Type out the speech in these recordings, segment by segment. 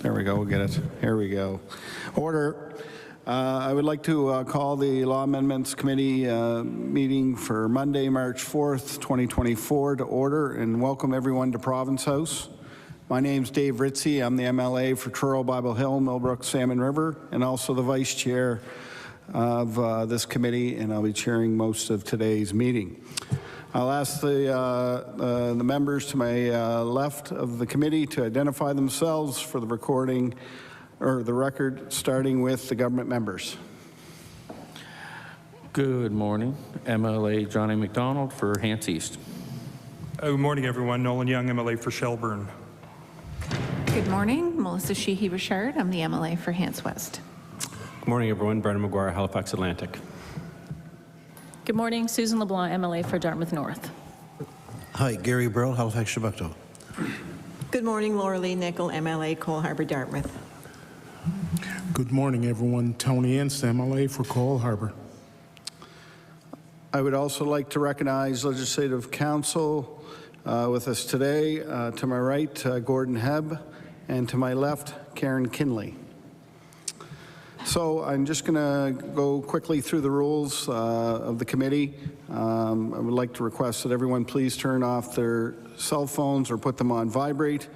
There we go, we'll get it. Here we go. Order. I would like to call the Law Amendments Committee meeting for Monday, March 4th, 2024 to order and welcome everyone to Province House. My name's Dave Ritzie. I'm the MLA for Truro, Bible Hill, Millbrook, Salmon River, and also the Vice Chair of this committee, and I'll be chairing most of today's meeting. I'll ask the members to my left of the committee to identify themselves for the recording or the record, starting with the government members. Good morning. MLA Johnny McDonald for Hants East. Good morning, everyone. Nolan Young, MLA for Shelburne. Good morning. Melissa Sheehy-Richard. I'm the MLA for Hants West. Good morning, everyone. Brendan McGuire, Halifax Atlantic. Good morning. Susan LeBlanc, MLA for Dartmouth North. Hi, Gary Burrell, Halifax Chebucto. Good morning, Laura Lee Nickel, MLA, Cole Harbour, Dartmouth. Good morning, everyone. Tony Ince, MLA for Cole Harbour. I would also like to recognize Legislative Council with us today. To my right, Gordon Hebb, and to my left, Karen Kinley. So I'm just going to go quickly through the rules of the committee. I would like to request that everyone please turn off their cell phones or put them on vibrate.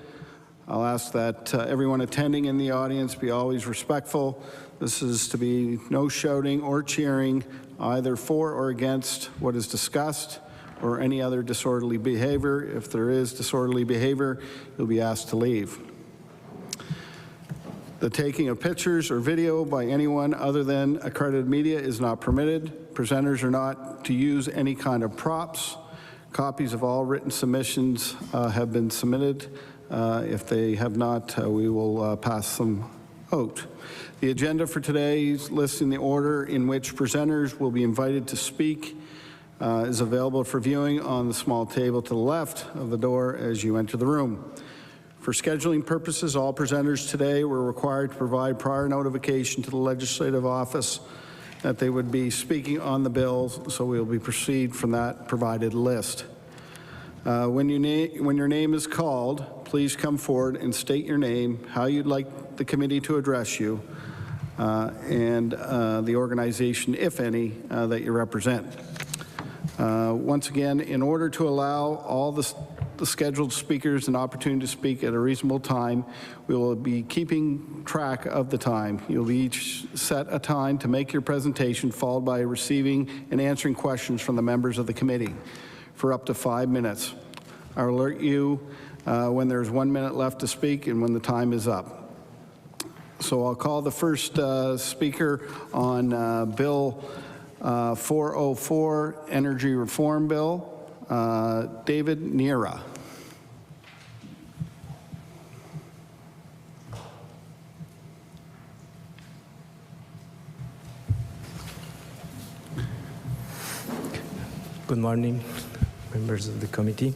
I'll ask that everyone attending in the audience be always respectful. This is to be no shouting or cheering, either for or against what is discussed or any other disorderly behavior. If there is disorderly behavior, you'll be asked to leave. The taking of pictures or video by anyone other than accredited media is not permitted. Presenters are not to use any kind of props. Copies of all written submissions have been submitted. If they have not, we will pass them out. The agenda for today lists in the order in which presenters will be invited to speak is available for viewing on the small table to the left of the door as you enter the room. For scheduling purposes, all presenters today were required to provide prior notification to the Legislative Office that they would be speaking on the bills, so we will proceed from that provided list. When your name is called, please come forward and state your name, how you'd like the committee to address you, and the organization, if any, that you represent. Once again, in order to allow all the scheduled speakers an opportunity to speak at a reasonable time, we will be keeping track of the time. You'll each set a time to make your presentation, followed by receiving and answering questions from the members of the committee for up to 5 minutes. I'll alert you when there's 1 minute left to speak and when the time is up. So I'll call the first speaker on Bill 404, Energy Reform Bill, David Niera. Good morning, members of the committee.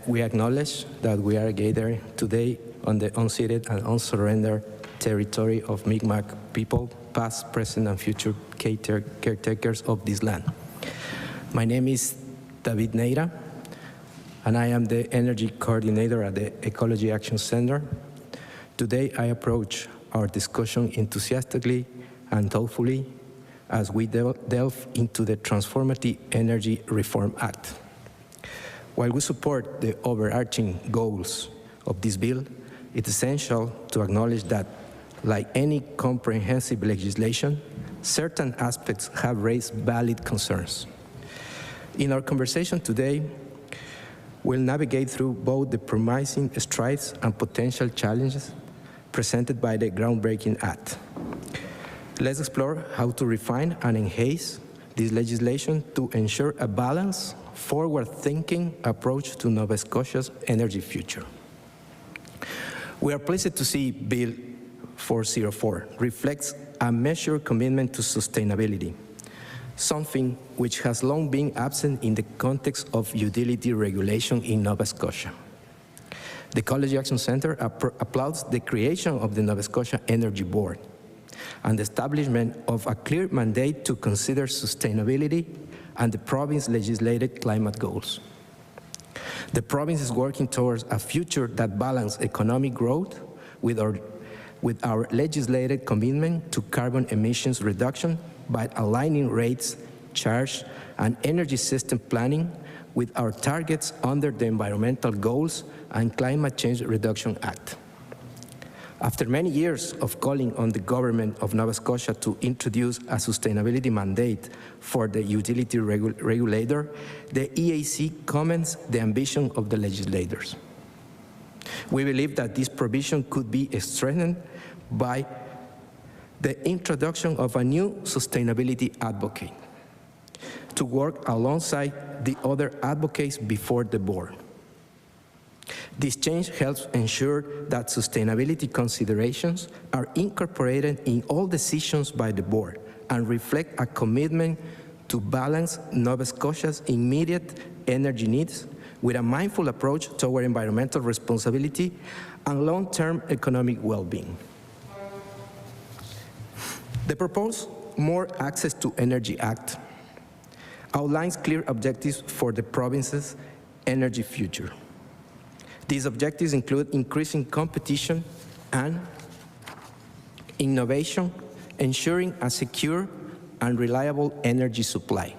We acknowledge that we are gathered today on the unceded and unsurrendered territory of Mi'kmaq people, past, present, and future caretakers of this land. My name is David Neira, and I am the Energy Coordinator at the Ecology Action Center. Today, I approach our discussion enthusiastically and thoughtfully as we delve into the Transformative Energy Reform Act. While we support the overarching goals of this bill, it's essential to acknowledge that, like any comprehensive legislation, certain aspects have raised valid concerns. In our conversation today, we'll navigate through both the promising strides and potential challenges presented by the groundbreaking act. Let's explore how to refine and enhance this legislation to ensure a balanced, forward-thinking approach to Nova Scotia's energy future. We are pleased to see Bill 404 reflects a measured commitment to sustainability, something which has long been absent in the context of utility regulation in Nova Scotia. The Ecology Action Center applauds the creation of the Nova Scotia Energy Board and the establishment of a clear mandate to consider sustainability and the province's legislated climate goals. The province is working towards a future that balances economic growth with our legislated commitment to carbon emissions reduction by aligning rates, charge, and energy system planning with our targets under the Environmental Goals and Climate Change Reduction Act. After many years of calling on the government of Nova Scotia to introduce a sustainability mandate for the utility regulator, the EAC commends the ambition of the legislators. We believe that this provision could be strengthened by the introduction of a new sustainability advocate to work alongside the other advocates before the board. This change helps ensure that sustainability considerations are incorporated in all decisions by the board and reflect a commitment to balance Nova Scotia's immediate energy needs with a mindful approach toward environmental responsibility and long-term economic well-being. The proposed More Access to Energy Act outlines clear objectives for the province's energy future. These objectives include increasing competition and innovation, ensuring a secure and reliable energy supply,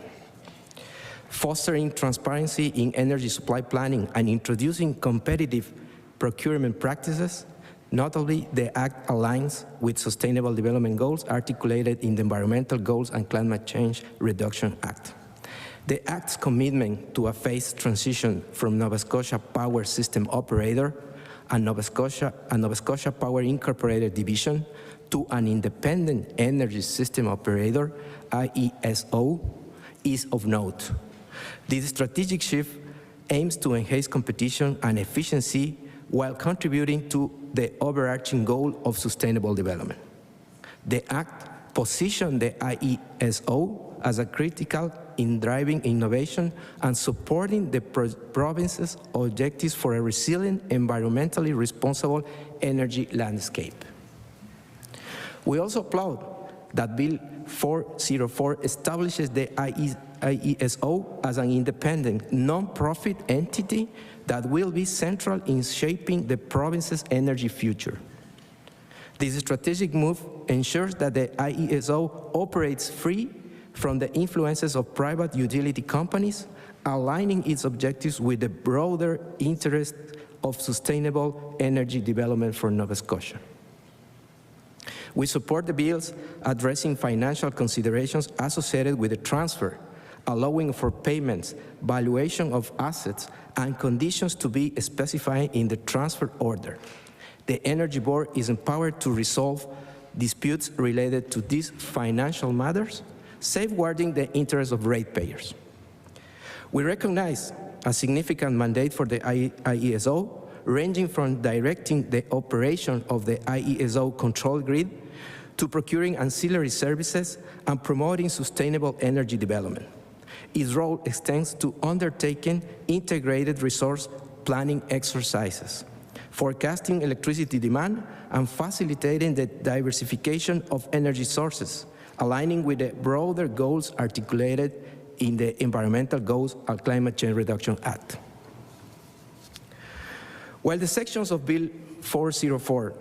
fostering transparency in energy supply planning, and introducing competitive procurement practices. Notably, the Act aligns with Sustainable Development Goals articulated in the Environmental Goals and Climate Change Reduction Act. The Act's commitment to a phased transition from Nova Scotia Power System Operator and Nova Scotia Power Incorporated Division to an Independent Energy System Operator, IESO, is of note. This strategic shift aims to enhance competition and efficiency while contributing to the overarching goal of sustainable development. The Act positioned the IESO as a critical in driving innovation and supporting the province's objectives for a resilient, environmentally responsible energy landscape. We also applaud that Bill 404 establishes the IESO as an independent, non-profit entity that will be central in shaping the province's energy future. This strategic move ensures that the IESO operates free from the influences of private utility companies, aligning its objectives with the broader interest of sustainable energy development for Nova Scotia. We support the bills addressing financial considerations associated with the transfer, allowing for payments, valuation of assets, and conditions to be specified in the transfer order. The Energy Board is empowered to resolve disputes related to these financial matters, safeguarding the interests of ratepayers. We recognize a significant mandate for the IESO, ranging from directing the operation of the IESO control grid to procuring ancillary services and promoting sustainable energy development. Its role extends to undertaking integrated resource planning exercises, forecasting electricity demand, and facilitating the diversification of energy sources, aligning with the broader goals articulated in the Environmental Goals and Climate Change Reduction Act. While the sections of Bill 404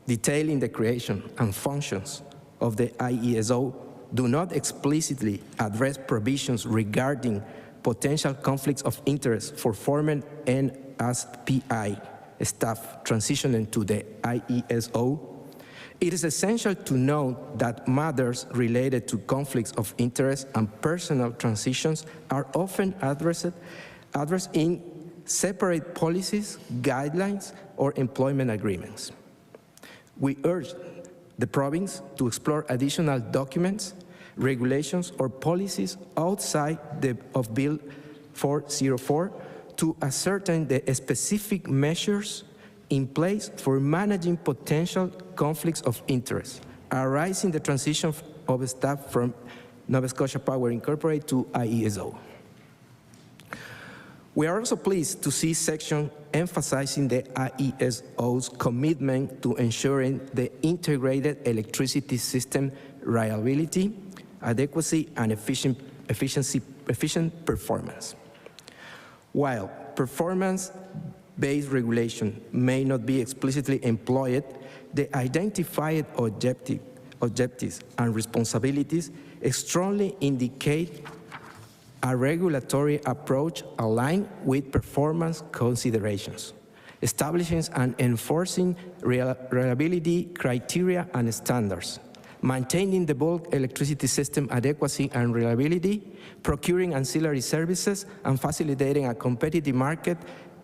detailing the creation and functions of the IESO do not explicitly address provisions regarding potential conflicts of interest for former NSPI staff transitioning to the IESO, it is essential to note that matters related to conflicts of interest and personal transitions are often addressed in separate policies, guidelines, or employment agreements. We urge the province to explore additional documents, regulations, or policies outside of Bill 404 to ascertain the specific measures in place for managing potential conflicts of interest arising the transition of staff from Nova Scotia Power Incorporated to IESO. We are also pleased to see section emphasizing the IESO's commitment to ensuring the integrated electricity system reliability, adequacy, and efficient performance. While performance based regulation may not be explicitly employed, the identified objectives and responsibilities strongly indicate a regulatory approach aligned with performance considerations, establishing and enforcing reliability criteria and standards, maintaining the bulk electricity system adequacy and reliability, procuring ancillary services, and facilitating a competitive market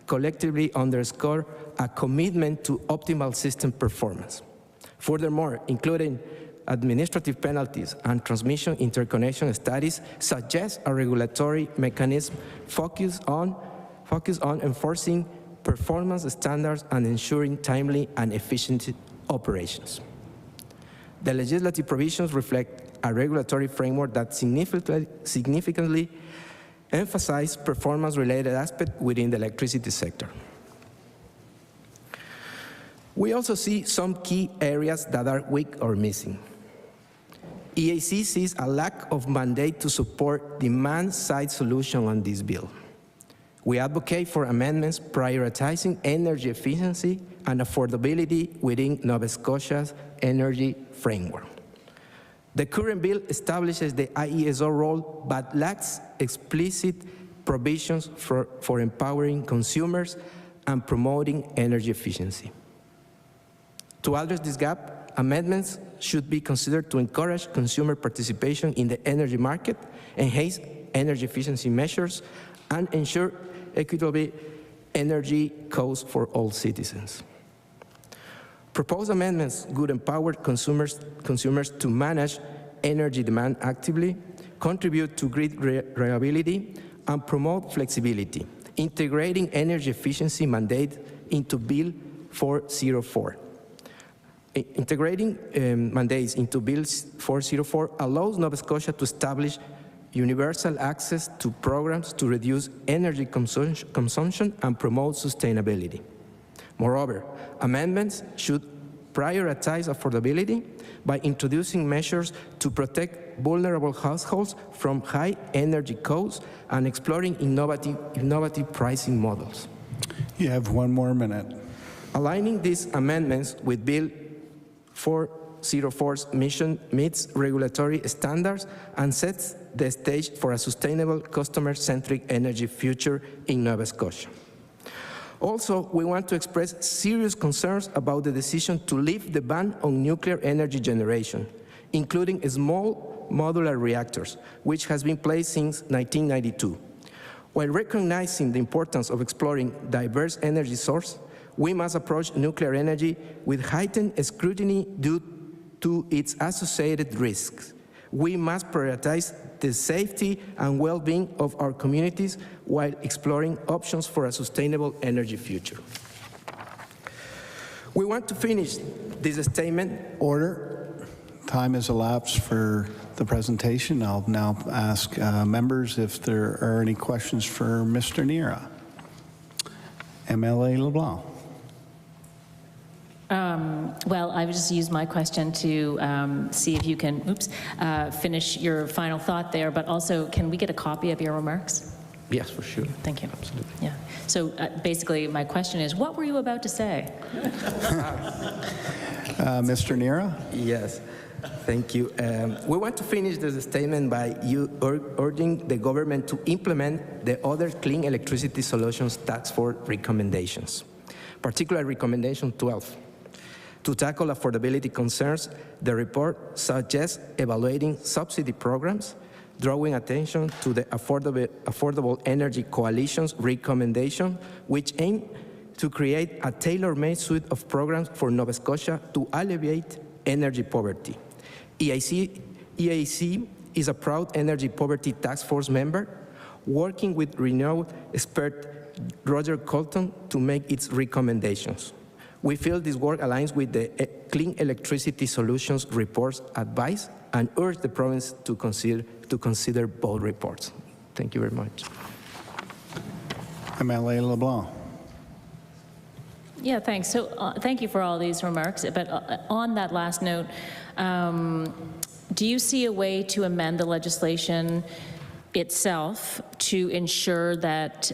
collectively underscore a commitment to optimal system performance. Furthermore, including administrative penalties and transmission interconnection studies suggest a regulatory mechanism focused on enforcing performance standards and ensuring timely and efficient operations. The legislative provisions reflect a regulatory framework that significantly emphasizes performance-related aspects within the electricity sector. We also see some key areas that are weak or missing. EAC sees a lack of mandate to support demand-side solution on this bill. We advocate for amendments prioritizing energy efficiency and affordability within Nova Scotia's energy framework. The current bill establishes the IESO role but lacks explicit provisions for empowering consumers and promoting energy efficiency. To address this gap, amendments should be considered to encourage consumer participation in the energy market, enhance energy efficiency measures, and ensure equitable energy costs for all citizens. Proposed amendments would empower consumers to manage energy demand actively, contribute to grid reliability, and promote flexibility, integrating energy efficiency mandate into Bill 404. Integrating mandates into Bill 404 allows Nova Scotia to establish universal access to programs to reduce energy consumption and promote sustainability. Moreover, amendments should prioritize affordability by introducing measures to protect vulnerable households from high energy costs and exploring innovative pricing models. You have 1 more minute. Aligning these amendments with Bill 404's mission meets regulatory standards and sets the stage for a sustainable, customer-centric energy future in Nova Scotia. Also, we want to express serious concerns about the decision to lift the ban on nuclear energy generation, including small modular reactors, which has been placed since 1992. While recognizing the importance of exploring diverse energy sources, we must approach nuclear energy with heightened scrutiny due to its associated risks. We must prioritize the safety and well-being of our communities while exploring options for a sustainable energy future. We want to finish this statement. Order. Time has elapsed for the presentation. I'll now ask members if there are any questions for Mr. Nira. MLA LeBlanc. Well, I would just use my question to see if you can, finish your final thought there, but also, can we get a copy of your remarks? Yes, for sure. Thank you. Absolutely. Yeah. So basically, my question is, what were you about to say? Mr. Nira? Yes, thank you. We want to finish this statement by urging the government to implement the other Clean Electricity Solutions Task Force recommendations, particularly Recommendation 12. To tackle affordability concerns, the report suggests evaluating subsidy programs, drawing attention to the Affordable Energy Coalition's recommendation, which aim to create a tailor-made suite of programs for Nova Scotia to alleviate energy poverty. EAC is a proud energy poverty task force member, working with renowned expert Roger Colton to make its recommendations. We feel this work aligns with the Clean Electricity Solutions report's advice and urge the province to consider both reports. Thank you very much. MLA LeBlanc. Yeah, thanks. So thank you for all these remarks. But on that last note, do you see a way to amend the legislation itself to ensure that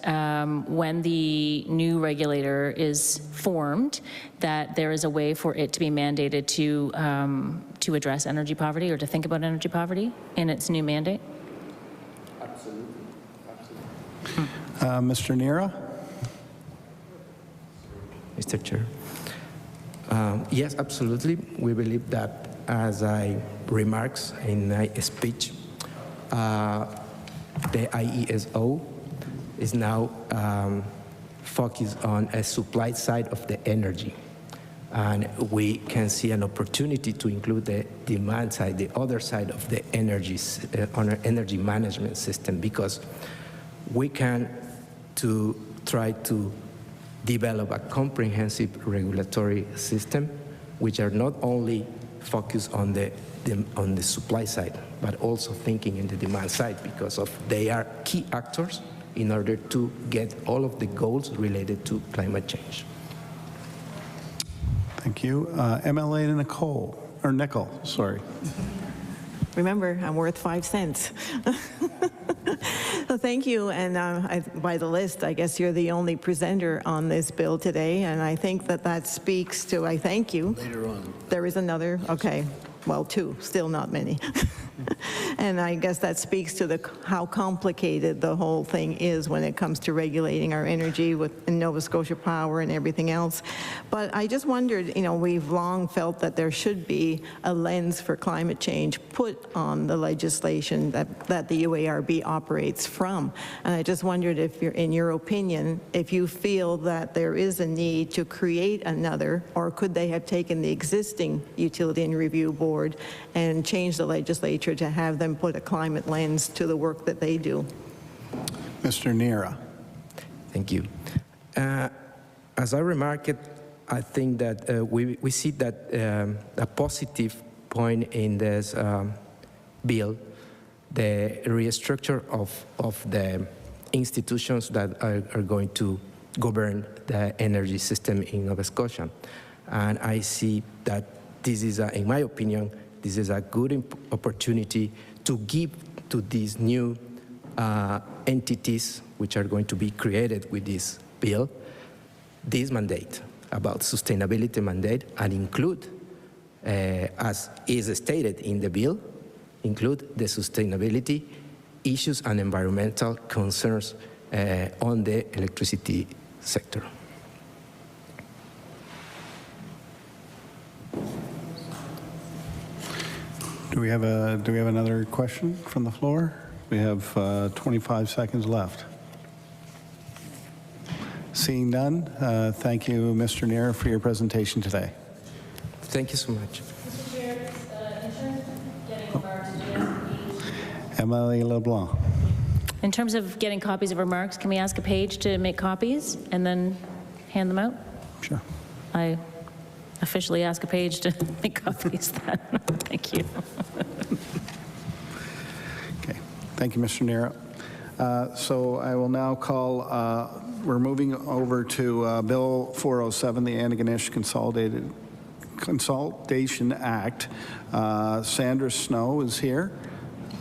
when the new regulator is formed, that there is a way for it to be mandated to address energy poverty or to think about energy poverty in its new mandate? Mr. Nera? Mr. Chair. Yes, absolutely. We believe that, as I remarks in my speech, the IESO is now focused on a supply side of the energy. And we can see an opportunity to include the demand side, the other side of the energy, on our energy management system, because we can try to develop a comprehensive regulatory system which are not only focused on the supply side, but also thinking in the demand side, because they are key actors in order to get all of the goals related to climate change. Thank you. MLA Nickel, sorry. Remember, I'm worth 5 cents. So thank you, and by the list, I guess you're the only presenter on this bill today, and I think that speaks to, I thank you. Later on. There is another, okay, well, 2, still not many. And I guess that speaks to how complicated the whole thing is when it comes to regulating our energy in Nova Scotia Power and everything else. But I just wondered, we've long felt that there should be a lens for climate change put on the legislation that the UARB operates from. And I just wondered if in your opinion, if you feel that there is a need to create another, or could they have taken the existing Utility and Review Board and changed the legislature to have them put a climate lens to the work that they do? Mr. Nera. Thank you. As I remarked, I think that we see that a positive point in this bill, the restructure of the institutions that are going to govern the energy system in Nova Scotia. And I see that this is, in my opinion, this is a good opportunity to give to these new entities which are going to be created with this bill, this mandate about sustainability mandate, and include, as is stated in the bill, include the sustainability issues and environmental concerns on the electricity sector. Do we have another question from the floor? We have 25 seconds left. Seeing none, thank you, Mr. Nera, for your presentation today. Thank you so much. Mr. Chair, in terms of getting remarks, MLA LeBlanc. in terms of getting copies of remarks, can we ask a page to make copies and then hand them out? Sure. I officially ask a page to make copies then. Thank you. Okay. Thank you, Mr. Nera. So I will now call, we're moving over to Bill 407, the Antigonish Consolidation Act. Sandra Snow is here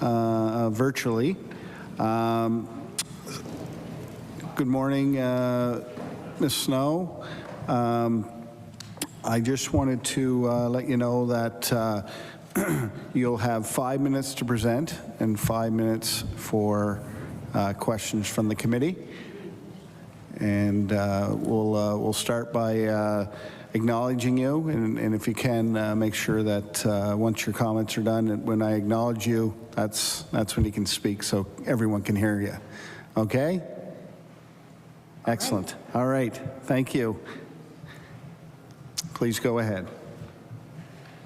virtually. Good morning, Ms. Snow. I just wanted to let you know that you'll have 5 minutes to present and 5 minutes for questions from the committee. And we'll start by acknowledging you, and if you can, make sure that once your comments are done, and when I acknowledge you, that's when you can speak so everyone can hear you. Okay? Excellent. All right. Thank you. Please go ahead.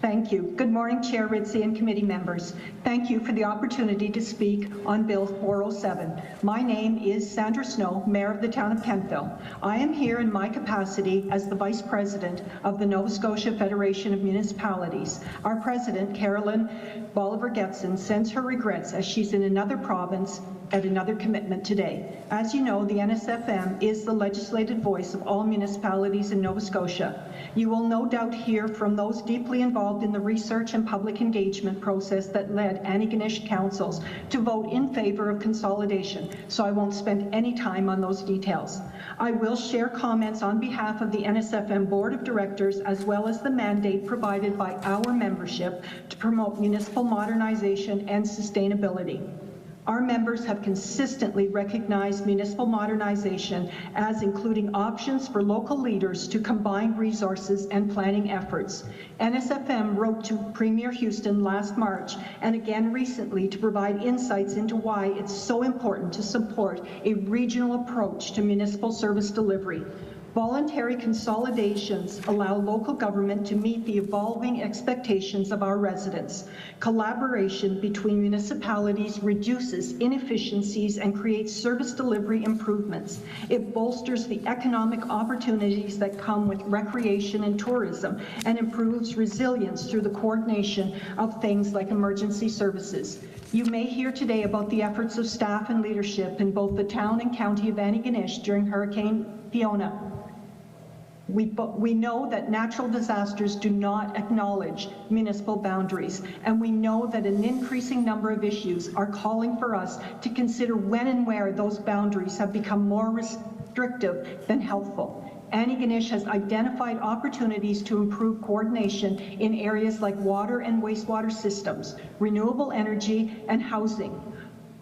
Thank you. Good morning, Chair Ritzie and committee members. Thank you for the opportunity to speak on Bill 407. My name is Sandra Snow, Mayor of the town of Kentville. I am here in my capacity as the Vice President of the Nova Scotia Federation of Municipalities. Our President, Carolyn Bolivar-Getson, sends her regrets as she's in another province at another commitment today. As you know, the NSFM is the legislated voice of all municipalities in Nova Scotia. You will no doubt hear from those deeply involved in the research and public engagement process that led Antigonish councils to vote in favor of consolidation, so I won't spend any time on those details. I will share comments on behalf of the NSFM Board of Directors as well as the mandate provided by our membership to promote municipal modernization and sustainability. Our members have consistently recognized municipal modernization as including options for local leaders to combine resources and planning efforts. NSFM wrote to Premier Houston last March and again recently to provide insights into why it's so important to support a regional approach to municipal service delivery. Voluntary consolidations allow local government to meet the evolving expectations of our residents. Collaboration between municipalities reduces inefficiencies and creates service delivery improvements. It bolsters the economic opportunities that come with recreation and tourism and improves resilience through the coordination of things like emergency services. You may hear today about the efforts of staff and leadership in both the town and county of Antigonish during Hurricane Fiona. We know that natural disasters do not acknowledge municipal boundaries, and we know that an increasing number of issues are calling for us to consider when and where those boundaries have become more restrictive than helpful. Antigonish has identified opportunities to improve coordination in areas like water and wastewater systems, renewable energy, and housing.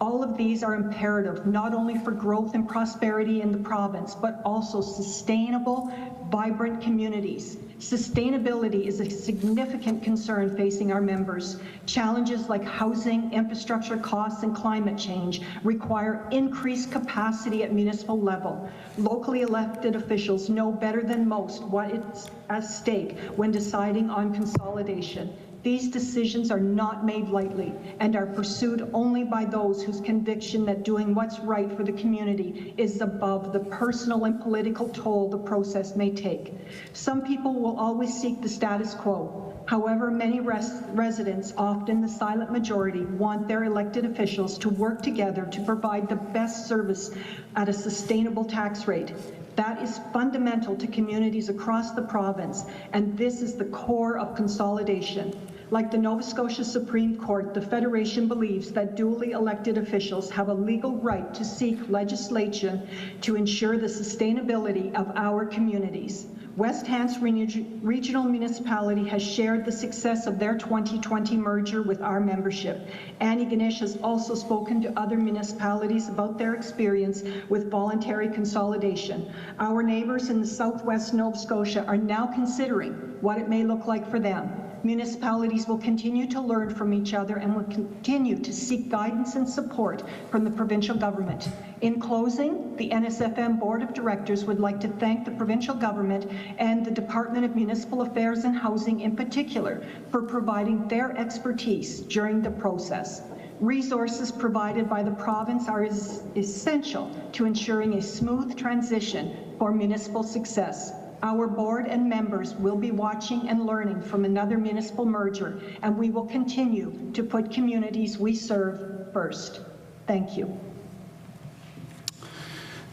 All of these are imperative not only for growth and prosperity in the province, but also sustainable, vibrant communities. Sustainability is a significant concern facing our members. Challenges like housing, infrastructure costs, and climate change require increased capacity at municipal level. Locally elected officials know better than most what is at stake when deciding on consolidation. These decisions are not made lightly and are pursued only by those whose conviction that doing what's right for the community is above the personal and political toll the process may take. Some people will always seek the status quo. However, many residents, often the silent majority, want their elected officials to work together to provide the best service at a sustainable tax rate. That is fundamental to communities across the province, and this is the core of consolidation. Like the Nova Scotia Supreme Court, the Federation believes that duly elected officials have a legal right to seek legislation to ensure the sustainability of our communities. West Hants Regional Municipality has shared the success of their 2020 merger with our membership. Antigonish has also spoken to other municipalities about their experience with voluntary consolidation. Our neighbours in the southwest Nova Scotia are now considering what it may look like for them. Municipalities will continue to learn from each other and will continue to seek guidance and support from the provincial government. In closing, the NSFM Board of Directors would like to thank the provincial government and the Department of Municipal Affairs and Housing in particular for providing their expertise during the process. Resources provided by the province are essential to ensuring a smooth transition for municipal success. Our board and members will be watching and learning from another municipal merger, and we will continue to put communities we serve first. Thank you.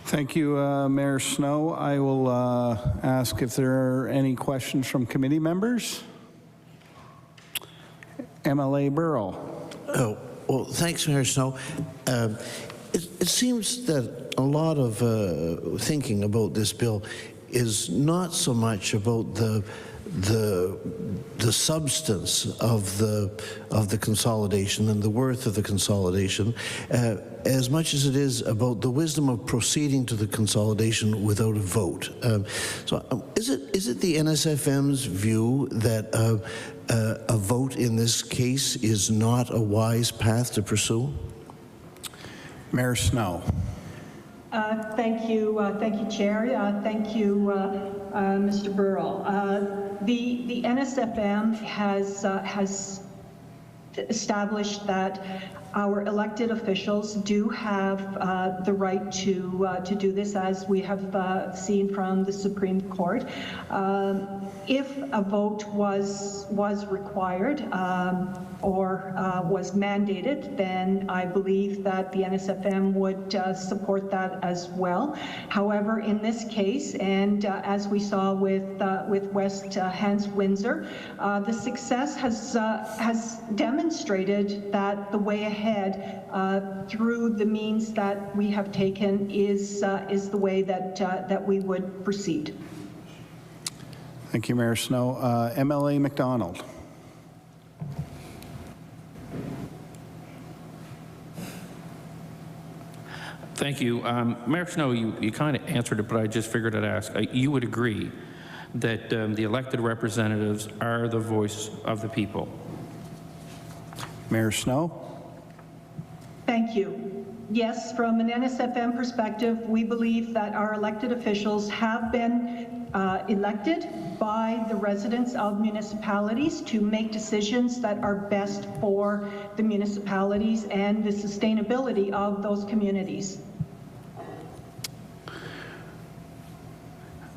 Thank you, Mayor Snow. I will ask if there are any questions from committee members. MLA Burrell. Oh, well, thanks, Mayor Snow. It seems that a lot of thinking about this bill is not so much about the substance of the consolidation and the worth of the consolidation, as much as it is about the wisdom of proceeding to the consolidation without a vote. Is it the NSFM's view that a vote in this case is not a wise path to pursue? Mayor Snow. Thank you, Chair. Thank you, Mr. Burrell. The NSFM has established that our elected officials do have the right to do this, as we have seen from the Supreme Court. If a vote was required or was mandated, then I believe that the NSFM would support that as well. However, in this case, and as we saw with West Hants Windsor, the success has demonstrated that the way ahead through the means that we have taken is the way that we would proceed. Thank you, Mayor Snow. MLA McDonald. Thank you. Mayor Snow, you kind of answered it, but I just figured I'd ask. You would agree that the elected representatives are the voice of the people? Mayor Snow. Thank you. Yes, from an NSFM perspective, we believe that our elected officials have been elected by the residents of municipalities to make decisions that are best for the municipalities and the sustainability of those communities.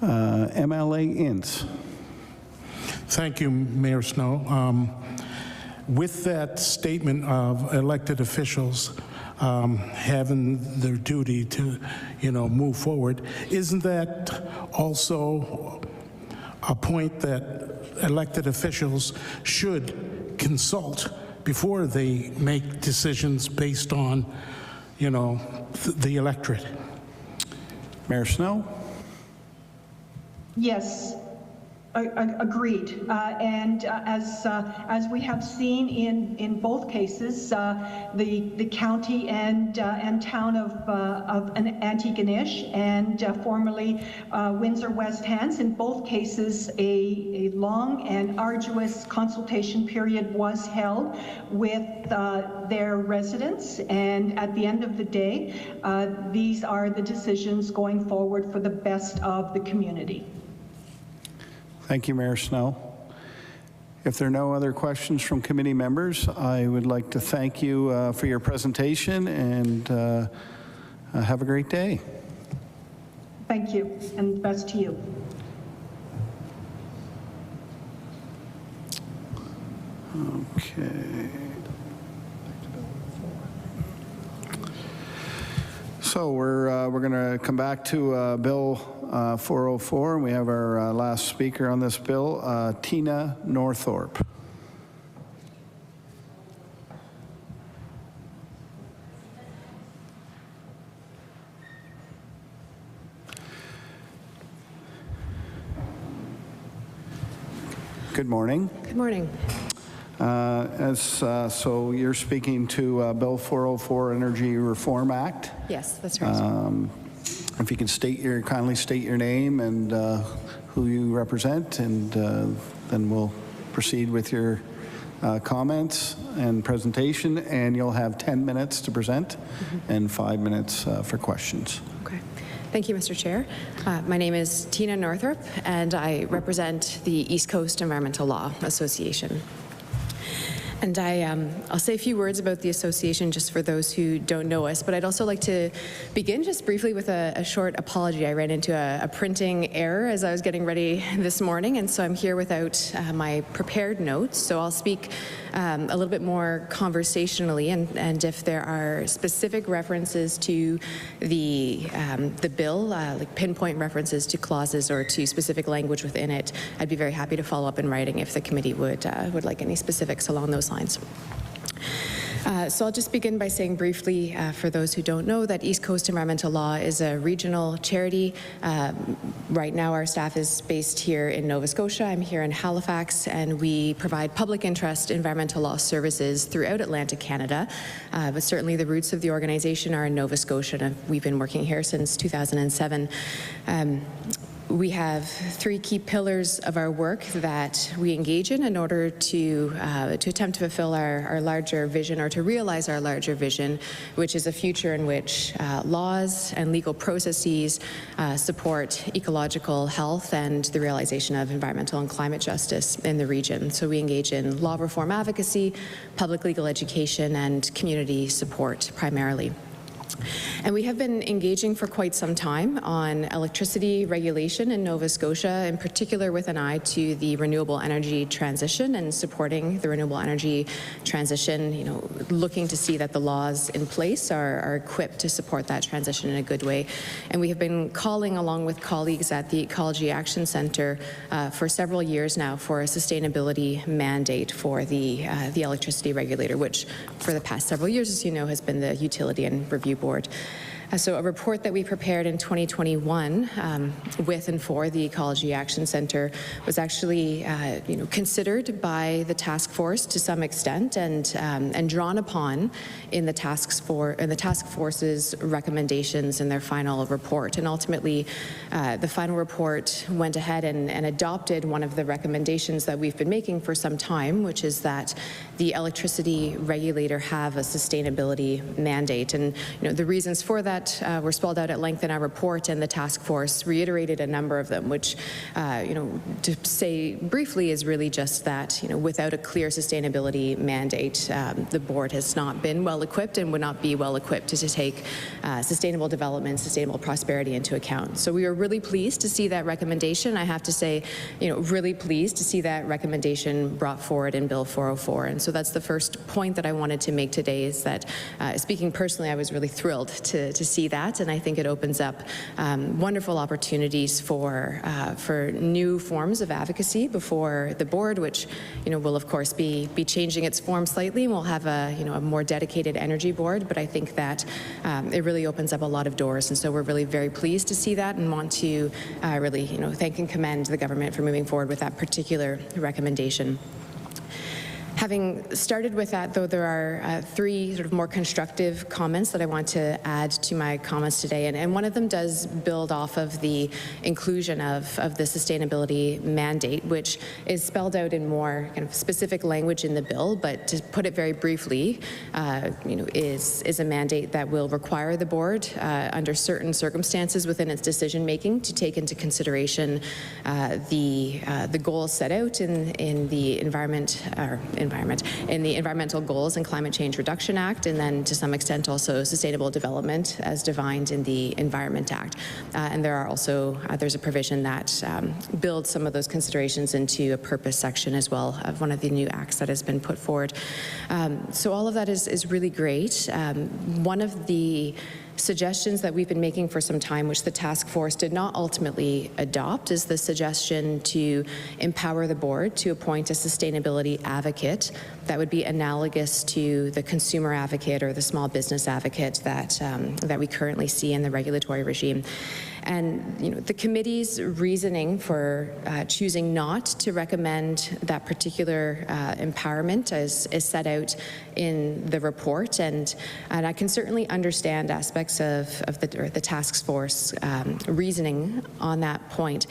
MLA Ince. Thank you, Mayor Snow. With that statement of elected officials having their duty to, move forward, isn't that also a point that elected officials should consult before they make decisions based on, the electorate? Mayor Snow. Yes, agreed. And as we have seen in both cases, the county and town of Antigonish and formerly Windsor West Hants, in both cases a long and arduous consultation period was held with their residents, and at the end of the day, these are the decisions going forward for the best of the community. Thank you, Mayor Snow. If there are no other questions from committee members, I would like to thank you for your presentation, and have a great day. Thank you, and best to you. Okay. So we're going to come back to Bill 404, and we have our last speaker on this bill, Tina Northorpe. Good morning. Good morning. So you're speaking to Bill 404 Energy Reform Act. Yes, that's right. If you can kindly state your name and who you represent, and then we'll proceed with your comments and presentation, and you'll have 10 minutes to present and 5 minutes for questions. Okay. Thank you, Mr. Chair. My name is Tina Northorpe, and I represent the East Coast Environmental Law Association. And I'll say a few words about the association just for those who don't know us, but I'd also like to begin just briefly with a short apology. I ran into a printing error as I was getting ready this morning, and so I'm here without my prepared notes. So I'll speak a little bit more conversationally, and if there are specific references to the bill, like pinpoint references to clauses or to specific language within it, I'd be very happy to follow up in writing if the committee would like any specifics along those lines. So I'll just begin by saying briefly, for those who don't know, that East Coast Environmental Law is a regional charity. Right now our staff is based here in Nova Scotia. I'm here in Halifax, and we provide public interest environmental law services throughout Atlantic Canada. But certainly the roots of the organization are in Nova Scotia, and we've been working here since 2007. We have three key pillars of our work that we engage in order to attempt to fulfill our larger vision, or to realize our larger vision, which is a future in which laws and legal processes support ecological health and the realization of environmental and climate justice in the region. So we engage in law reform advocacy, public legal education, and community support primarily. And we have been engaging for quite some time on electricity regulation in Nova Scotia, in particular with an eye to the renewable energy transition and supporting the renewable energy transition, you know, looking to see that the laws in place are equipped to support that transition in a good way. And we have been calling, along with colleagues at the Ecology Action Centre, for several years now for a sustainability mandate for the electricity regulator, which for the past several years, as you know, has been the Utility and Review Board. So a report that we prepared in 2021 with and for the Ecology Action Centre was actually considered by the task force to some extent, and drawn upon in the task force's recommendations in their final report. And ultimately, the final report went ahead and adopted one of the recommendations that we've been making for some time, which is that the electricity regulator have a sustainability mandate. And the reasons for that were spelled out at length in our report, and the task force reiterated a number of them, which, to say briefly, is really just that, without a clear sustainability mandate, the board has not been well equipped and would not be well equipped to take sustainable development, sustainable prosperity into account. So we are really pleased to see that recommendation. I have to say, really pleased to see that recommendation brought forward in Bill 404. And so that's the first point that I wanted to make today, is that, speaking personally, I was really thrilled to see that, and I think it opens up wonderful opportunities for new forms of advocacy before the board, which will of course be changing its form slightly, and we'll have a more dedicated energy board. But I think that it really opens up a lot of doors, and so we're really very pleased to see that, and want to really thank and commend the government for moving forward with that particular recommendation. Having started with that, though, there are three sort of more constructive comments that I want to add to my comments today, and one of them does build off of the inclusion of the sustainability mandate, which is spelled out in more kind of specific language in the bill, but to put it very briefly, is a mandate that will require the board, under certain circumstances within its decision making, to take into consideration the goals set out in the Environmental Goals and Climate Change Reduction Act, and then to some extent also sustainable development as defined in the Environment Act. And there are also, there's a provision that builds some of those considerations into a purpose section as well of one of the new acts that has been put forward. So all of that is really great. One of the suggestions that we've been making for some time, which the task force did not ultimately adopt, is the suggestion to empower the board to appoint a sustainability advocate that would be analogous to the consumer advocate or the small business advocate that we currently see in the regulatory regime. And the committee's reasoning for choosing not to recommend that particular empowerment is set out in the report, and I can certainly understand aspects of the task force reasoning on that point.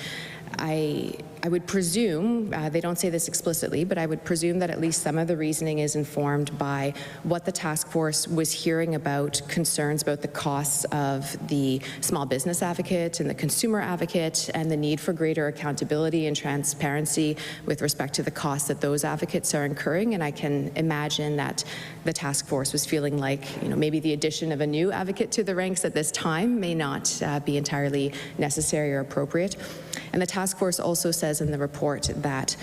I would presume, they don't say this explicitly, but I would presume that at least some of the reasoning is informed by what the task force was hearing about concerns about the costs of the small business advocate and the consumer advocate, and the need for greater accountability and transparency with respect to the costs that those advocates are incurring. And I can imagine that the task force was feeling like, maybe the addition of a new advocate to the ranks at this time may not be entirely necessary or appropriate. And the task force also says in the report that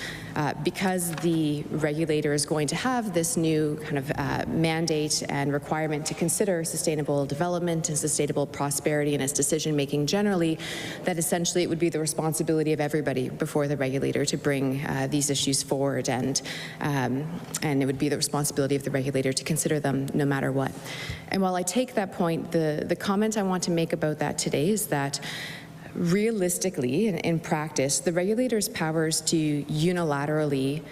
because the regulator is going to have this new kind of mandate and requirement to consider sustainable development and sustainable prosperity in its decision-making generally, that essentially it would be the responsibility of everybody before the regulator to bring these issues forward, and it would be the responsibility of the regulator to consider them no matter what. And while I take that point, the comment I want to make about that today is that realistically, in practice, the regulator's powers to unilaterally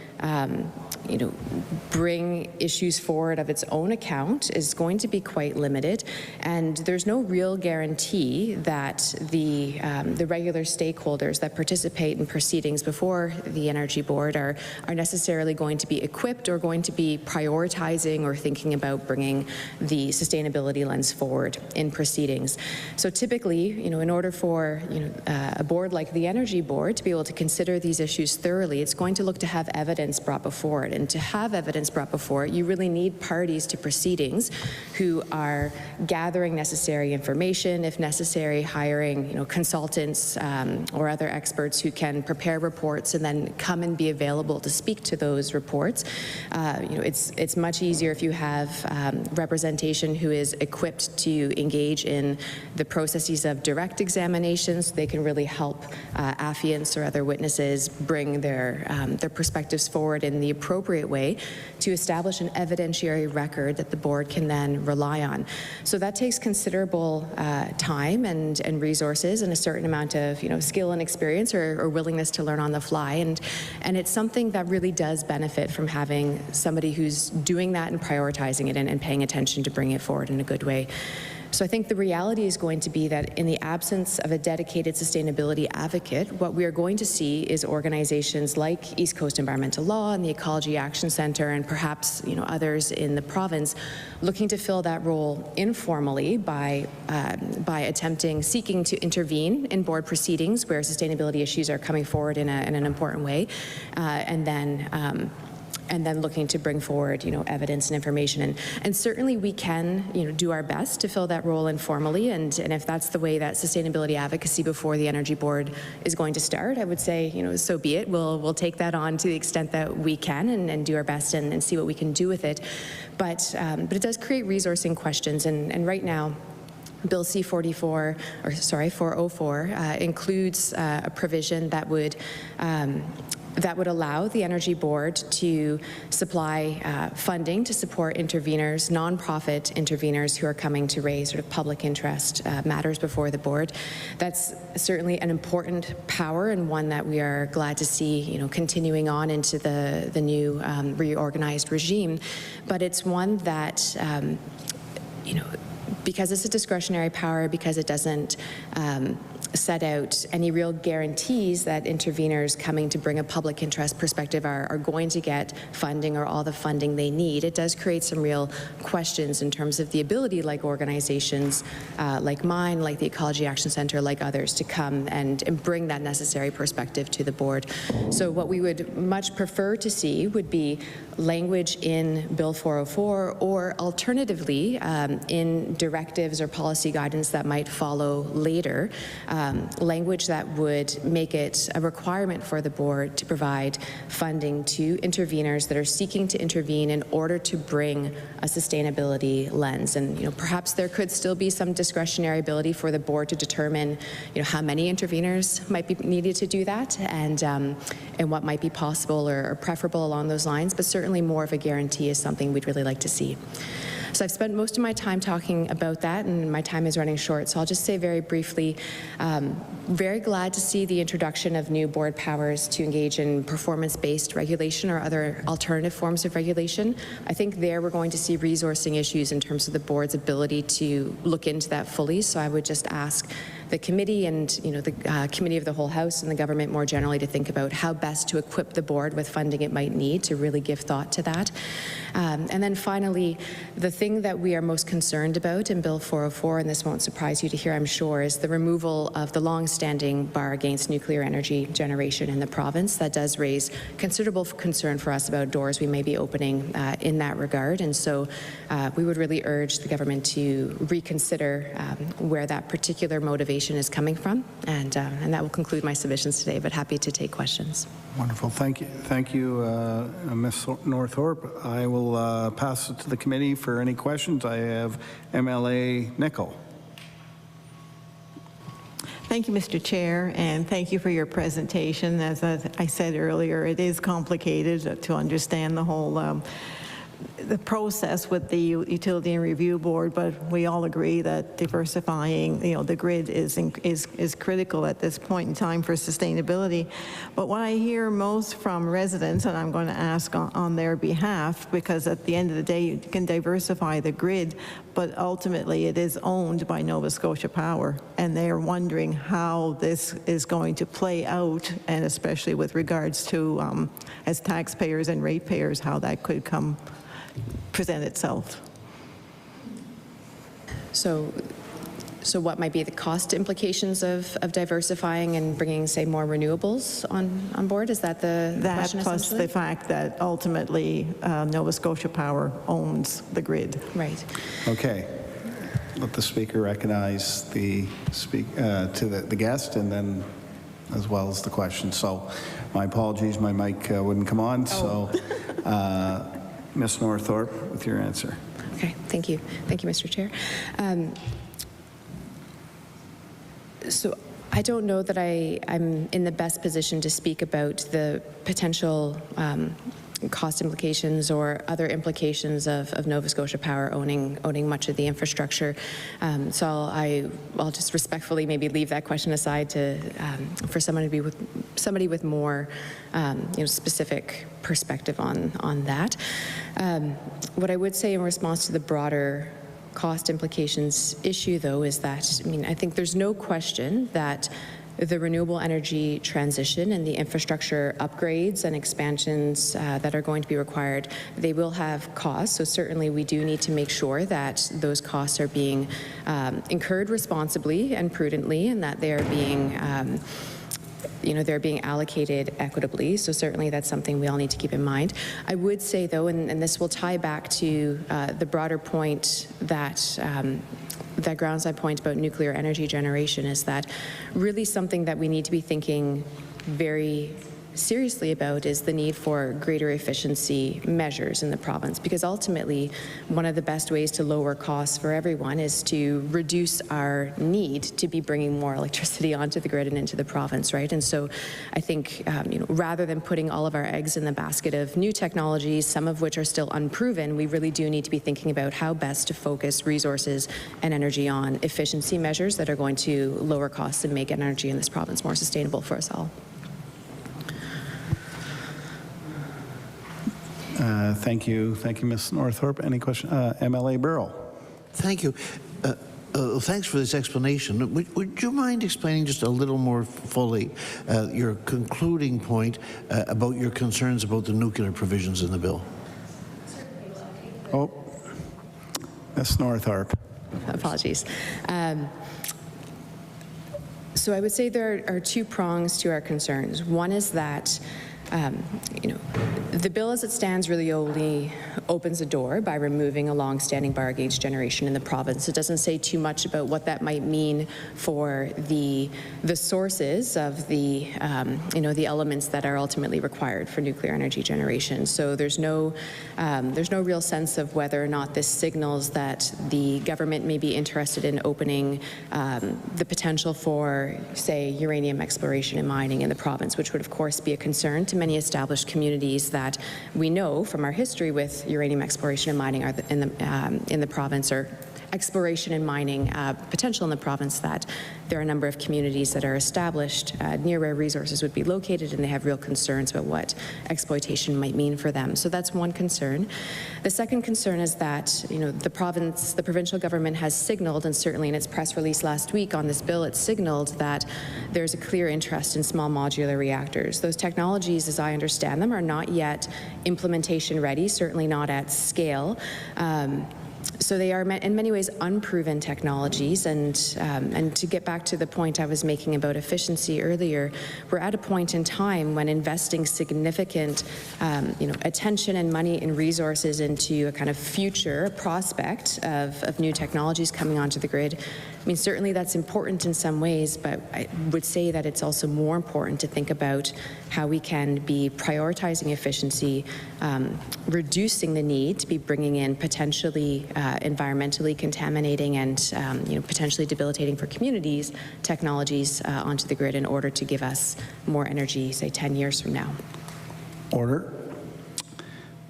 bring issues forward of its own account is going to be quite limited, and there's no real guarantee that the regular stakeholders that participate in proceedings before the Energy Board are necessarily going to be equipped or going to be prioritizing or thinking about bringing the sustainability lens forward in proceedings. So typically, in order for a board like the Energy Board to be able to consider these issues thoroughly, it's going to look to have evidence brought before it. And to have evidence brought before it, you really need parties to proceedings who are gathering necessary information, if necessary, hiring consultants or other experts who can prepare reports and then come and be available to speak to those reports. It's much easier if you have representation who is equipped to engage in the processes of direct examinations. They can really help affiants or other witnesses bring their perspectives forward in the appropriate way to establish an evidentiary record that the board can then rely on. So that takes considerable time and resources and a certain amount of skill and experience or willingness to learn on the fly, and it's something that really does benefit from having somebody who's doing that and prioritizing it and paying attention to bring it forward in a good way. So I think the reality is going to be that in the absence of a dedicated sustainability advocate, what we are going to see is organizations like East Coast Environmental Law and the Ecology Action Centre and perhaps others in the province looking to fill that role informally by seeking to intervene in board proceedings where sustainability issues are coming forward in an important way, and then looking to bring forward, evidence and information. And certainly we can, do our best to fill that role informally. And if that's the way that sustainability advocacy before the Energy Board is going to start, I would say, so be it. We'll take that on to the extent that we can and do our best and see what we can do with it. But it does create resourcing questions. And right now, Bill C-404 includes a provision that would allow the Energy Board to supply funding to support interveners, nonprofit interveners who are coming to raise sort of public interest matters before the board. That's certainly an important power and one that we are glad to see, continuing on into the new reorganized regime. But it's one that, because it's a discretionary power, because it doesn't set out any real guarantees that interveners coming to bring a public interest perspective are going to get funding or all the funding they need, it does create some real questions in terms of the ability, like organizations like mine, like the Ecology Action Centre, like others, to come and bring that necessary perspective to the board. So what we would much prefer to see would be language in Bill 404 or alternatively in directives or policy guidance that might follow later, language that would make it a requirement for the board to provide funding to interveners that are seeking to intervene in order to bring a sustainability lens. And perhaps there could still be some discretionary ability for the board to determine how many interveners might be needed to do that and what might be possible or preferable along those lines, but certainly more of a guarantee is something we'd really like to see. So I've spent most of my time talking about that, and my time is running short, so I'll just say very briefly, very glad to see the introduction of new board powers to engage in performance-based regulation or other alternative forms of regulation. I think there we're going to see resourcing issues in terms of the board's ability to look into that fully, so I would just ask the committee and the committee of the whole House and the government more generally to think about how best to equip the board with funding it might need to really give thought to that. And then finally, the thing that we are most concerned about in Bill 404, and this won't surprise you to hear, I'm sure, is the removal of the long-standing bar against nuclear energy generation in the province. That does raise considerable concern for us about doors we may be opening in that regard. And so we would really urge the government to reconsider where that particular motivation is coming from, and that will conclude my submissions today, but happy to take questions. Wonderful. Thank you, Ms. Northorpe. I will pass it to the committee for any questions. I have MLA Nickel. Thank you, Mr. Chair, and thank you for your presentation. As I said earlier, it is complicated to understand the whole the process with the Utility and Review Board, but we all agree that diversifying, the grid is critical at this point in time for sustainability. But what I hear most from residents, and I'm going to ask on their behalf, because at the end of the day, you can diversify the grid, but ultimately it is owned by Nova Scotia Power, and they're wondering how this is going to play out, and especially with regards to, as taxpayers and ratepayers, how that could present itself. So what might be the cost implications of diversifying and bringing, say, more renewables on board? Is that the question, Plus essentially? the fact that ultimately Nova Scotia Power owns the grid. Right. Okay. Let the speaker recognize the guest, and then as well as the question. So my apologies, my mic wouldn't come on. So Ms. Northorpe, with your answer. Okay, thank you. Thank you, Mr. Chair. So I don't know that I'm in the best position to speak about the potential cost implications or other implications of Nova Scotia Power owning much of the infrastructure. So I'll just respectfully maybe leave that question aside for somebody with more specific perspective on that. What I would say in response to the broader cost implications issue, though, is that, I think there's no question that the renewable energy transition and the infrastructure upgrades and expansions that are going to be required, they will have costs. So certainly we do need to make sure that those costs are being incurred responsibly and prudently, and that they are being they're being allocated equitably. So certainly that's something we all need to keep in mind. I would say, though, and this will tie back to the broader point that grounds my point about nuclear energy generation, is that really something that we need to be thinking very seriously about is the need for greater efficiency measures in the province, because ultimately one of the best ways to lower costs for everyone is to reduce our need to be bringing more electricity onto the grid and into the province, right? And so I think rather than putting all of our eggs in the basket of new technologies, some of which are still unproven, we really do need to be thinking about how best to focus resources and energy on efficiency measures that are going to lower costs and make energy in this province more sustainable for us all. Thank you, Ms. Northorpe. Any question? MLA Burrell. Thank you. Thanks for this explanation. Would you mind explaining just a little more fully your concluding point about your concerns about the nuclear provisions in the bill? Oh, Ms. Northorpe. Apologies. So I would say there are two prongs to our concerns. One is that the bill as it stands really only opens a door by removing a long-standing bar gauge generation in the province. It doesn't say too much about what that might mean for the sources of the the elements that are ultimately required for nuclear energy generation. So there's no real sense of whether or not this signals that the government may be interested in opening the potential for, say, uranium exploration and mining in the province, which would of course be a concern to many established communities that we know from our history with uranium exploration and mining in the province, or exploration and mining potential in the province, that there are a number of communities that are established near where resources would be located, and they have real concerns about what exploitation might mean for them. So that's one concern. The second concern is that the provincial government has signaled, and certainly in its press release last week on this bill, it signaled that there's a clear interest in small modular reactors. Those technologies, as I understand them, are not yet implementation ready, certainly not at scale. So they are in many ways unproven technologies, and to get back to the point I was making about efficiency earlier, we're at a point in time when investing significant attention and money and resources into a kind of future prospect of new technologies coming onto the grid. I mean, certainly that's important in some ways, but I would say that it's also more important to think about how we can be prioritizing efficiency, reducing the need to be bringing in potentially environmentally contaminating and potentially debilitating for communities technologies onto the grid in order to give us more energy, say 10 years from now. Order.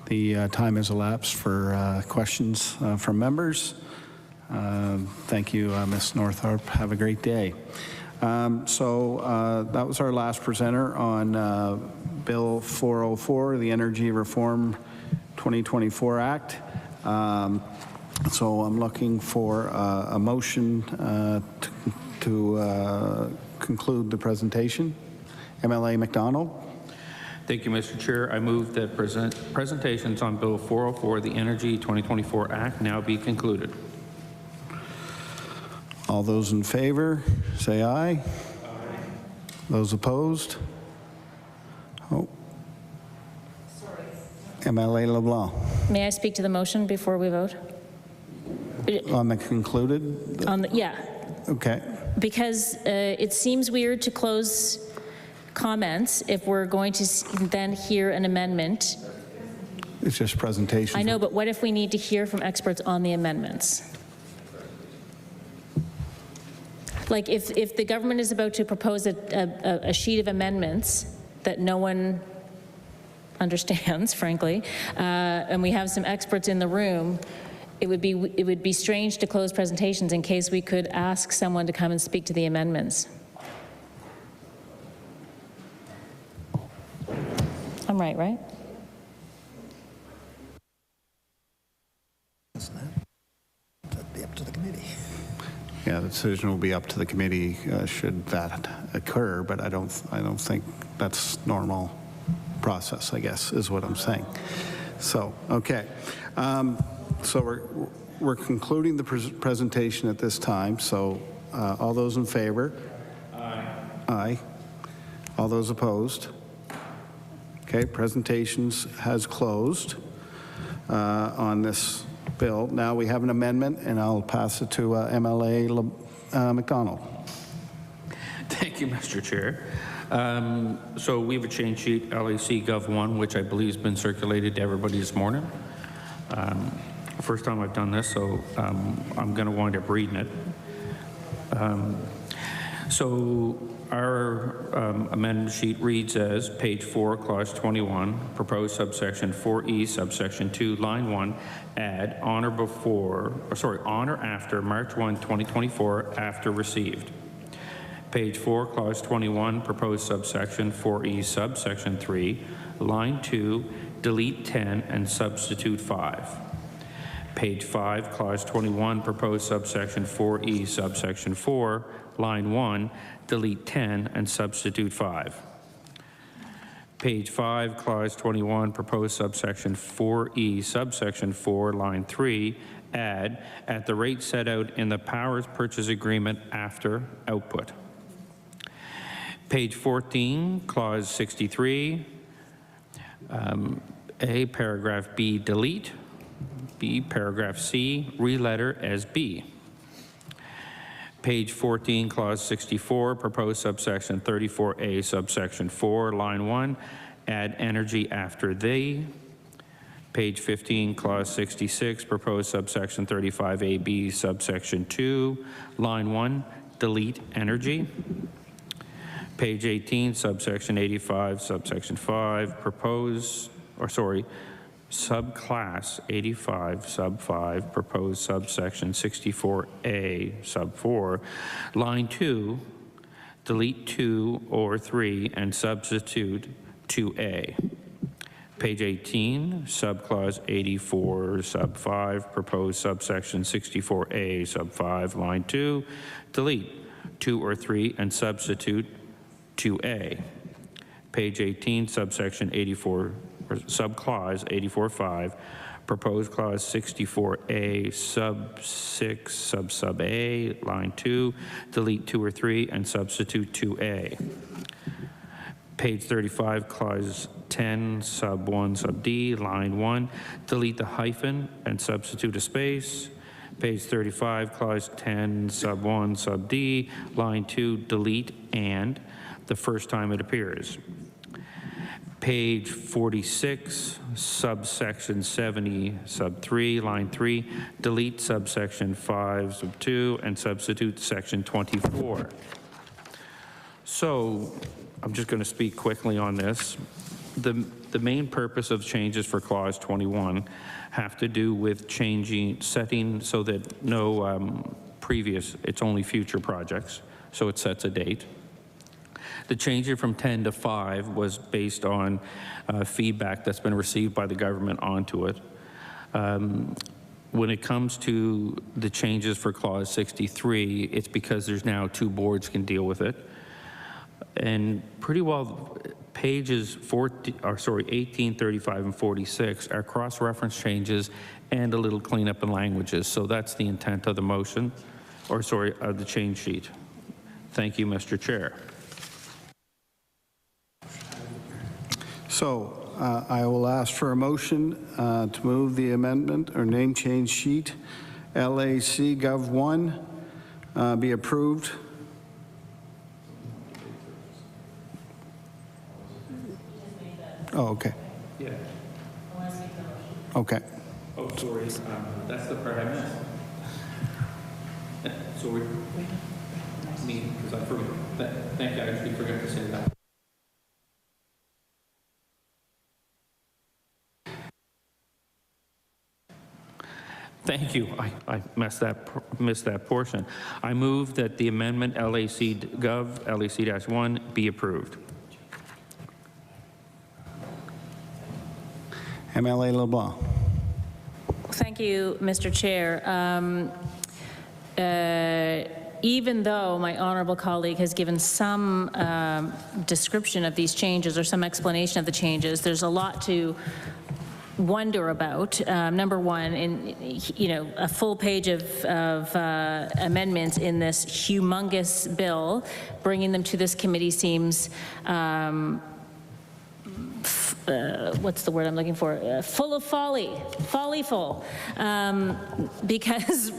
The time has elapsed for questions from members. Thank you, Ms. Northrop. Have a great day. That was our last presenter on Bill 404, the Energy Reform 2024 Act. So I'm looking for a motion to conclude the presentation. MLA McDonald. Thank you, Mr. Chair. I move that presentations on Bill 404, the Energy 2024 Act, now be concluded. All those in favor, say aye. Aye. Those opposed? Oh. Sorry. MLA LeBlanc. May I speak to the motion before we vote? On the concluded? Yeah. Okay. Because it seems weird to close comments if we're going to then hear an amendment. It's just presentation. I know, but what if we need to hear from experts on the amendments? Like if the government is about to propose a sheet of amendments that no one understands, frankly, and we have some experts in the room, it would be strange to close presentations in case we could ask someone to come and speak to the amendments. I'm right? That'd be up to the committee. Yeah, the decision will be up to the committee should that occur, but I don't think that's normal process, I guess, is what I'm saying. So, okay. So we're concluding the presentation at this time. So all those in favor? Aye. Aye. All those opposed? Okay, presentations has closed on this bill. Now we have an amendment, and I'll pass it to MLA McDonald. Thank you, Mr. Chair. So we have a change sheet, LAC Gov 1, which I believe has been circulated to everybody this morning. First time I've done this, so I'm going to wind up reading it. So our amendment sheet reads as page 4, clause 21, proposed subsection 4E, subsection 2, line 1, add on or after March 1, 2024, after received. Page 4, clause 21, proposed subsection 4E, subsection 3, line 2, delete 10 and substitute 5. Page 5, clause 21, proposed subsection 4E, subsection 4, line 1, delete 10 and substitute 5. Page 5, clause 21, proposed subsection 4E, subsection 4, line 3, add at the rate set out in the powers purchase agreement after output. Page 14, clause 63, A, paragraph B, delete. B, paragraph C, re-letter as B. Page 14, clause 64, proposed subsection 34A, subsection 4, line 1, add energy after the. Page 15, clause 66, proposed subsection 35AB, subsection 2, line 1, delete energy. Page 18, subsection 85, subsection 5, subclass 85, sub 5, proposed subsection 64A, sub 4, line 2, delete 2 or 3 and substitute 2A. Page 18, subclause 84, sub 5, proposed subsection 64A, sub 5, line 2, delete 2 or 3 and substitute 2A. Page 18, subsection 84, subclause 84.5, proposed clause 64A, sub 6, sub A, line 2, delete 2 or 3 and substitute 2A. Page 35, clause 10, sub 1, sub D, line 1, delete the hyphen and substitute a space. Page 35, clause 10, sub 1, sub D, line 2, delete and the first time it appears. Page 46, subsection 70, sub 3, line 3, delete subsection 5, sub 2, and substitute section 24. So I'm just going to speak quickly on this. the main purpose of changes for clause 21 have to do with setting so that no previous, it's only future projects, so it sets a date. The change from 10 to 5 was based on feedback that's been received by the government onto it. When it comes to the changes for clause 63, it's because there's now 2 boards can deal with it. And pretty well, pages 18, 35, and 46 are cross-reference changes and a little cleanup in languages. So that's the intent of the motion, or sorry, of the change sheet. Thank you, Mr. Chair. So I will ask for a motion to move the amendment or name change sheet LAC Gov 1 be approved. Oh, okay. Yeah. Okay. Oh, sorry. That's the part I missed. Sorry. Me, because I forgot. Thank you. I actually forgot to say that. Thank you. I missed that portion. I move that the amendment LAC Gov LAC-1 be approved. MLA LeBlanc. Thank you, Mr. Chair. Even though my honorable colleague has given some description of these changes or some explanation of the changes, there's a lot to wonder about. Number one, a full page of amendments in this humongous bill, bringing them to this committee seems what's the word I'm looking for? Full of folly, follyful, because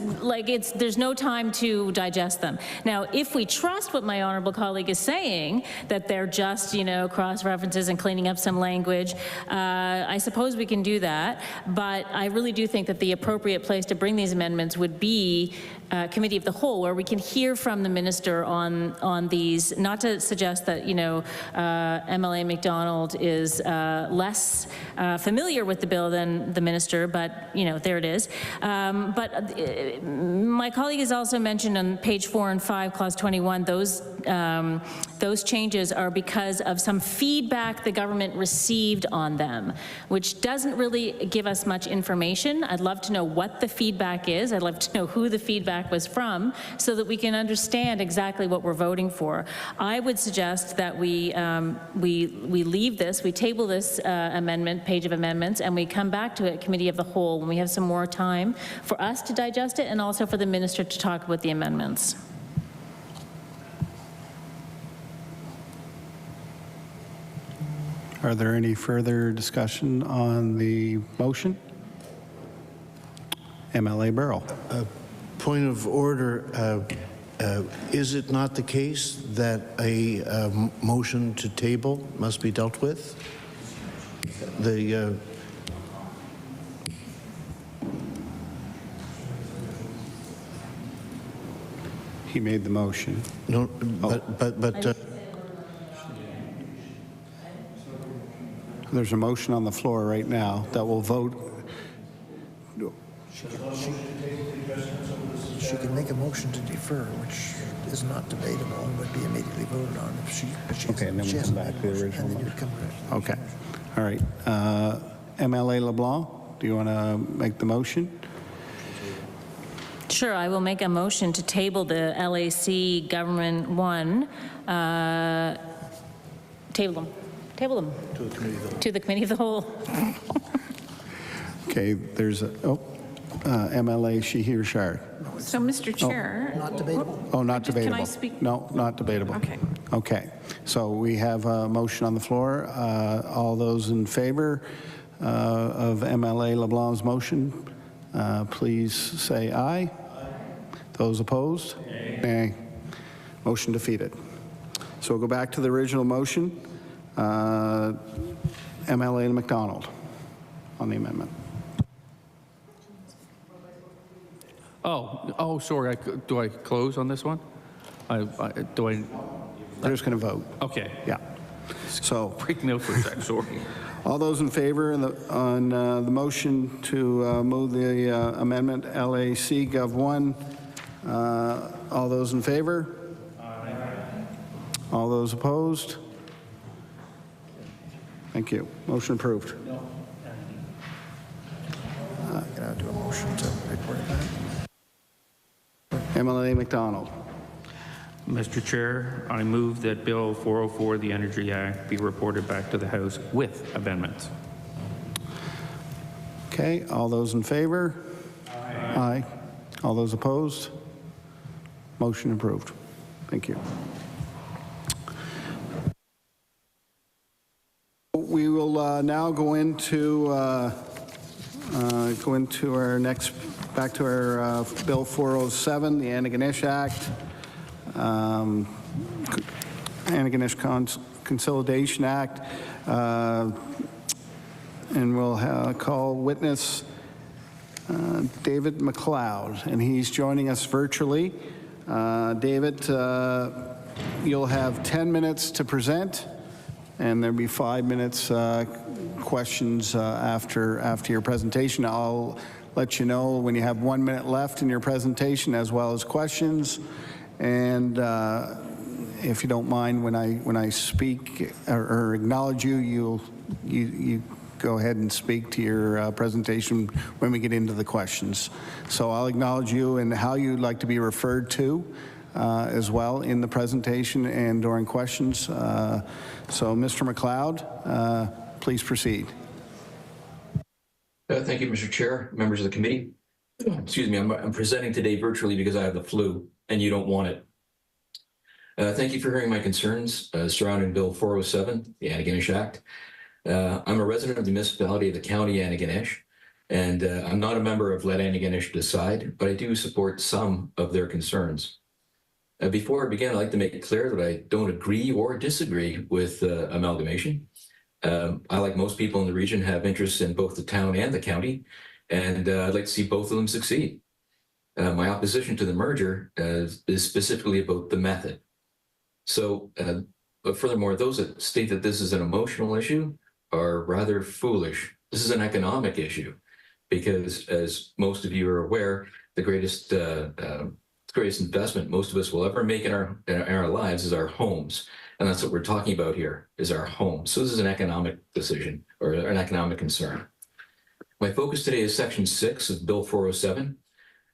there's no time to digest them. Now, if we trust what my honorable colleague is saying, that they're just, cross references and cleaning up some language, I suppose we can do that. But I really do think that the appropriate place to bring these amendments would be Committee of the Whole, where we can hear from the minister on these. Not to suggest that MLA McDonald is less familiar with the bill than the minister, but there it is. But my colleague has also mentioned on page 4 and 5, clause 21, those changes are because of some feedback the government received on them, which doesn't really give us much information. I'd love to know what the feedback is. I'd love to know who the feedback was from, so that we can understand exactly what we're voting for. I would suggest that we leave this, we table this page of amendments, and we come back to it, Committee of the Whole, when we have some more time for us to digest it and also for the minister to talk about the amendments. Are there any further discussion on the motion? MLA Burrell. Point of order, is it not the case that a motion to table must be dealt with? He made the motion. No, but there's a motion on the floor right now that will vote. She can make a motion to defer, which is not debatable and would be immediately voted on if she Okay, and then we come back to the original motion. Okay, all right. MLA LeBlanc, do you want to make the motion? Sure, I will make a motion to table the LAC Government 1. Table them. To the Committee of the Whole. Okay, there's a, MLA Sheehy-Richard. So, Mr. Chair. Not debatable. Oh, not debatable. Can I speak? No, not debatable. Okay. Okay, so we have a motion on the floor. All those in favor of MLA LeBlanc's motion, please say aye. Those opposed? Nay. Motion defeated. So we'll go back to the original motion. MLA McDonald on the amendment. Oh, sorry. Do I close on this one? They're just going to vote. Okay. Yeah. So, Break milk for a sec, sorry. all those in favor on the motion to move the amendment LAC Gov 1, all those in favor? Aye. All those opposed? Thank you. Motion approved. Can I do a motion to report it back? MLA McDonald. Mr. Chair, I move that Bill 404, the Energy Act, be reported back to the House with amendments. Okay, all those in favor? Aye. All those opposed? Motion approved. Thank you. We will now go into our next, back to our Bill 407, the Antigonish Act, Antigonish Consolidation Act, and we'll call witness David McLeod, and he's joining us virtually. David, you'll have 10 minutes to present, and there'll be 5 minutes questions after your presentation. I'll let you know when you have 1 minute left in your presentation, as well as questions. And if you don't mind, when I speak or acknowledge you, you go ahead and speak to your presentation when we get into the questions. So I'll acknowledge you and how you'd like to be referred to as well in the presentation and during questions. So Mr. McLeod, please proceed. Thank you, Mr. Chair, members of the committee. Excuse me, I'm presenting today virtually because I have the flu and you don't want it. Thank you for hearing my concerns surrounding Bill 407, the Antigonish Act. I'm a resident of the municipality of the County Antigonish, and I'm not a member of Let Antigonish Decide, but I do support some of their concerns. Before I begin, I'd like to make it clear that I don't agree or disagree with amalgamation. I, like most people in the region, have interests in both the town and the county, and I'd like to see both of them succeed. My opposition to the merger is specifically about the method. So, but furthermore, those that state that this is an emotional issue are rather foolish. This is an economic issue because, as most of you are aware, the greatest investment most of us will ever make in our lives is our homes. And that's what we're talking about here, is our homes. So this is an economic decision or an economic concern. My focus today is Section 6 of Bill 407.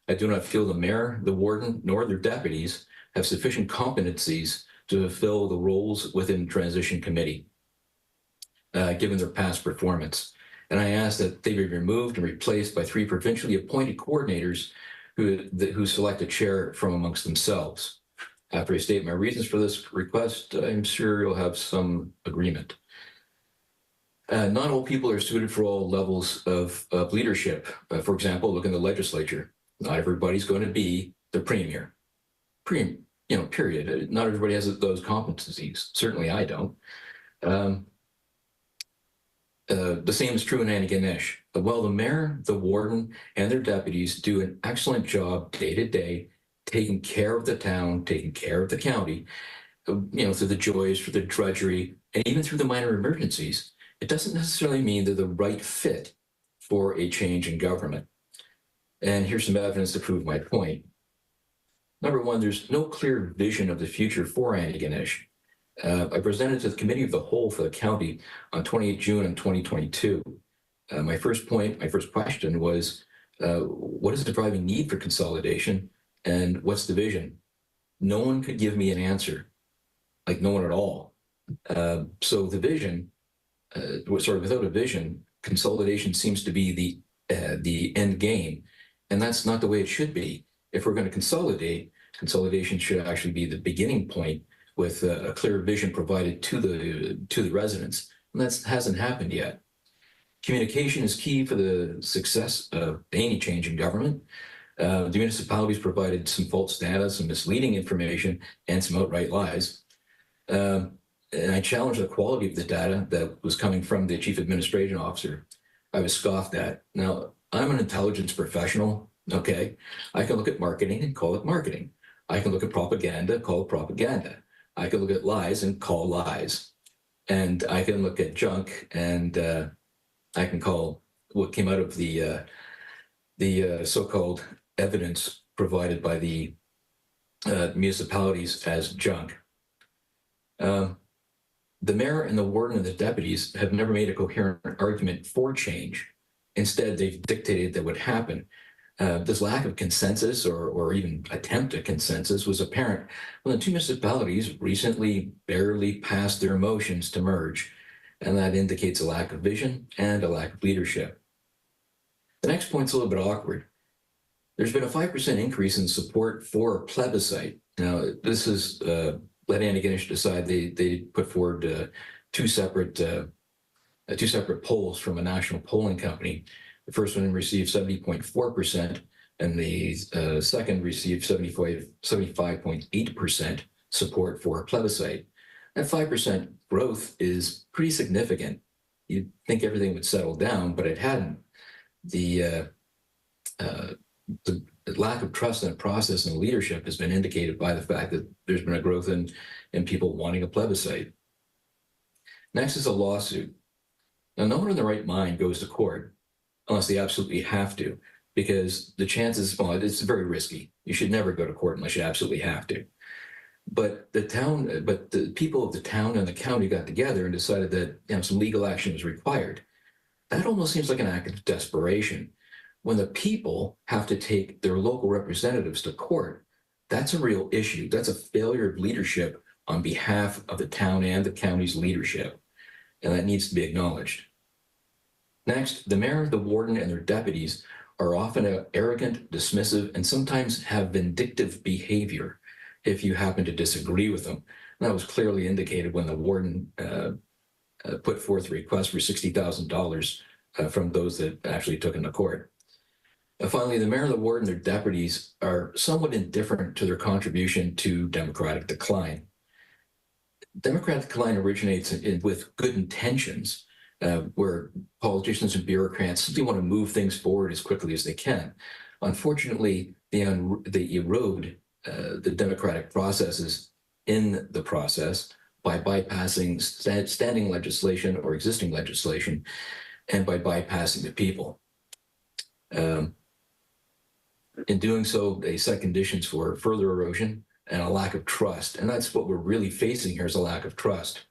I do not feel the mayor, the warden, nor their deputies have sufficient competencies to fulfill the roles within the transition committee, given their past performance. And I ask that they be removed and replaced by 3 provincially appointed coordinators who select a chair from amongst themselves. After I state my reasons for this request, I'm sure you'll have some agreement. Not all people are suited for all levels of leadership. For example, look in the legislature. Not everybody's going to be the premier. Period. Not everybody has those competencies. Certainly I don't. The same is true in Antigonish. While the mayor, the warden, and their deputies do an excellent job day to day, taking care of the town, taking care of the county, through the joys, through the drudgery, and even through the minor emergencies, it doesn't necessarily mean they're the right fit for a change in government. And here's some evidence to prove my point. Number one, there's no clear vision of the future for Antigonish. I presented to the Committee of the Whole for the county on 28 June in 2022. My first question was, what is the driving need for consolidation and what's the vision? No one could give me an answer, like no one at all. So the vision, without a vision, consolidation seems to be the end game, and that's not the way it should be. If we're going to consolidate, consolidation should actually be the beginning point with a clear vision provided to the residents, and that hasn't happened yet. Communication is key for the success of any change in government. The municipalities provided some false data, some misleading information, and some outright lies. And I challenged the quality of the data that was coming from the chief administration officer. I was scoffed at. Now, I'm an intelligence professional, okay? I can look at marketing and call it marketing. I can look at propaganda, call it propaganda. I can look at lies and call lies. And I can look at junk, and I can call what came out of the so-called evidence provided by the municipalities as junk. The mayor and the warden and the deputies have never made a coherent argument for change. Instead, they've dictated that would happen. This lack of consensus or even attempt at consensus was apparent when the two municipalities recently barely passed their motions to merge, and that indicates a lack of vision and a lack of leadership. The next point's a little bit awkward. There's been a 5% increase in support for a plebiscite. Now, this is let Antigonish decide. They put forward two separate polls from a national polling company. The first one received 70.4%, and the second received 75.8% support for a plebiscite. That 5% growth is pretty significant. You'd think everything would settle down, but it hadn't. The lack of trust in the process and leadership has been indicated by the fact that there's been a growth in people wanting a plebiscite. Next is a lawsuit. Now, no one in their right mind goes to court unless they absolutely have to, because the chances, well, it's very risky. You should never go to court unless you absolutely have to. But the people of the town and the county got together and decided that some legal action was required. That almost seems like an act of desperation. When the people have to take their local representatives to court, that's a real issue. That's a failure of leadership on behalf of the town and the county's leadership, and that needs to be acknowledged. Next, the mayor, the warden, and their deputies are often arrogant, dismissive, and sometimes have vindictive behavior if you happen to disagree with them. And that was clearly indicated when the warden put forth a request for $60,000 from those that actually took him to court. Finally, the mayor, the warden, and their deputies are somewhat indifferent to their contribution to democratic decline. Democratic decline originates with good intentions, where politicians and bureaucrats simply want to move things forward as quickly as they can. Unfortunately, they erode the democratic processes in the process by bypassing standing legislation or existing legislation, and by bypassing the people. In doing so, they set conditions for further erosion and a lack of trust. And that's what we're really facing here, is a lack of trust.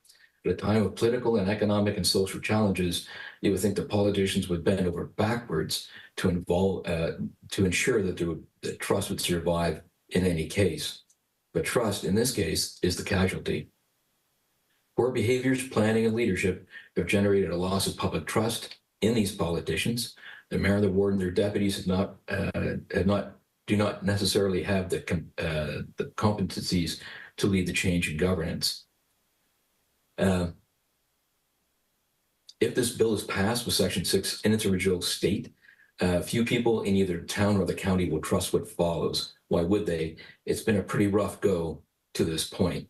At a time of political and economic and social challenges, you would think the politicians would bend over backwards to ensure that that trust would survive in any case. But trust, in this case, is the casualty. Poor behaviors, planning, and leadership have generated a loss of public trust in these politicians. The mayor, the warden, their deputies do not necessarily have the competencies to lead the change in governance. If this bill is passed with Section 6 in its original state, few people in either the town or the county will trust what follows. Why would they? It's been a pretty rough go to this point.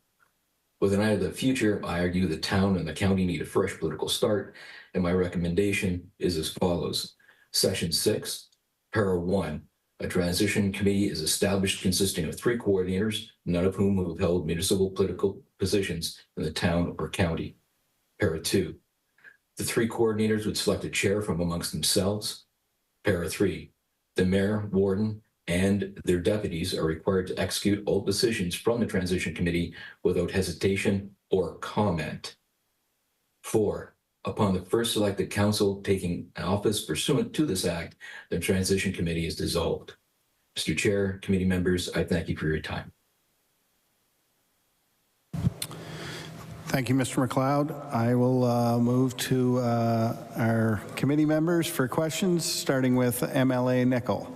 With an eye to the future, I argue the town and the county need a fresh political start, and my recommendation is as follows. Section 6, Para 1, a transition committee is established consisting of 3 coordinators, none of whom have held municipal political positions in the town or county. Para 2, the 3 coordinators would select a chair from amongst themselves. Para 3, the mayor, warden, and their deputies are required to execute all decisions from the transition committee without hesitation or comment. 4, upon the first selected council taking office pursuant to this act, the transition committee is dissolved. Mr. Chair, committee members, I thank you for your time. Thank you, Mr. McLeod. I will move to our committee members for questions, starting with MLA Nickel.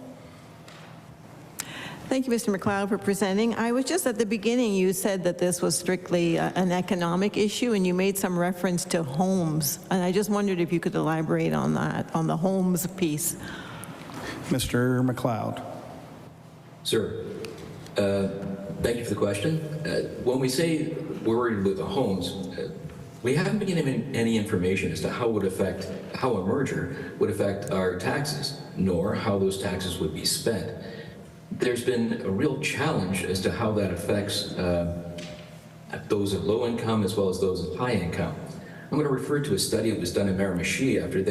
Thank you, Mr. McLeod, for presenting. I was just at the beginning, you said that this was strictly an economic issue, and you made some reference to homes. And I just wondered if you could elaborate on that, on the homes piece. Mr. McLeod. Sir, thank you for the question. When we say we're worried about the homes, we haven't been given any information as to how a merger would affect our taxes, nor how those taxes would be spent. There's been a real challenge as to how that affects those at low income as well as those at high income. I'm going to refer to a study that was done in Miramichi after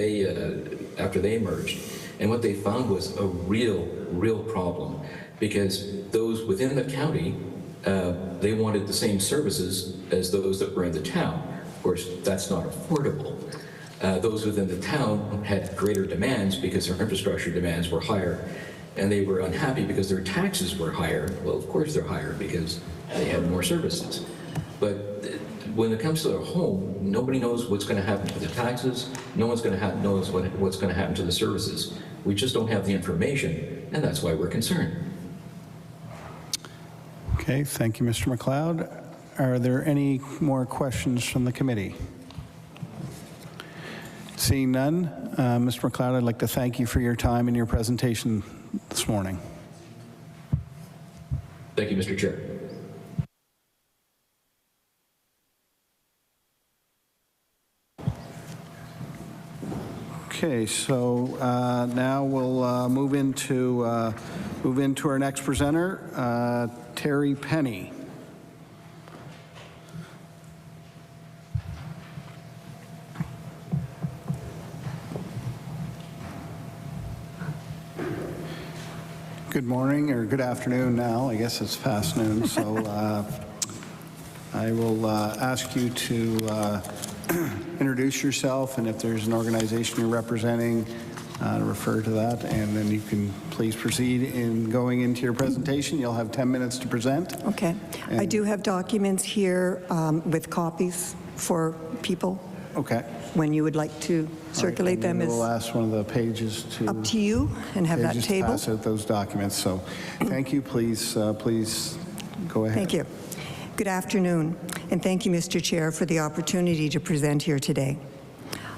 they merged, and what they found was a real problem, because those within the county, they wanted the same services as those that were in the town. Of course, that's not affordable. Those within the town had greater demands because their infrastructure demands were higher, and they were unhappy because their taxes were higher. Well, of course they're higher because they had more services. But when it comes to their home, nobody knows what's going to happen to the taxes. No one's going to knows what's going to happen to the services. We just don't have the information, and that's why we're concerned. Okay, thank you, Mr. McLeod. Are there any more questions from the committee? Seeing none, Mr. McLeod, I'd like to thank you for your time and your presentation this morning. Thank you, Mr. Chair. Okay, so now we'll move into our next presenter, Terry Penny. Good morning, or good afternoon now. I guess it's past noon, so I will ask you to introduce yourself, and if there's an organization you're representing, refer to that, and then you can please proceed in going into your presentation. You'll have 10 minutes to present. Okay. And I do have documents here with copies for people. Okay. When you would like to circulate them, We'll is ask one of the pages to up to you, and have that pages to table. pass out those documents. So thank you. Please go ahead. Thank you. Good afternoon, and thank you, Mr. Chair, for the opportunity to present here today.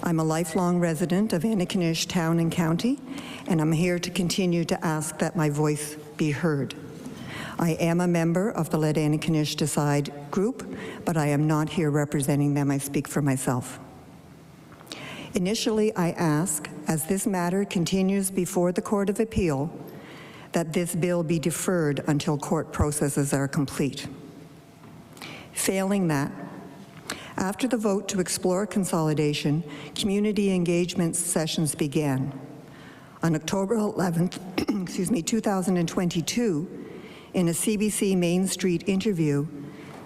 I'm a lifelong resident of Antigonish Town and County, and I'm here to continue to ask that my voice be heard. I am a member of the Let Antigonish Decide group, but I am not here representing them. I speak for myself. Initially, I ask, as this matter continues before the Court of Appeal, that this bill be deferred until court processes are complete. Failing that, after the vote to explore consolidation, community engagement sessions began. On October 11th, 2022, in a CBC Main Street interview,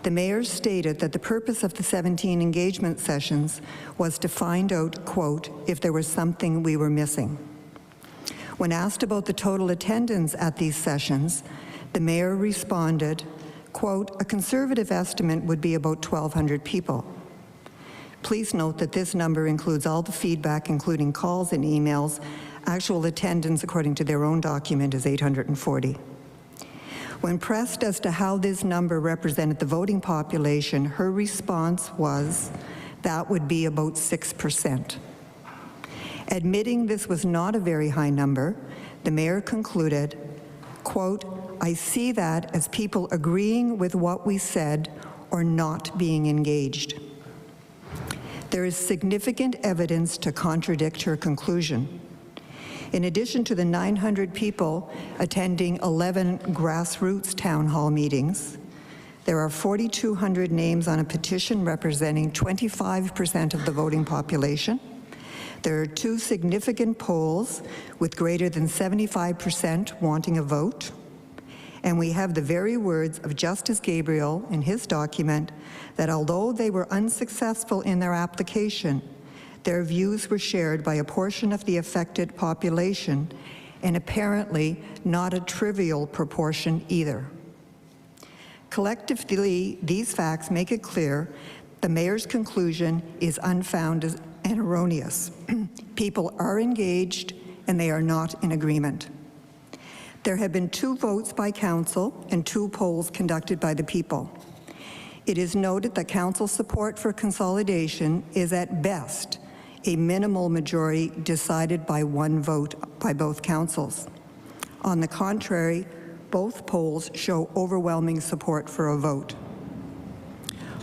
the mayor stated that the purpose of the 17 engagement sessions was to find out, quote, if there was something we were missing. When asked about the total attendance at these sessions, the mayor responded, quote, a conservative estimate would be about 1,200 people. Please note that this number includes all the feedback, including calls and emails. Actual attendance, according to their own document, is 840. When pressed as to how this number represented the voting population, her response was, that would be about 6%. Admitting this was not a very high number, the mayor concluded, quote, I see that as people agreeing with what we said or not being engaged. There is significant evidence to contradict her conclusion. In addition to the 900 people attending 11 grassroots town hall meetings, there are 4,200 names on a petition representing 25% of the voting population. There are 2 significant polls with greater than 75% wanting a vote. And we have the very words of Justice Gabriel in his document that although they were unsuccessful in their application, their views were shared by a portion of the affected population, and apparently not a trivial proportion either. Collectively, these facts make it clear the mayor's conclusion is unfounded and erroneous. People are engaged, and they are not in agreement. There have been 2 votes by council and 2 polls conducted by the people. It is noted that council support for consolidation is at best a minimal majority decided by 1 vote by both councils. On the contrary, both polls show overwhelming support for a vote.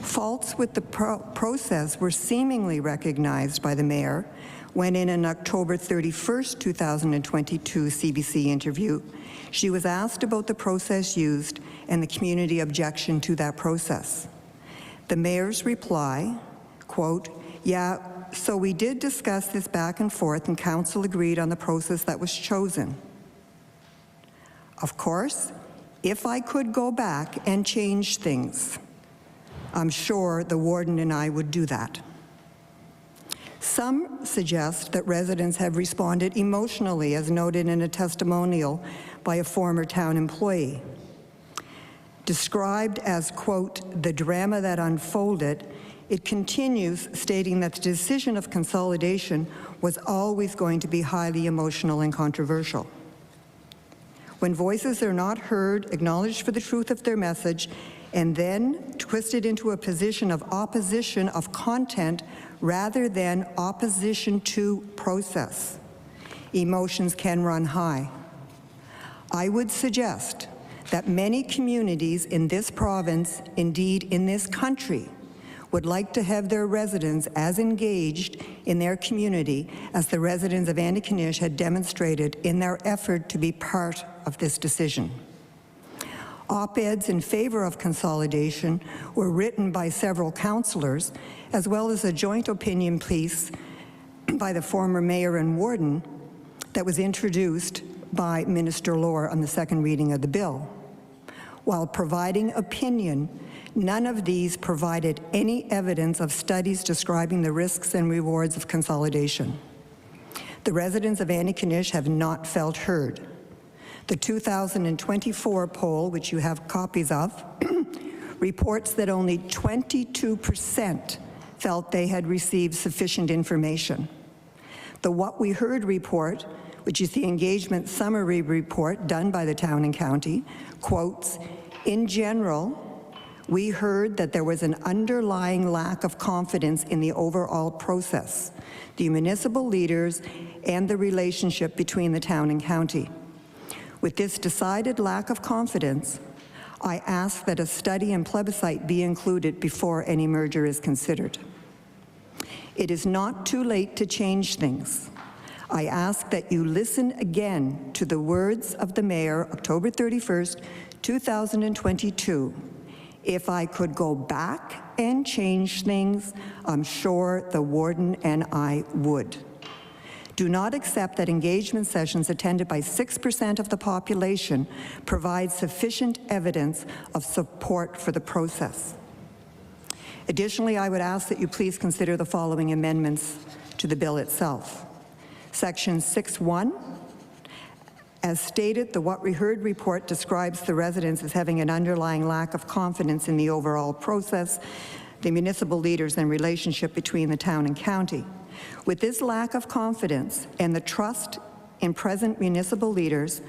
Faults with the process were seemingly recognized by the mayor when in an October 31st, 2022 CBC interview, she was asked about the process used and the community objection to that process. The mayor's reply, quote, Yeah, so we did discuss this back and forth, and council agreed on the process that was chosen. Of course, if I could go back and change things, I'm sure the warden and I would do that. Some suggest that residents have responded emotionally, as noted in a testimonial by a former town employee. Described as, quote, the drama that unfolded, it continues stating that the decision of consolidation was always going to be highly emotional and controversial. When voices are not heard, acknowledged for the truth of their message, and then twisted into a position of opposition of content rather than opposition to process, emotions can run high. I would suggest that many communities in this province, indeed in this country, would like to have their residents as engaged in their community as the residents of Antigonish had demonstrated in their effort to be part of this decision. Op-eds in favor of consolidation were written by several councillors, as well as a joint opinion piece by the former mayor and warden that was introduced by Minister Lohr on the second reading of the bill. While providing opinion, none of these provided any evidence of studies describing the risks and rewards of consolidation. The residents of Antigonish have not felt heard. The 2024 poll, which you have copies of, reports that only 22% felt they had received sufficient information. The What We Heard report, which is the engagement summary report done by the town and county, quotes, in general, we heard that there was an underlying lack of confidence in the overall process, the municipal leaders, and the relationship between the town and county. With this decided lack of confidence, I ask that a study and plebiscite be included before any merger is considered. It is not too late to change things. I ask that you listen again to the words of the mayor, October 31st, 2022. If I could go back and change things, I'm sure the warden and I would. Do not accept that engagement sessions attended by 6% of the population provide sufficient evidence of support for the process. Additionally, I would ask that you please consider the following amendments to the bill itself. Section 6.1, as stated, the What We Heard report describes the residents as having an underlying lack of confidence in the overall process, the municipal leaders, and relationship between the town and county. With this lack of confidence and the trust in present municipal leaders,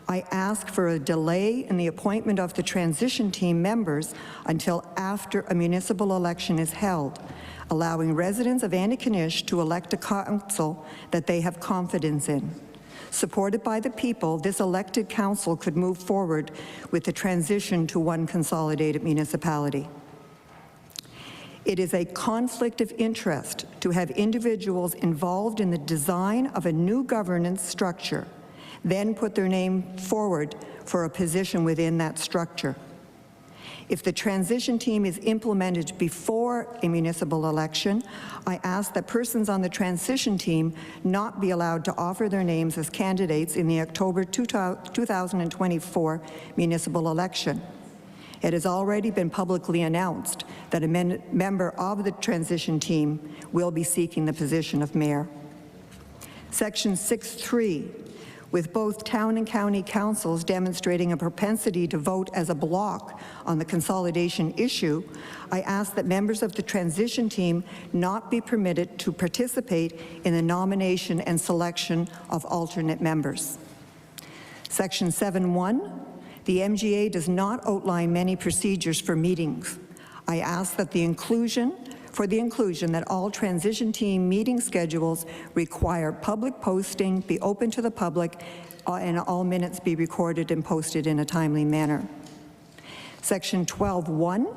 I ask for a delay in the appointment of the transition team members until after a municipal election is held, allowing residents of Antigonish to elect a council that they have confidence in. Supported by the people, this elected council could move forward with the transition to one consolidated municipality. It is a conflict of interest to have individuals involved in the design of a new governance structure, then put their name forward for a position within that structure. If the transition team is implemented before a municipal election, I ask that persons on the transition team not be allowed to offer their names as candidates in the October 2024 municipal election. It has already been publicly announced that a member of the transition team will be seeking the position of mayor. Section 6.3, with both town and county councils demonstrating a propensity to vote as a block on the consolidation issue, I ask that members of the transition team not be permitted to participate in the nomination and selection of alternate members. Section 7.1, the MGA does not outline many procedures for meetings. I ask that the inclusion that all transition team meeting schedules require public posting, be open to the public, and all minutes be recorded and posted in a timely manner. Section 12.1,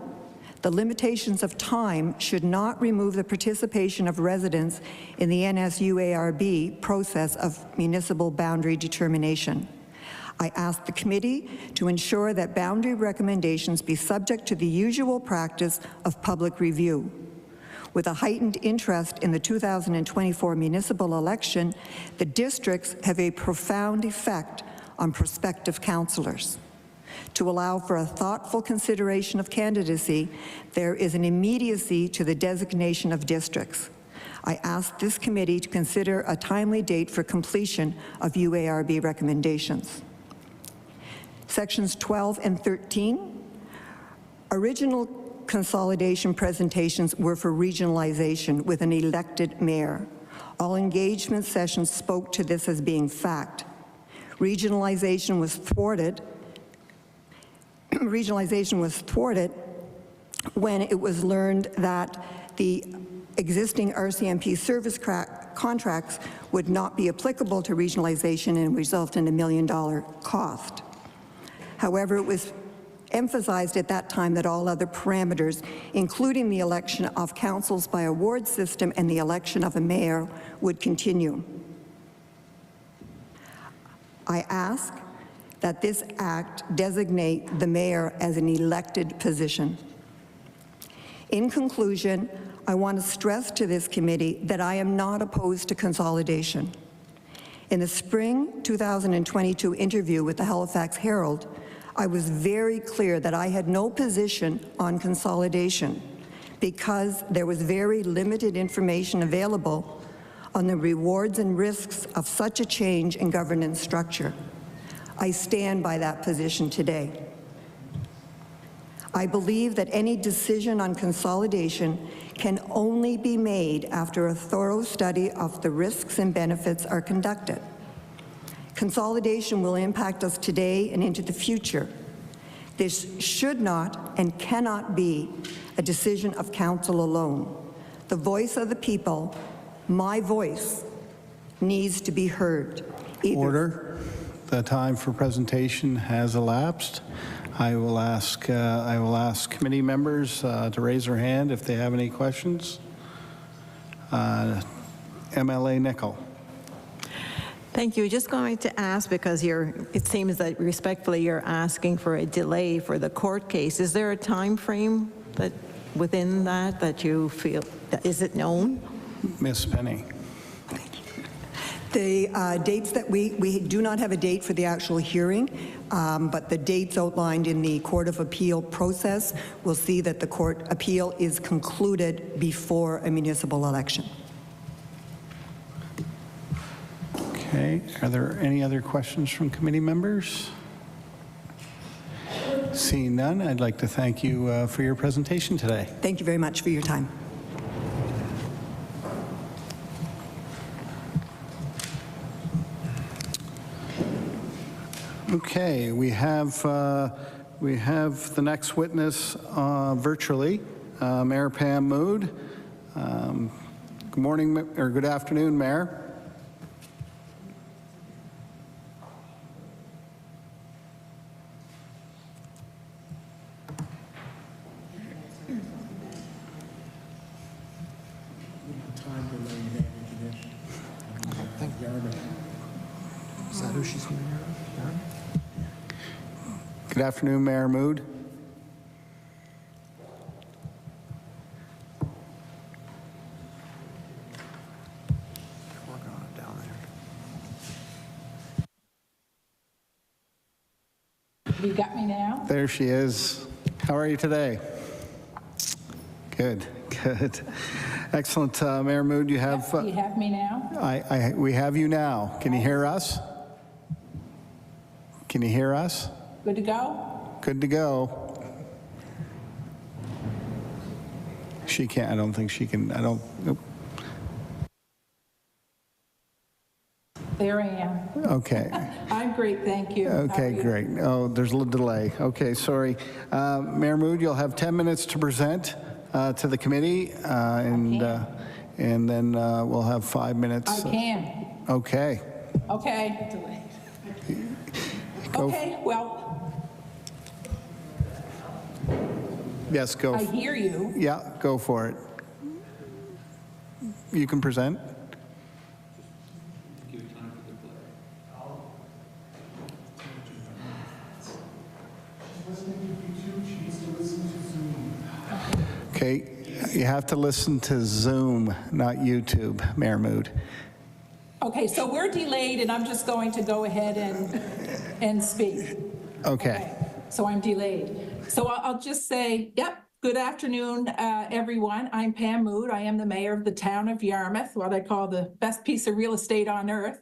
the limitations of time should not remove the participation of residents in the NSUARB process of municipal boundary determination. I ask the committee to ensure that boundary recommendations be subject to the usual practice of public review. With a heightened interest in the 2024 municipal election, the districts have a profound effect on prospective councillors. To allow for a thoughtful consideration of candidacy, there is an immediacy to the designation of districts. I ask this committee to consider a timely date for completion of UARB recommendations. Sections 12 and 13. Original consolidation presentations were for regionalization with an elected mayor. All engagement sessions spoke to this as being fact. Regionalization was thwarted when it was learned that the existing RCMP service contracts would not be applicable to regionalization and result in $1 million cost. However, it was emphasized at that time that all other parameters, including the election of councils by award system and the election of a mayor, would continue. I ask that this act designate the mayor as an elected position. In conclusion, I want to stress to this committee that I am not opposed to consolidation. In the spring 2022 interview with the Halifax Herald, I was very clear that I had no position on consolidation because there was very limited information available on the rewards and risks of such a change in governance structure. I stand by that position today. I believe that any decision on consolidation can only be made after a thorough study of the risks and benefits are conducted. Consolidation will impact us today and into the future. This should not and cannot be a decision of council alone. The voice of the people, my voice, needs to be heard. Order. The time for presentation has elapsed. I will ask committee members to raise their hand if they have any questions. MLA Nickel. Thank you. Just going to ask, because it seems that respectfully you're asking for a delay for the court case. Is there a time frame that within that you feel, is it known? Ms. Penny. The dates that we do not have a date for the actual hearing, but the dates outlined in the Court of Appeal process will see that the court appeal is concluded before a municipal election. Okay, are there any other questions from committee members? Seeing none, I'd like to thank you for your presentation today. Thank you very much for your time. Okay, we have the next witness virtually, Mayor Pam Mood. Good morning, or good afternoon, Mayor. Is that who she's going to hear? Good afternoon, Mayor Mood. Working on it down there. You got me now? There she is. How are you today? Good, good. Excellent, Mayor Mood. You have. You have me now? We have you now. Can you hear us? Can you hear us? Good to go? Good to go. She can't, I don't think she can, nope. There I am. Okay. I'm great, thank you. Okay, great. Oh, there's a little delay. Okay, sorry. Mayor Mood, you'll have 10 minutes to present to the committee, and then we'll have 5 minutes. I can. Okay. Okay. Okay, well. Yes, go. I hear you. Yeah, go for it. You can present. Okay, You have to listen to Zoom, not YouTube, Mayor Mood. Okay, so we're delayed, and I'm just going to go ahead and speak. Okay. So I'm delayed. So I'll just say, yep, good afternoon, everyone. I'm Pam Mood. I am the mayor of the town of Yarmouth, what I call the best piece of real estate on earth.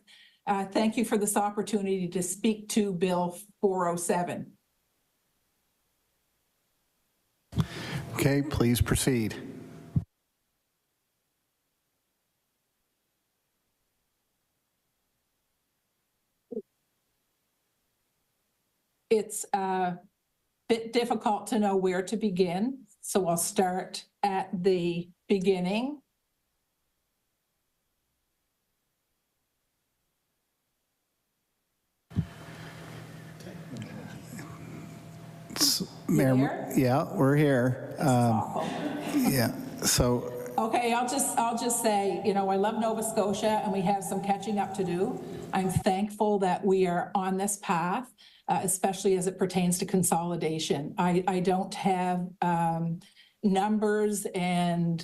Thank you for this opportunity to speak to Bill 407. Okay, please proceed. It's a bit difficult to know where to begin, so I'll start at the beginning. Mayor, yeah, we're here. Yeah, so. Okay, I'll just say, you know, I love Nova Scotia and we have some catching up to do. I'm thankful that we are on this path, especially as it pertains to consolidation. I don't have numbers and,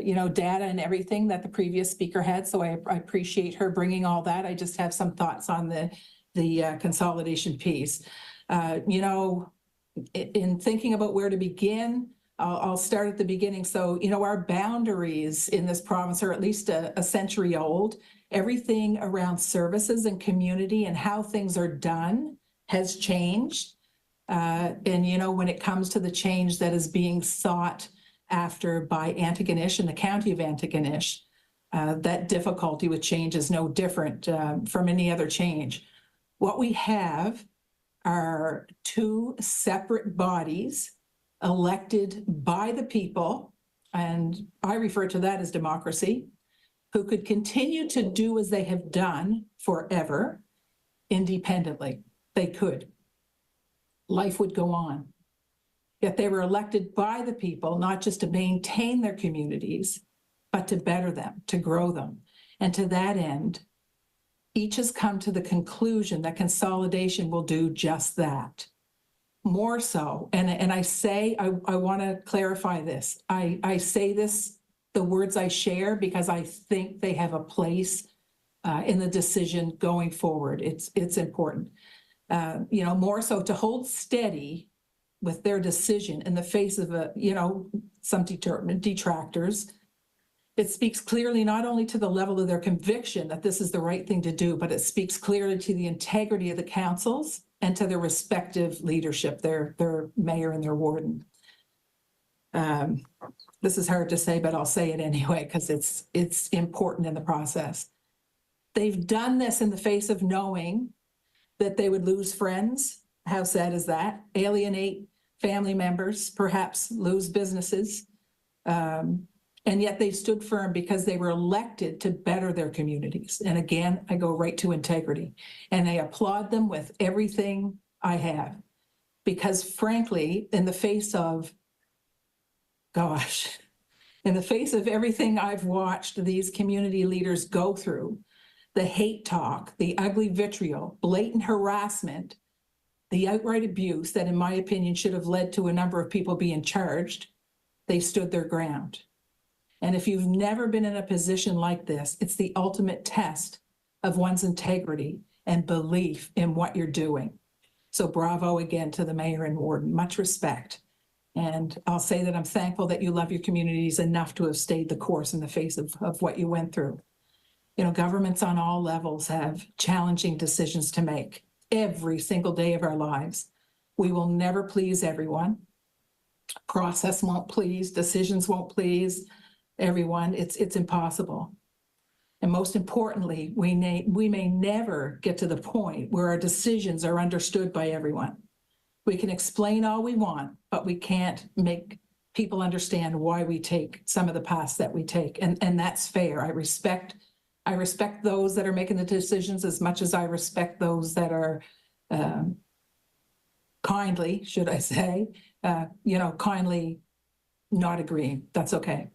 you know, data and everything that the previous speaker had, so I appreciate her bringing all that. I just have some thoughts on the consolidation piece. You know, in thinking about where to begin, I'll start at the beginning. So, you know, our boundaries in this province are at least a century old. Everything around services and community and how things are done has changed. And, you know, when it comes to the change that is being sought after by Antigonish and the county of Antigonish, that difficulty with change is no different from any other change. What we have are two separate bodies elected by the people, and I refer to that as democracy, who could continue to do as they have done forever independently. They could. Life would go on. Yet they were elected by the people, not just to maintain their communities, but to better them, to grow them. And to that end, each has come to the conclusion that consolidation will do just that. More so, and I say, I want to clarify this. I say this, the words I share, because I think they have a place in the decision going forward. It's important. You know, more so to hold steady with their decision in the face of you know, some detractors. It speaks clearly not only to the level of their conviction that this is the right thing to do, but it speaks clearly to the integrity of the councils and to their respective leadership, their mayor and their warden. This is hard to say, but I'll say it anyway, because it's important in the process. They've done this in the face of knowing that they would lose friends. How sad is that? Alienate family members, perhaps lose businesses. And yet they stood firm because they were elected to better their communities. And again, I go right to integrity. And I applaud them with everything I have. Because frankly, in the face of, in the face of everything I've watched these community leaders go through, the hate talk, the ugly vitriol, blatant harassment, the outright abuse that in my opinion should have led to a number of people being charged, they stood their ground. And if you've never been in a position like this, it's the ultimate test of one's integrity and belief in what you're doing. So bravo again to the mayor and warden, much respect. And I'll say that I'm thankful that you love your communities enough to have stayed the course in the face of what you went through. You know, governments on all levels have challenging decisions to make every single day of our lives. We will never please everyone. Process won't please, decisions won't please everyone. It's impossible. And most importantly, we may never get to the point where our decisions are understood by everyone. We can explain all we want, but we can't make people understand why we take some of the paths that we take. And that's fair. I respect those that are making the decisions as much as I respect those that are kindly, should I say, you know, kindly not agreeing. That's okay.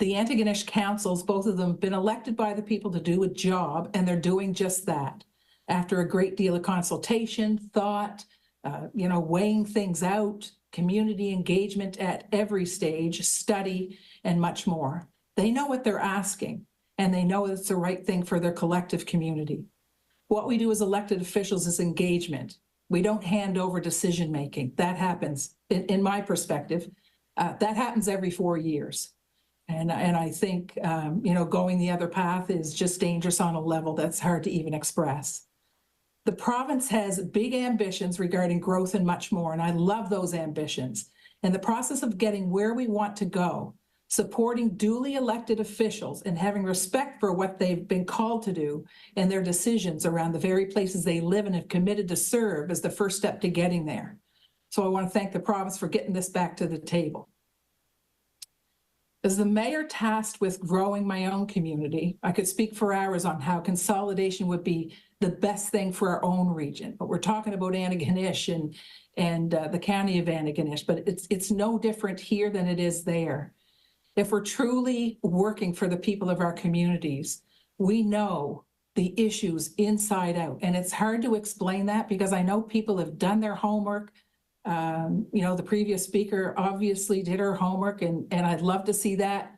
The Antigonish councils, both of them, have been elected by the people to do a job, and they're doing just that. After a great deal of consultation, thought, you know, weighing things out, community engagement at every stage, study, and much more. They know what they're asking, and they know it's the right thing for their collective community. What we do as elected officials is engagement. We don't hand over decision-making. That happens, in my perspective, that happens every 4 years. And I think, going the other path is just dangerous on a level that's hard to even express. The province has big ambitions regarding growth and much more, and I love those ambitions. In the process of getting where we want to go, supporting duly elected officials and having respect for what they've been called to do and their decisions around the very places they live and have committed to serve is the first step to getting there. So I want to thank the province for getting this back to the table. As the mayor tasked with growing my own community, I could speak for hours on how consolidation would be the best thing for our own region. But we're talking about Antigonish and the county of Antigonish, but it's no different here than it is there. If we're truly working for the people of our communities, we know the issues inside out. And it's hard to explain that because I know people have done their homework. The previous speaker obviously did her homework, and I'd love to see that,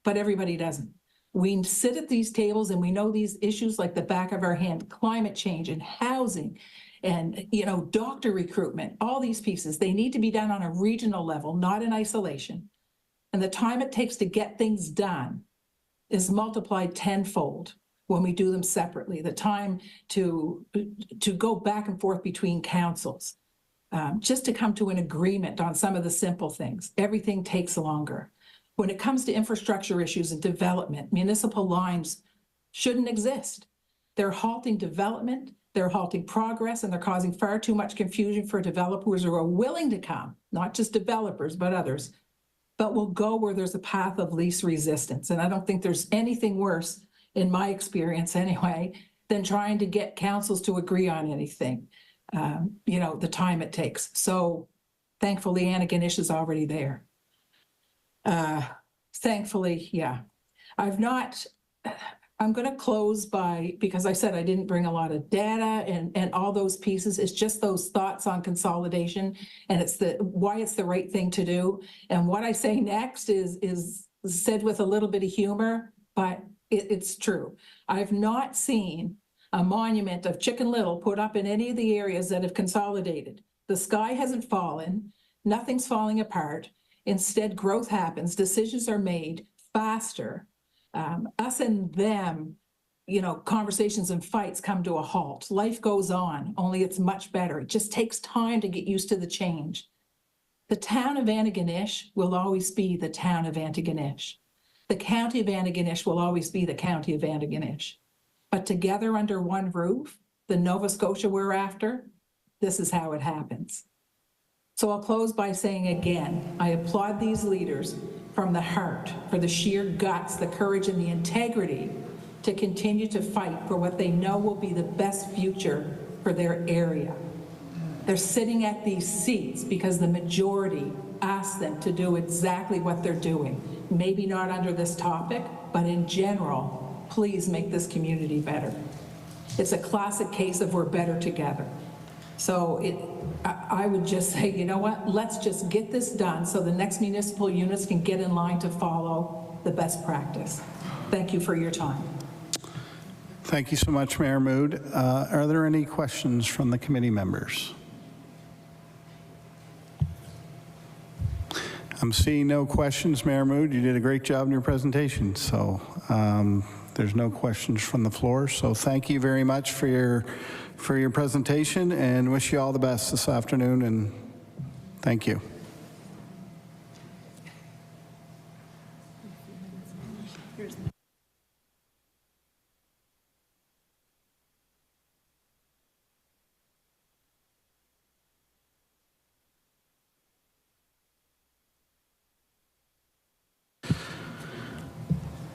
but everybody doesn't. We sit at these tables and we know these issues like the back of our hand: climate change and housing and, doctor recruitment, all these pieces. They need to be done on a regional level, not in isolation. And the time it takes to get things done is multiplied tenfold when we do them separately. The time to go back and forth between councils, just to come to an agreement on some of the simple things, everything takes longer. When it comes to infrastructure issues and development, municipal lines shouldn't exist. They're halting development, they're halting progress, and they're causing far too much confusion for developers who are willing to come, not just developers, but others, but will go where there's a path of least resistance. And I don't think there's anything worse, in my experience anyway, than trying to get councils to agree on anything, the time it takes. So thankfully, Antigonish is already there. Thankfully, yeah. I'm going to close because I said I didn't bring a lot of data and all those pieces. It's just those thoughts on consolidation, and it's why it's the right thing to do. And what I say next is said with a little bit of humor, but it's true. I've not seen a monument of Chicken Little put up in any of the areas that have consolidated. The sky hasn't fallen, nothing's falling apart. Instead, growth happens, decisions are made faster. Us and them, conversations and fights come to a halt. Life goes on, only it's much better. It just takes time to get used to the change. The town of Antigonish will always be the town of Antigonish. The county of Antigonish will always be the county of Antigonish. But together under one roof, the Nova Scotia we're after, this is how it happens. So I'll close by saying again, I applaud these leaders from the heart for the sheer guts, the courage, and the integrity to continue to fight for what they know will be the best future for their area. They're sitting at these seats because the majority asked them to do exactly what they're doing. Maybe not under this topic, but in general, please make this community better. It's a classic case of we're better together. So I would just say, you know what, let's just get this done so the next municipal units can get in line to follow the best practice. Thank you for your time. Thank you so much, Mayor Mood. Are there any questions from the committee members? I'm seeing no questions, Mayor Mood. You did a great job in your presentation. So there's no questions from the floor. So thank you very much for your presentation, and wish you all the best this afternoon, and thank you.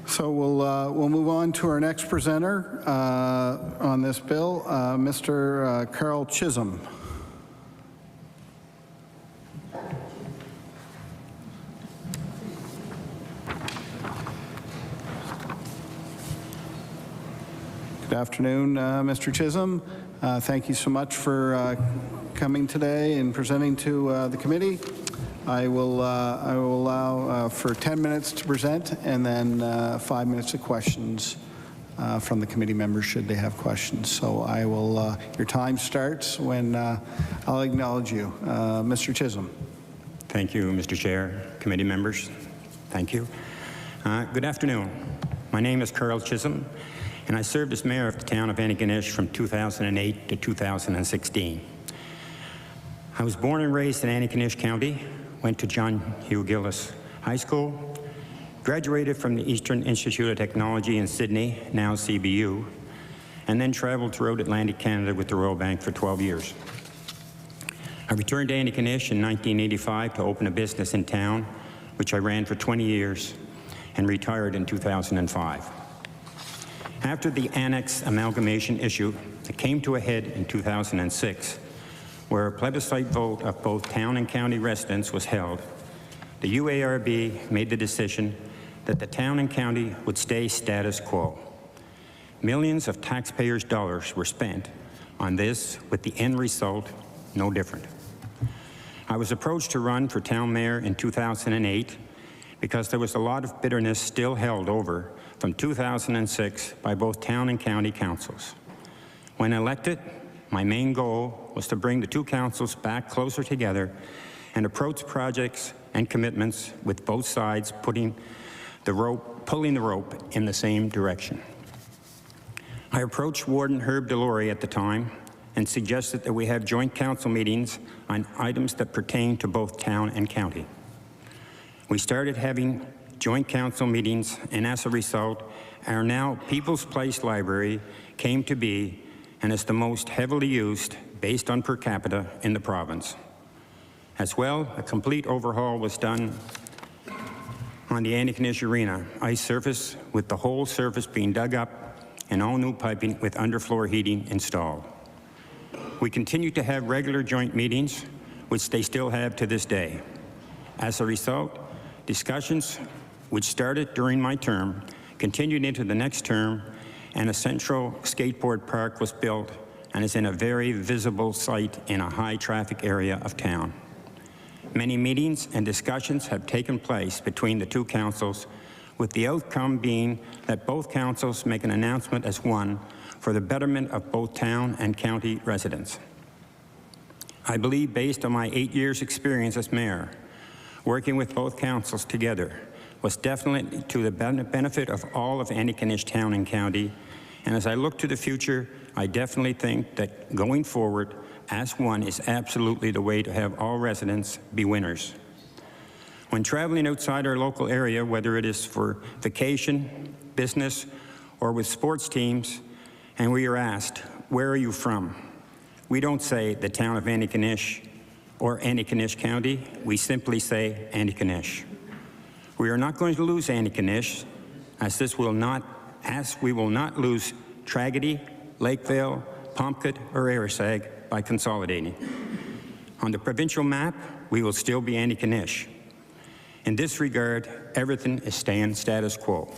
So we'll move on to our next presenter on this bill, Mr. Carl Chisholm. Good afternoon, Mr. Chisholm. Thank you so much for coming today and presenting to the committee. I will allow for 10 minutes to present and then 5 minutes of questions from the committee members should they have questions. So I will, your time starts when I'll acknowledge you. Mr. Chisholm. Thank you, Mr. Chair, committee members. Thank you. Good afternoon. My name is Carl Chisholm, and I served as mayor of the town of Antigonish from 2008 to 2016. I was born and raised in Antigonish County, went to John Hugh Gillis High School, graduated from the Eastern Institute of Technology in Sydney, now CBU, and then traveled throughout Atlantic Canada with the Royal Bank for 12 years. I returned to Antigonish in 1985 to open a business in town, which I ran for 20 years, and retired in 2005. After the annex amalgamation issue that came to a head in 2006, where a plebiscite vote of both town and county residents was held, the UARB made the decision that the town and county would stay status quo. Millions of taxpayers' dollars were spent on this, with the end result no different. I was approached to run for town mayor in 2008 because there was a lot of bitterness still held over from 2006 by both town and county councils. When elected, my main goal was to bring the two councils back closer together and approach projects and commitments with both sides pulling the rope in the same direction. I approached Warden Herb Delory at the time and suggested that we have joint council meetings on items that pertain to both town and county. We started having joint council meetings, and as a result, our now People's Place Library came to be and is the most heavily used, based on per capita, in the province. As well, a complete overhaul was done on the Antigonish Arena ice surface, with the whole surface being dug up and all new piping with underfloor heating installed. We continue to have regular joint meetings, which they still have to this day. As a result, discussions which started during my term continued into the next term, and a central skateboard park was built and is in a very visible site in a high traffic area of town. Many meetings and discussions have taken place between the two councils, with the outcome being that both councils make an announcement as one for the betterment of both town and county residents. I believe, based on my 8 years' experience as mayor, working with both councils together was definitely to the benefit of all of Antigonish town and county, and as I look to the future, I definitely think that going forward as one is absolutely the way to have all residents be winners. When traveling outside our local area, whether it is for vacation, business, or with sports teams, and we are asked, where are you from? We don't say the town of Antigonish or Antigonish County, we simply say Antigonish. We are not going to lose Antigonish, as we will not lose Tragedy, Lakeville, Pomkit, or Arisag by consolidating. On the provincial map, we will still be Antigonish. In this regard, everything is staying status quo.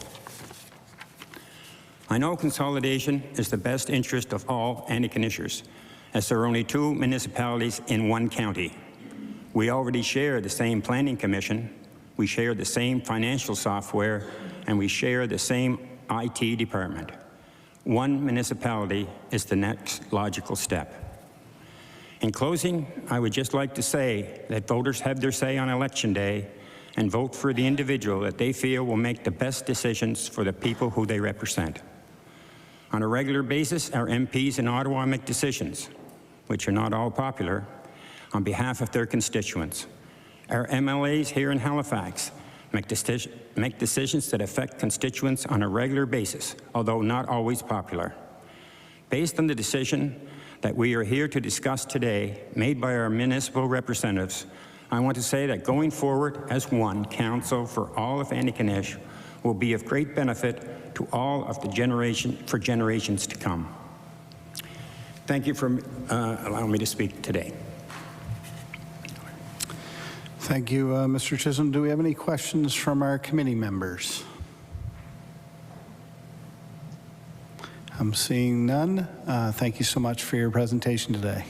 I know consolidation is the best interest of all Antigonishers, as there are only two municipalities in one county. We already share the same planning commission, we share the same financial software, and we share the same IT department. One municipality is the next logical step. In closing, I would just like to say that voters have their say on election day and vote for the individual that they feel will make the best decisions for the people who they represent. On a regular basis, our MPs in Ottawa make decisions, which are not all popular, on behalf of their constituents. Our MLAs here in Halifax make decisions that affect constituents on a regular basis, although not always popular. Based on the decision that we are here to discuss today, made by our municipal representatives, I want to say that going forward as one council for all of Antigonish will be of great benefit to all of the generations to come. Thank you for allowing me to speak today. Thank you, Mr. Chisholm. Do we have any questions from our committee members? I'm seeing none. Thank you so much for your presentation today.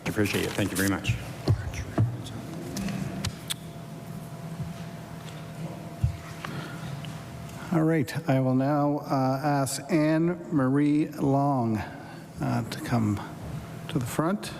Appreciate it. Thank you very much. All right, I will now ask Anne Marie Long to come to the front.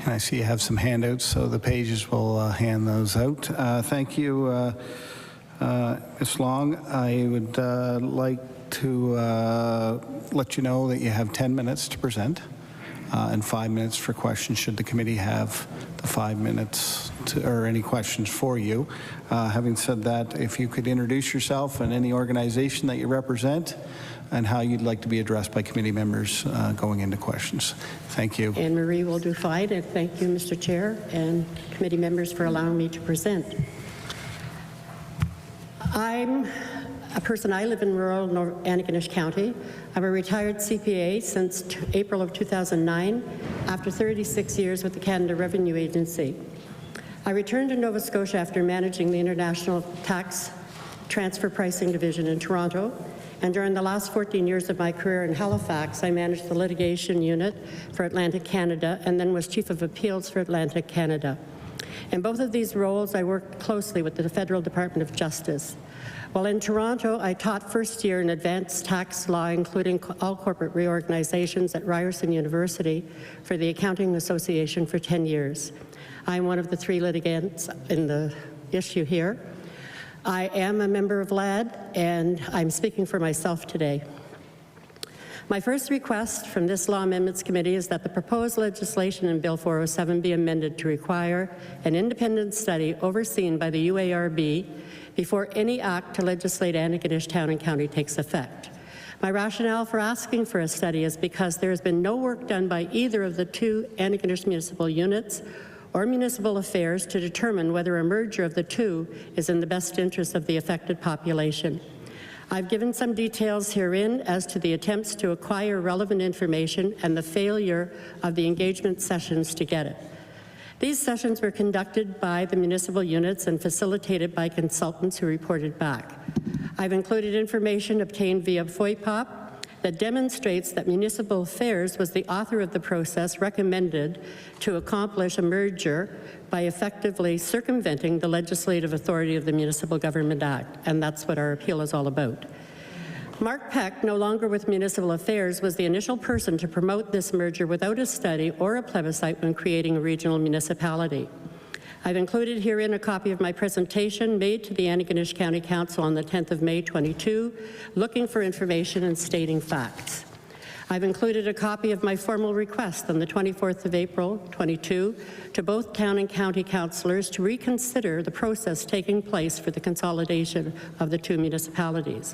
And I see you have some handouts, so the pages will hand those out. Thank you, Ms. Long. I would like to let you know that you have 10 minutes to present and 5 minutes for questions should the committee have the 5 minutes or any questions for you. Having said that, if you could introduce yourself and any organization that you represent and how you'd like to be addressed by committee members going into questions. Thank you. Anne Marie will do fine, and thank you, Mr. Chair, and committee members for allowing me to present. I'm a person, I live in rural Antigonish County. I'm a retired CPA since April of 2009, after 36 years with the Canada Revenue Agency. I returned to Nova Scotia after managing the International Tax Transfer Pricing Division in Toronto, and during the last 14 years of my career in Halifax, I managed the litigation unit for Atlantic Canada and then was Chief of Appeals for Atlantic Canada. In both of these roles, I worked closely with the Federal Department of Justice. While in Toronto, I taught first year in advanced tax law, including all corporate reorganizations at Ryerson University for the Accounting Association for 10 years. I'm one of the 3 litigants in the issue here. I am a member of LAD, and I'm speaking for myself today. My first request from this Law Amendments Committee is that the proposed legislation in Bill 407 be amended to require an independent study overseen by the UARB before any act to legislate Antigonish Town and County takes effect. My rationale for asking for a study is because there has been no work done by either of the 2 Antigonish municipal units or municipal affairs to determine whether a merger of the 2 is in the best interest of the affected population. I've given some details herein as to the attempts to acquire relevant information and the failure of the engagement sessions to get it. These sessions were conducted by the municipal units and facilitated by consultants who reported back. I've included information obtained via FOIPOP that demonstrates that Municipal Affairs was the author of the process recommended to accomplish a merger by effectively circumventing the legislative authority of the Municipal Government Act, and that's what our appeal is all about. Mark Peck, no longer with Municipal Affairs, was the initial person to promote this merger without a study or a plebiscite when creating a regional municipality. I've included herein a copy of my presentation made to the Antigonish County Council on the 10th of May 22, looking for information and stating facts. I've included a copy of my formal request on the 24th of April 22 to both town and county councillors to reconsider the process taking place for the consolidation of the 2 municipalities.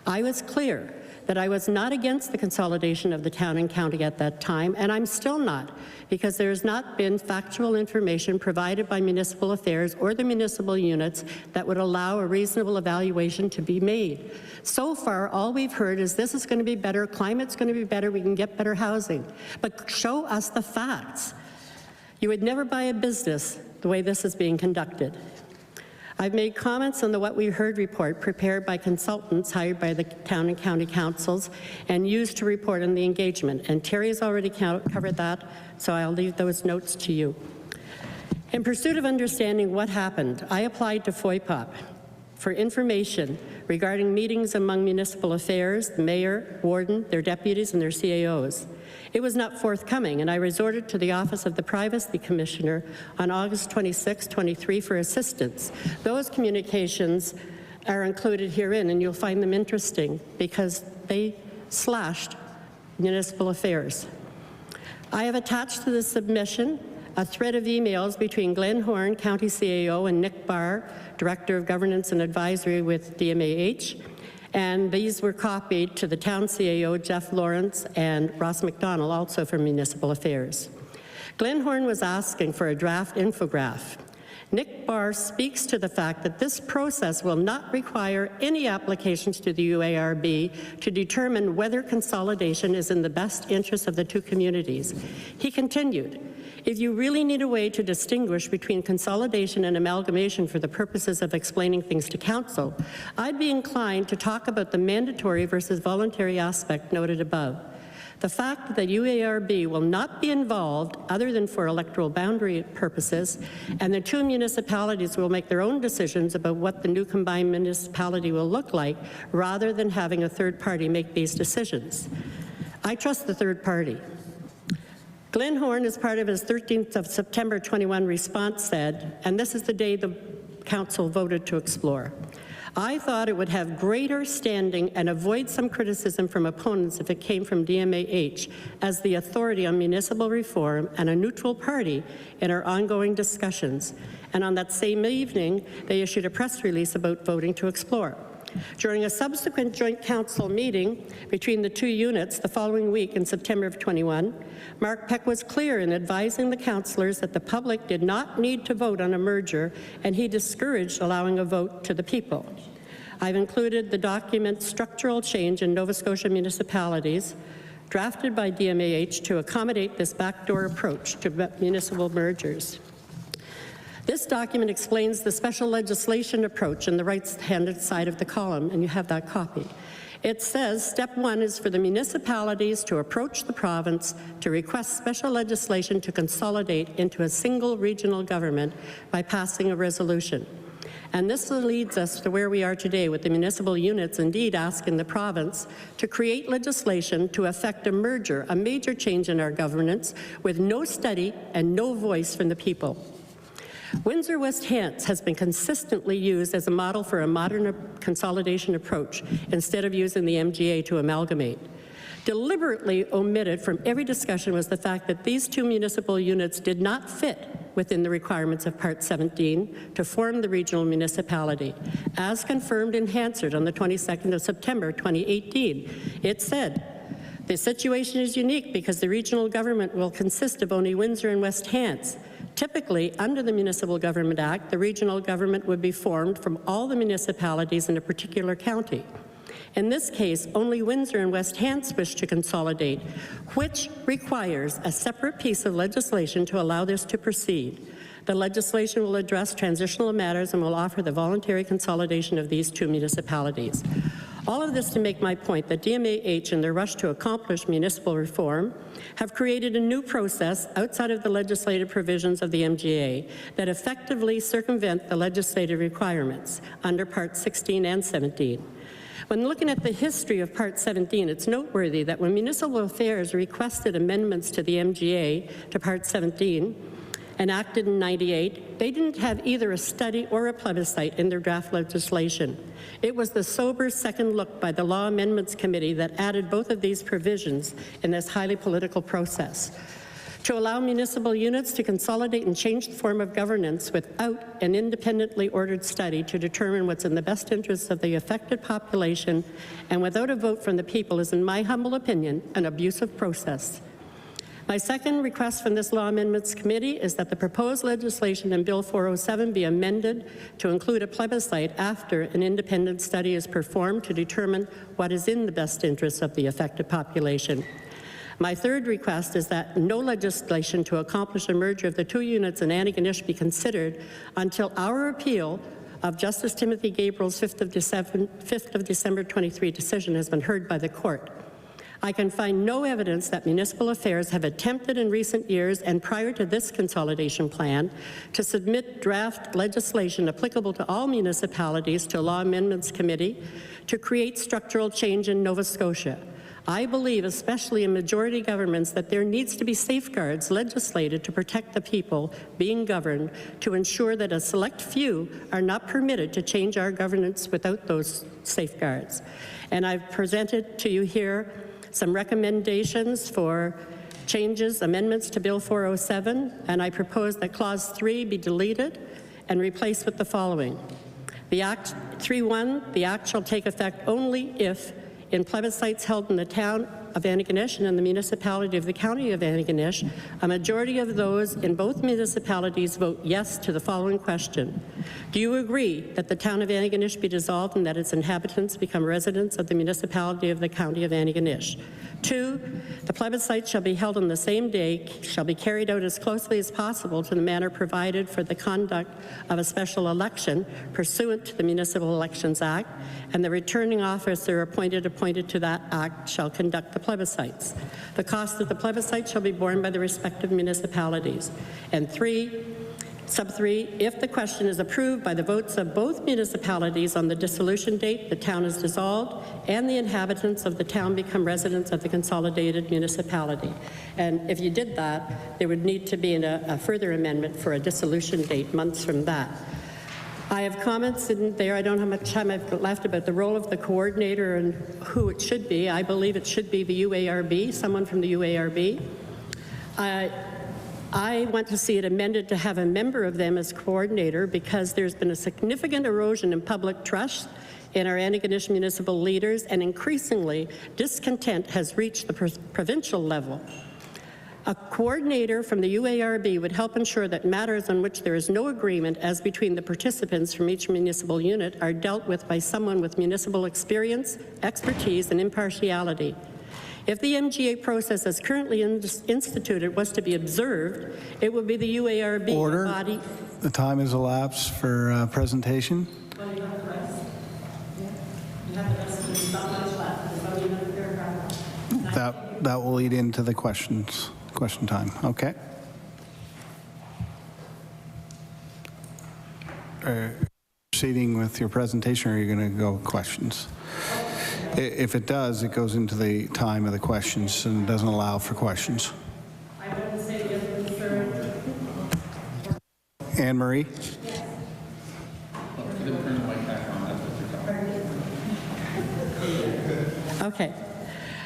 I was clear that I was not against the consolidation of the town and county at that time, and I'm still not, because there has not been factual information provided by Municipal Affairs or the municipal units that would allow a reasonable evaluation to be made. So far, all we've heard is this is going to be better, climate's going to be better, we can get better housing. But show us the facts. You would never buy a business the way this is being conducted. I've made comments on the What We Heard report prepared by consultants hired by the town and county councils and used to report on the engagement. And Terry has already covered that, so I'll leave those notes to you. In pursuit of understanding what happened, I applied to FOIPOP for information regarding meetings among municipal affairs, the mayor, warden, their deputies, and their CAOs. It was not forthcoming, and I resorted to the Office of the Privacy Commissioner on August 26, 23 for assistance. Those communications are included herein, and you'll find them interesting because they slashed municipal affairs. I have attached to the submission a thread of emails between Glenn Horn, County CAO, and Nick Barr, Director of Governance and Advisory with DMAH, and these were copied to the town CAO, Jeff Lawrence, and Ross McDonald, also from Municipal Affairs. Glenn Horn was asking for a draft infograph. Nick Barr speaks to the fact that this process will not require any applications to the UARB to determine whether consolidation is in the best interest of the 2 communities. He continued, If you really need a way to distinguish between consolidation and amalgamation for the purposes of explaining things to council, I'd be inclined to talk about the mandatory versus voluntary aspect noted above. The fact that UARB will not be involved other than for electoral boundary purposes, and the two municipalities will make their own decisions about what the new combined municipality will look like, rather than having a third party make these decisions. I trust the third party. Glenn Horn, as part of his 13th of September 21 response, said, and this is the day the council voted to explore, I thought it would have greater standing and avoid some criticism from opponents if it came from DMAH as the authority on municipal reform and a neutral party in our ongoing discussions. And on that same evening, they issued a press release about voting to explore. During a subsequent joint council meeting between the two units the following week in September of 21, Mark Peck was clear in advising the councillors that the public did not need to vote on a merger, and he discouraged allowing a vote to the people. I've included the document Structural Change in Nova Scotia Municipalities, drafted by DMAH to accommodate this backdoor approach to municipal mergers. This document explains the special legislation approach in the right-handed side of the column, and you have that copy. It says step one is for the municipalities to approach the province to request special legislation to consolidate into a single regional government by passing a resolution. And this leads us to where we are today, with the municipal units indeed asking the province to create legislation to effect a merger, a major change in our governance, with no study and no voice from the people. Windsor West Hants has been consistently used as a model for a modern consolidation approach instead of using the MGA to amalgamate. Deliberately omitted from every discussion was the fact that these two municipal units did not fit within the requirements of Part 17 to form the regional municipality. As confirmed in Hansard on the 22nd of September 2018, it said, the situation is unique because the regional government will consist of only Windsor and West Hants. Typically, under the Municipal Government Act, the regional government would be formed from all the municipalities in a particular county. In this case, only Windsor and West Hants wish to consolidate, which requires a separate piece of legislation to allow this to proceed. The legislation will address transitional matters and will offer the voluntary consolidation of these two municipalities. All of this to make my point that DMAH, in their rush to accomplish municipal reform, have created a new process outside of the legislative provisions of the MGA that effectively circumvent the legislative requirements under Part 16 and 17. When looking at the history of Part 17, it's noteworthy that when Municipal Affairs requested amendments to the MGA to Part 17, enacted in '98, they didn't have either a study or a plebiscite in their draft legislation. It was the sober second look by the Law Amendments Committee that added both of these provisions in this highly political process. To allow municipal units to consolidate and change the form of governance without an independently ordered study to determine what's in the best interests of the affected population and without a vote from the people is, in my humble opinion, an abusive process. My second request from this Law Amendments Committee is that the proposed legislation in Bill 407 be amended to include a plebiscite after an independent study is performed to determine what is in the best interests of the affected population. My third request is that no legislation to accomplish a merger of the two units in Antigonish be considered until our appeal of Justice Timothy Gabriel's 5th of December 23 decision has been heard by the court. I can find no evidence that Municipal Affairs have attempted in recent years and prior to this consolidation plan to submit draft legislation applicable to all municipalities to a Law Amendments Committee to create structural change in Nova Scotia. I believe, especially in majority governments, that there needs to be safeguards legislated to protect the people being governed, to ensure that a select few are not permitted to change our governance without those safeguards. And I've presented to you here some recommendations for changes, amendments to Bill 407, and I propose that Clause 3 be deleted and replaced with the following. The Act 3.1, the Act shall take effect only if, in plebiscites held in the town of Antigonish and in the municipality of the County of Antigonish, a majority of those in both municipalities vote yes to the following question. Do you agree that the town of Antigonish be dissolved and that its inhabitants become residents of the municipality of the County of Antigonish? 2, the plebiscite shall be held on the same day, shall be carried out as closely as possible to the manner provided for the conduct of a special election pursuant to the Municipal Elections Act, and the returning officer appointed to that act shall conduct the plebiscites. The cost of the plebiscite shall be borne by the respective municipalities. And 3, Sub 3, if the question is approved by the votes of both municipalities on the dissolution date, the town is dissolved and the inhabitants of the town become residents of the consolidated municipality. And if you did that, there would need to be a further amendment for a dissolution date months from that. I have comments in there, I don't know how much time I've left, about the role of the coordinator and who it should be. I believe it should be the UARB, someone from the UARB. I want to see it amended to have a member of them as coordinator because there's been a significant erosion in public trust in our Antigonish municipal leaders, and increasingly discontent has reached the provincial level. A coordinator from the UARB would help ensure that matters on which there is no agreement as between the participants from each municipal unit are dealt with by someone with municipal experience, expertise, and impartiality. If the MGA process as currently instituted was to be observed, it would be the UARB Order. body. The time has elapsed for presentation. Well, you have the rest. Yeah. You have the rest. There's not much left. There's only another paragraph. That will lead into the question time. Okay. Proceeding with your presentation, or are you going to go with questions? If it does, it goes into the time of the questions and doesn't allow for questions. I would say yes, sir. Anne Marie? Yes. Okay.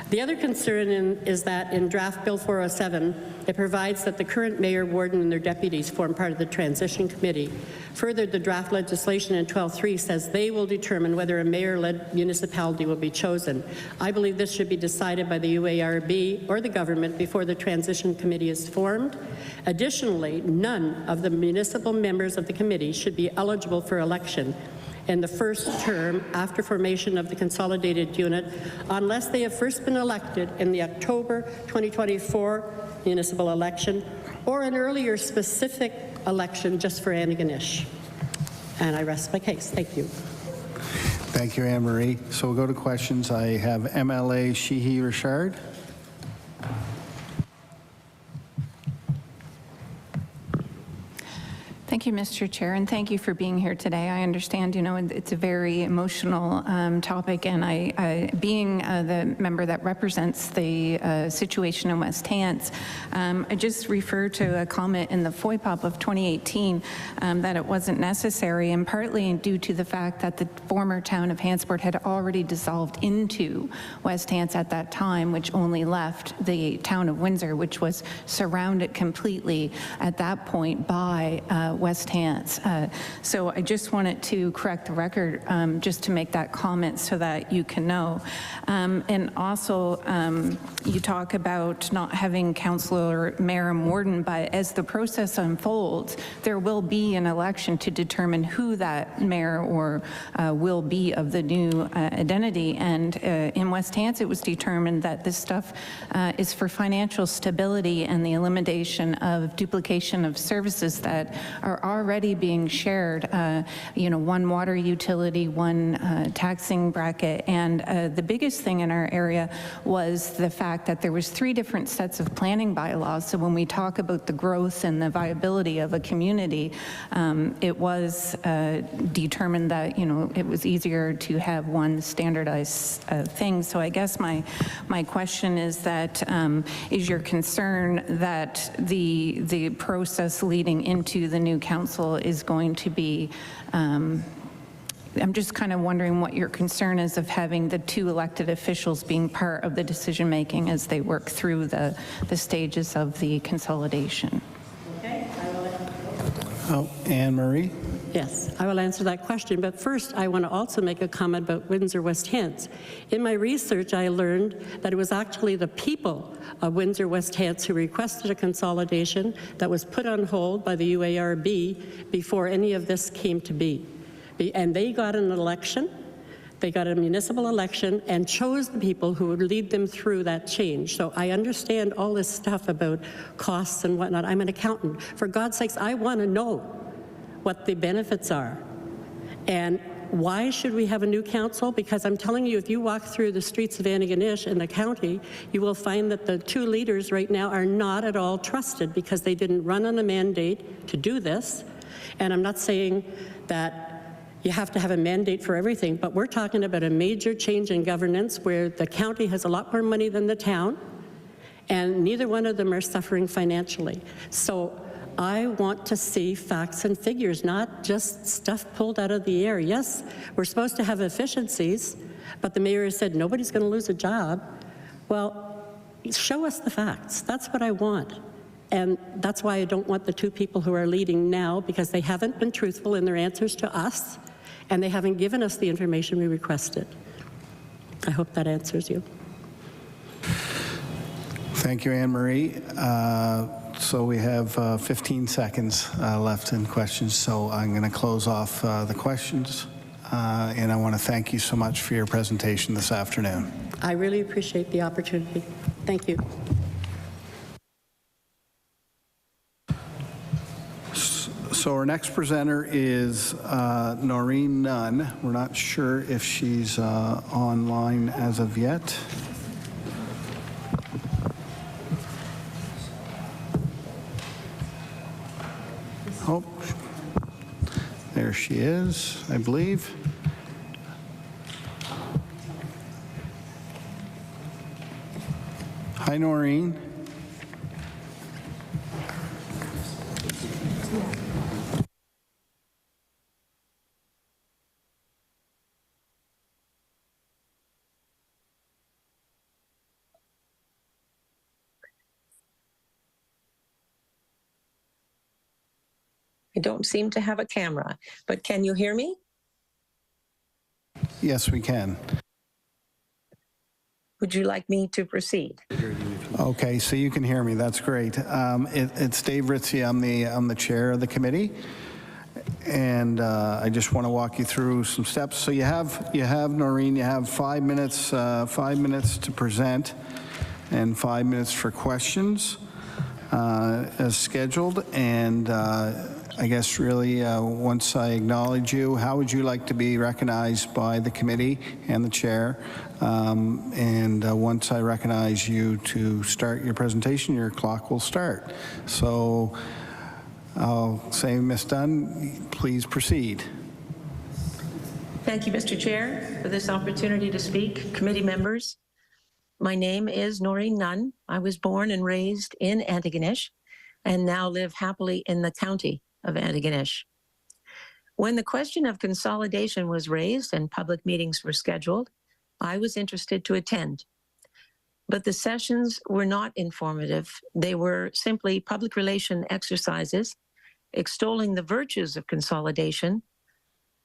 The other concern is that in draft Bill 407, it provides that the current mayor, warden, and their deputies form part of the transition committee. Further, the draft legislation in 12.3 says they will determine whether a mayor-led municipality will be chosen. I believe this should be decided by the UARB or the government before the transition committee is formed. Additionally, none of the municipal members of the committee should be eligible for election in the first term after formation of the consolidated unit unless they have first been elected in the October 2024 municipal election or an earlier specific election just for Antigonish. And I rest my case. Thank you. Thank you, Anne Marie. So we'll go to questions. I have MLA Sheehy Richard. Thank you, Mr. Chair, and thank you for being here today. I understand, it's a very emotional topic, and I being the member that represents the situation in West Hants, I just refer to a comment in the FOIPOP of 2018 that it wasn't necessary, and partly due to the fact that the former town of Hantsport had already dissolved into West Hants at that time, which only left the town of Windsor, which was surrounded completely at that point by West Hants. So I just wanted to correct the record just to make that comment so that you can know. And also, you talk about not having councillor, mayor, and warden, but as the process unfolds, there will be an election to determine who that mayor or will be of the new identity. And in West Hants, it was determined that this stuff is for financial stability and the elimination of duplication of services that are already being shared, one water utility, one taxing bracket. And the biggest thing in our area was the fact that there was 3 different sets of planning bylaws. So when we talk about the growth and the viability of a community, it was determined that, it was easier to have one standardized thing. So I guess my question is that, is your concern that the process leading into the new council is going to be, I'm just kind of wondering what your concern is of having the 2 elected officials being part of the decision making as they work through the stages of the consolidation. Okay. Oh, Anne Marie. Yes, I will answer that question, but first I want to also make a comment about Windsor West Hants. In my research, I learned that it was actually the people of Windsor West Hants who requested a consolidation that was put on hold by the UARB before any of this came to be. And they got an election, they got a municipal election and chose the people who would lead them through that change. So I understand all this stuff about costs and whatnot. I'm an accountant. For God's sakes, I want to know what the benefits are. And why should we have a new council? Because I'm telling you, if you walk through the streets of Antigonish in the county, you will find that the two leaders right now are not at all trusted because they didn't run on a mandate to do this. And I'm not saying that you have to have a mandate for everything, but we're talking about a major change in governance where the county has a lot more money than the town, and neither one of them are suffering financially. So I want to see facts and figures, not just stuff pulled out of the air. Yes, we're supposed to have efficiencies, but the mayor has said nobody's going to lose a job. Well, show us the facts. That's what I want. And that's why I don't want the two people who are leading now, because they haven't been truthful in their answers to us, and they haven't given us the information we requested. I hope that answers you. Thank you, Anne Marie. So we have 15 seconds left in questions, so I'm going to close off the questions. And I want to thank you so much for your presentation this afternoon. I really appreciate the opportunity. Thank you. So our next presenter is Noreen Nunn. We're not sure if she's online as of yet. Oh, there she is, I believe. Hi, Noreen. I don't seem to have a camera, but can you hear me? Yes, we can. Would you like me to proceed? Okay, so you can hear me. That's great. It's Dave Ritzie. I'm the chair of the committee, and I just want to walk you through some steps. So you have Noreen. You have 5 minutes. 5 minutes to present, and 5 minutes for questions, as scheduled. And I guess really, once I acknowledge you, how would you like to be recognized by the committee and the chair? Once I recognize you to start your presentation, your clock will start. So I'll say, Ms. Dunn, please proceed. Thank you, Mr. Chair, for this opportunity to speak. Committee members, my name is Noreen Nunn. I was born and raised in Antigonish and now live happily in the county of Antigonish. When the question of consolidation was raised and public meetings were scheduled, I was interested to attend. But the sessions were not informative. They were simply public relation exercises extolling the virtues of consolidation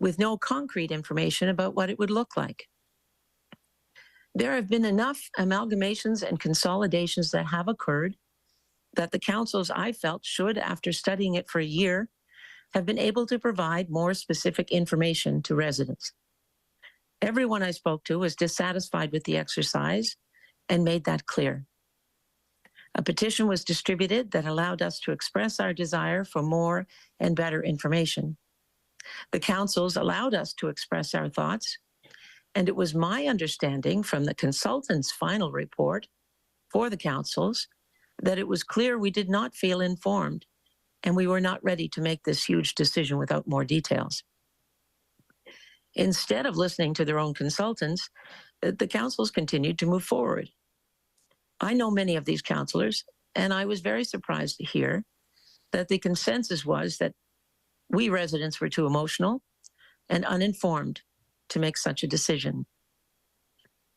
with no concrete information about what it would look like. There have been enough amalgamations and consolidations that have occurred that the councils, I felt, should, after studying it for a year, have been able to provide more specific information to residents. Everyone I spoke to was dissatisfied with the exercise and made that clear. A petition was distributed that allowed us to express our desire for more and better information. The councils allowed us to express our thoughts, and it was my understanding from the consultant's final report for the councils that it was clear we did not feel informed and we were not ready to make this huge decision without more details. Instead of listening to their own consultants, the councils continued to move forward. I know many of these councillors, and I was very surprised to hear that the consensus was that we residents were too emotional and uninformed to make such a decision.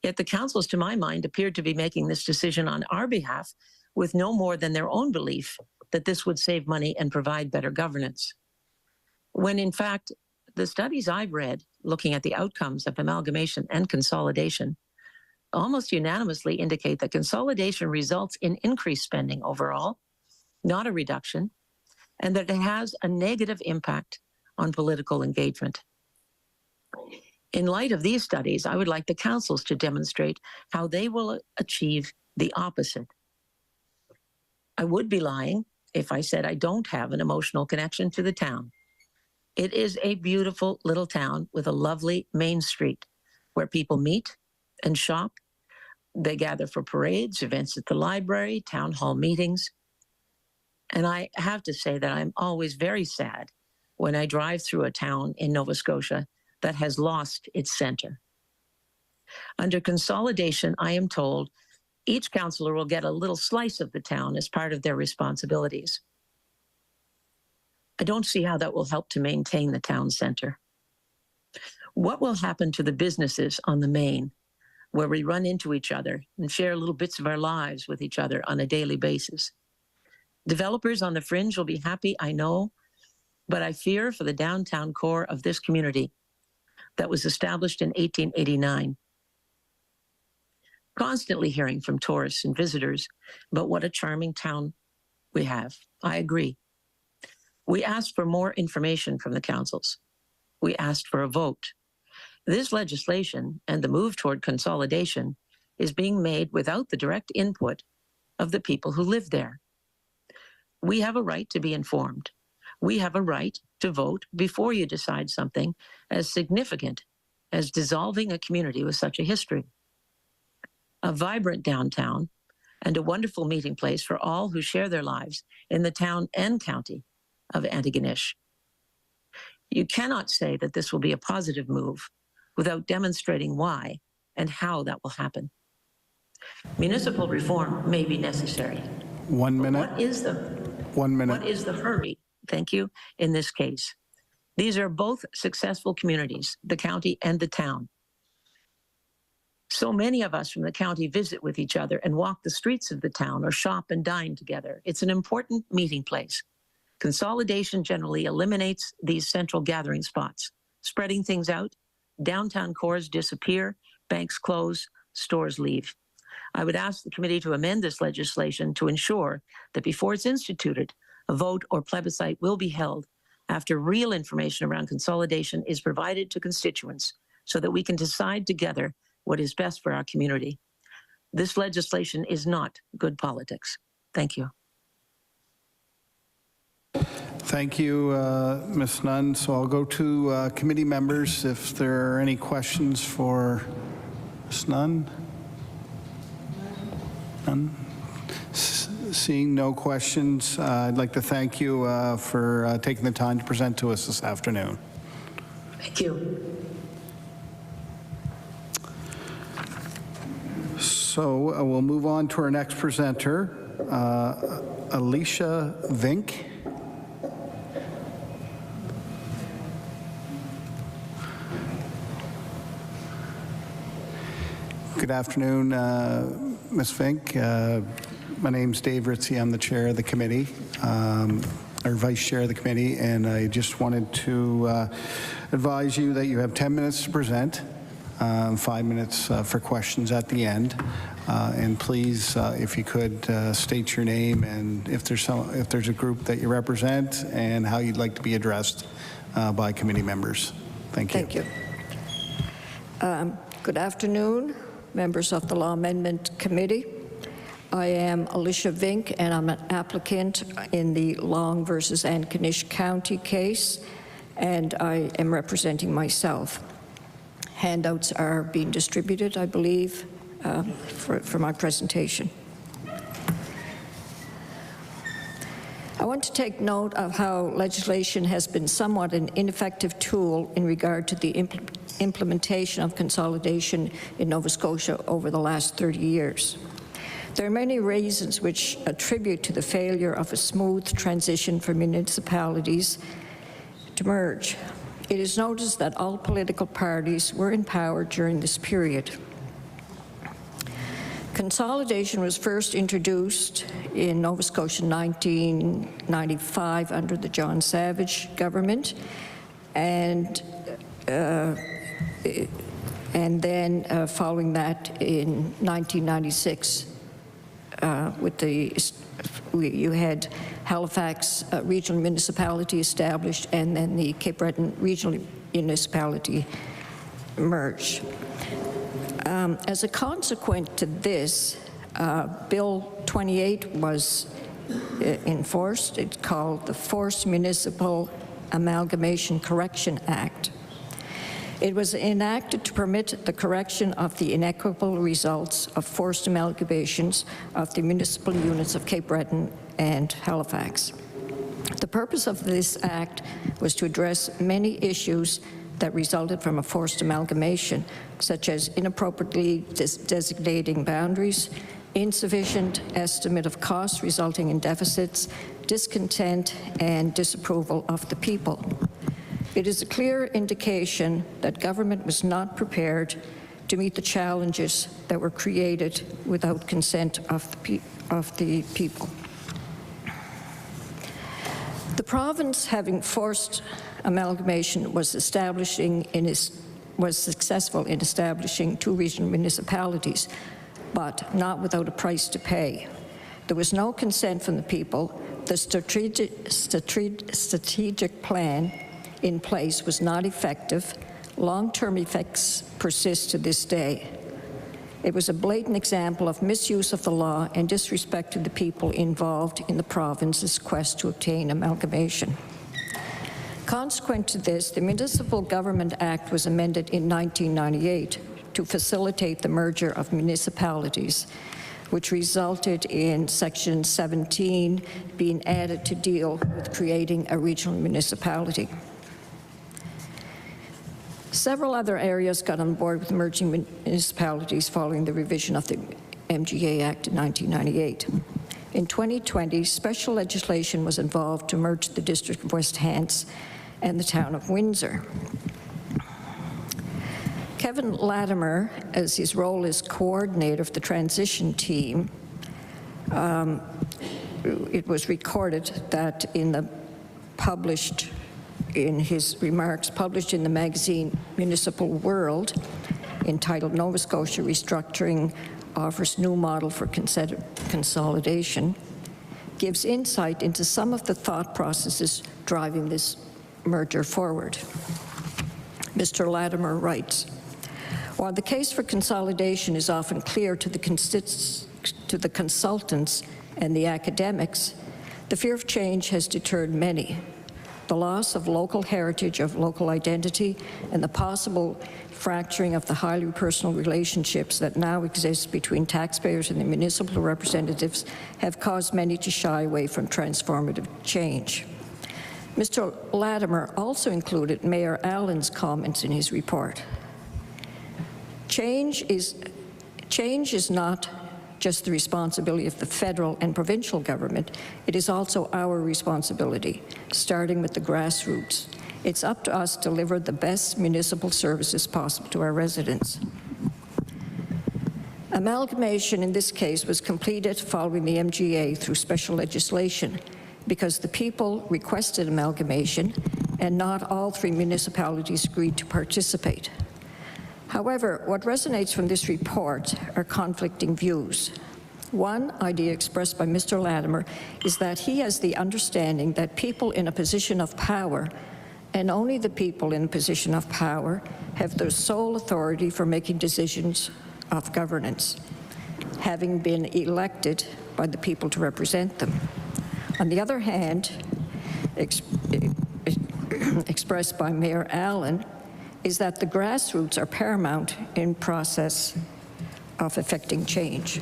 Yet the councils, to my mind, appeared to be making this decision on our behalf with no more than their own belief that this would save money and provide better governance. when in fact, the studies I've read looking at the outcomes of amalgamation and consolidation almost unanimously indicate that consolidation results in increased spending overall, not a reduction, and that it has a negative impact on political engagement. In light of these studies, I would like the councils to demonstrate how they will achieve the opposite. I would be lying if I said I don't have an emotional connection to the town. It is a beautiful little town with a lovely main street where people meet and shop. They gather for parades, events at the library, town hall meetings. And I have to say that I'm always very sad when I drive through a town in Nova Scotia that has lost its center. Under consolidation, I am told each councillor will get a little slice of the town as part of their responsibilities. I don't see how that will help to maintain the town center. What will happen to the businesses on the main, where we run into each other and share little bits of our lives with each other on a daily basis? Developers on the fringe will be happy, I know, but I fear for the downtown core of this community that was established in 1889. Constantly hearing from tourists and visitors about what a charming town we have. I agree. We asked for more information from the councils. We asked for a vote. This legislation and the move toward consolidation is being made without the direct input of the people who live there. We have a right to be informed. We have a right to vote before you decide something as significant as dissolving a community with such a history. A vibrant downtown and a wonderful meeting place for all who share their lives in the town and county of Antigonish. You cannot say that this will be a positive move without demonstrating why and how that will happen. Municipal reform may be necessary. 1 minute. What is the 1 minute. What is the hurry? Thank you. In this case, these are both successful communities, the county and the town. So many of us from the county visit with each other and walk the streets of the town or shop and dine together. It's an important meeting place. Consolidation generally eliminates these central gathering spots, spreading things out. Downtown cores disappear, banks close, stores leave. I would ask the committee to amend this legislation to ensure that before it's instituted, a vote or plebiscite will be held after real information around consolidation is provided to constituents so that we can decide together what is best for our community. This legislation is not good politics. Thank you. Thank you, Ms. Nunn. So I'll go to committee members if there are any questions for Ms. Nunn. None? Seeing no questions, I'd like to thank you for taking the time to present to us this afternoon. Thank you. So we'll move on to our next presenter, Alicia Vink. Good afternoon, Ms. Vink. My name's Dave Ritzie. I'm the chair of the committee, or vice chair of the committee, and I just wanted to advise you that you have 10 minutes to present, 5 minutes for questions at the end. And please, if you could state your name and if there's a group that you represent and how you'd like to be addressed by committee members. Thank you. Thank you. Good afternoon, members of the Law Amendment Committee. I am Alicia Vink, and I'm an applicant in the Long versus Antigonish County case, and I am representing myself. Handouts are being distributed, I believe, for my presentation. I want to take note of how legislation has been somewhat an ineffective tool in regard to the implementation of consolidation in Nova Scotia over the last 30 years. There are many reasons which attribute to the failure of a smooth transition for municipalities to merge. It is noticed that all political parties were in power during this period. Consolidation was first introduced in Nova Scotia in 1995 under the John Savage government, and then following that in 1996 you had Halifax Regional Municipality established, and then the Cape Breton Regional Municipality merged. As a consequence to this, Bill 28 was enforced. It's called the Forced Municipal Amalgamation Correction Act. It was enacted to permit the correction of the inequitable results of forced amalgamations of the municipal units of Cape Breton and Halifax. The purpose of this act was to address many issues that resulted from a forced amalgamation, such as inappropriately designating boundaries, insufficient estimate of costs resulting in deficits, discontent, and disapproval of the people. It is a clear indication that government was not prepared to meet the challenges that were created without consent of the people. The province, having forced amalgamation, was successful in establishing 2 regional municipalities, but not without a price to pay. There was no consent from the people. The strategic plan in place was not effective. Long-term effects persist to this day. It was a blatant example of misuse of the law and disrespect to the people involved in the province's quest to obtain amalgamation. Consequent to this, the Municipal Government Act was amended in 1998 to facilitate the merger of municipalities, which resulted in Section 17 being added to deal with creating a regional municipality. Several other areas got on board with merging municipalities following the revision of the MGA Act in 1998. In 2020, special legislation was involved to merge the District of West Hants and the town of Windsor. Kevin Latimer, as his role as coordinator of the transition team, it was recorded that in his remarks published in the magazine Municipal World, entitled Nova Scotia Restructuring Offers New Model for Consolidation, gives insight into some of the thought processes driving this merger forward. Mr. Latimer writes, while the case for consolidation is often clear to the consultants and the academics, the fear of change has deterred many. The loss of local heritage, of local identity, and the possible fracturing of the highly personal relationships that now exist between taxpayers and the municipal representatives have caused many to shy away from transformative change. Mr. Latimer also included Mayor Allen's comments in his report. Change is not just the responsibility of the federal and provincial government, it is also our responsibility, starting with the grassroots. It's up to us to deliver the best municipal services possible to our residents. Amalgamation in this case was completed following the MGA through special legislation because the people requested amalgamation and not all 3 municipalities agreed to participate. However, what resonates from this report are conflicting views. One idea expressed by Mr. Latimer is that he has the understanding that people in a position of power, and only the people in a position of power, have the sole authority for making decisions of governance, having been elected by the people to represent them. On the other hand, expressed by Mayor Allen, is that the grassroots are paramount in process of effecting change.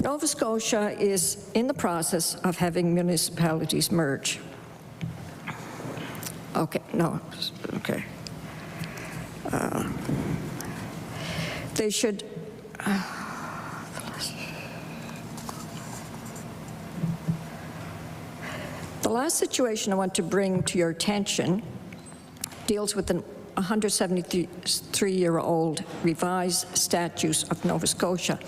Nova Scotia is in the process of having municipalities merge. They should, the last situation I want to bring to your attention deals with the 173-year-old revised statutes of Nova Scotia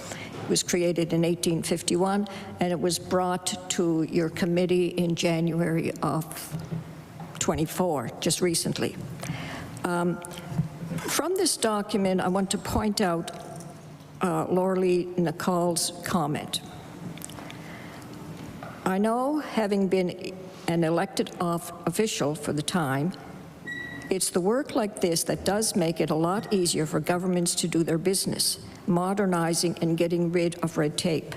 was created in 1851, and it was brought to your committee in January of 24, just recently. From this document, I want to point out Laura-Lee Nicoll's comment. I know, having been an elected official for the time, it's the work like this that does make it a lot easier for governments to do their business, modernizing and getting rid of red tape.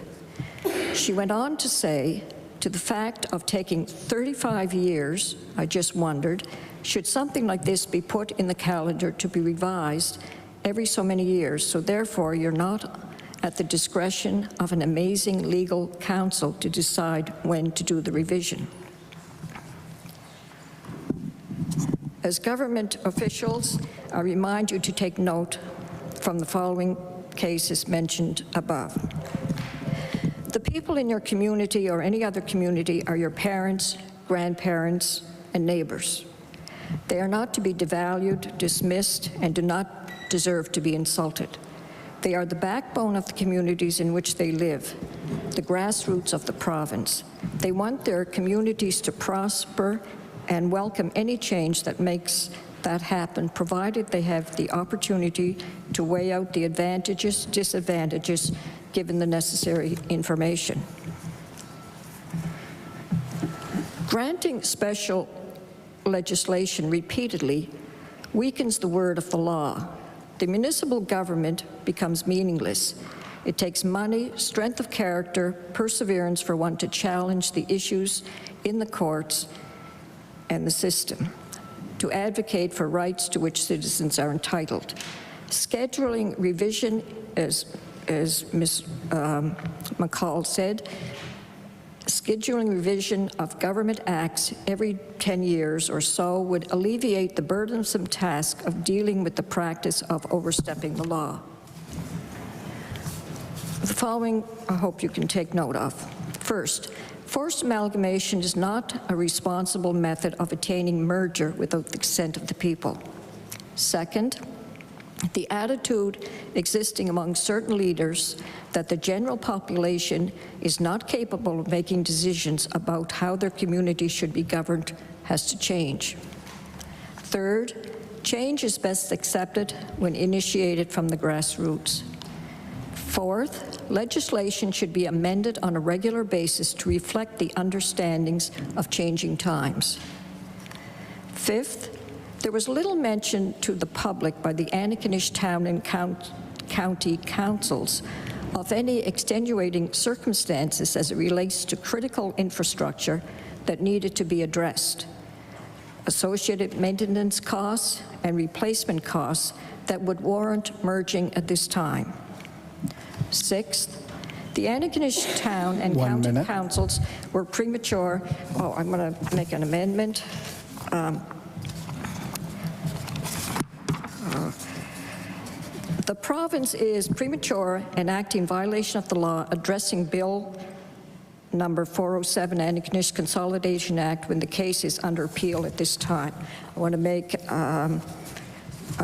She went on to say, to the fact of taking 35 years, I just wondered, should something like this be put in the calendar to be revised every so many years, so therefore you're not at the discretion of an amazing legal counsel to decide when to do the revision. As government officials, I remind you to take note from the following cases mentioned above. The people in your community or any other community are your parents, grandparents, and neighbors. They are not to be devalued, dismissed, and do not deserve to be insulted. They are the backbone of the communities in which they live, the grassroots of the province. They want their communities to prosper and welcome any change that makes that happen, provided they have the opportunity to weigh out the advantages, disadvantages, given the necessary information. Granting special legislation repeatedly weakens the word of the law. The municipal government becomes meaningless. It takes money, strength of character, perseverance for one to challenge the issues in the courts and the system, to advocate for rights to which citizens are entitled. Scheduling revision, as Ms. McCall said, scheduling revision of government acts every 10 years or so would alleviate the burdensome task of dealing with the practice of overstepping the law. The following, I hope you can take note of. First, forced amalgamation is not a responsible method of attaining merger without the consent of the people. Second, the attitude existing among certain leaders that the general population is not capable of making decisions about how their community should be governed has to change. Third, change is best accepted when initiated from the grassroots. Fourth, legislation should be amended on a regular basis to reflect the understandings of changing times. Fifth, there was little mention to the public by the Antigonish Town and County Councils of any extenuating circumstances as it relates to critical infrastructure that needed to be addressed, associated maintenance costs and replacement costs that would warrant merging at this time. Sixth, the Antigonish Town and County Councils were premature. Oh, I'm going to make an amendment. The province is premature and acting in violation of the law addressing Bill number 407, Antigonish Consolidation Act, when the case is under appeal at this time. I want to make, I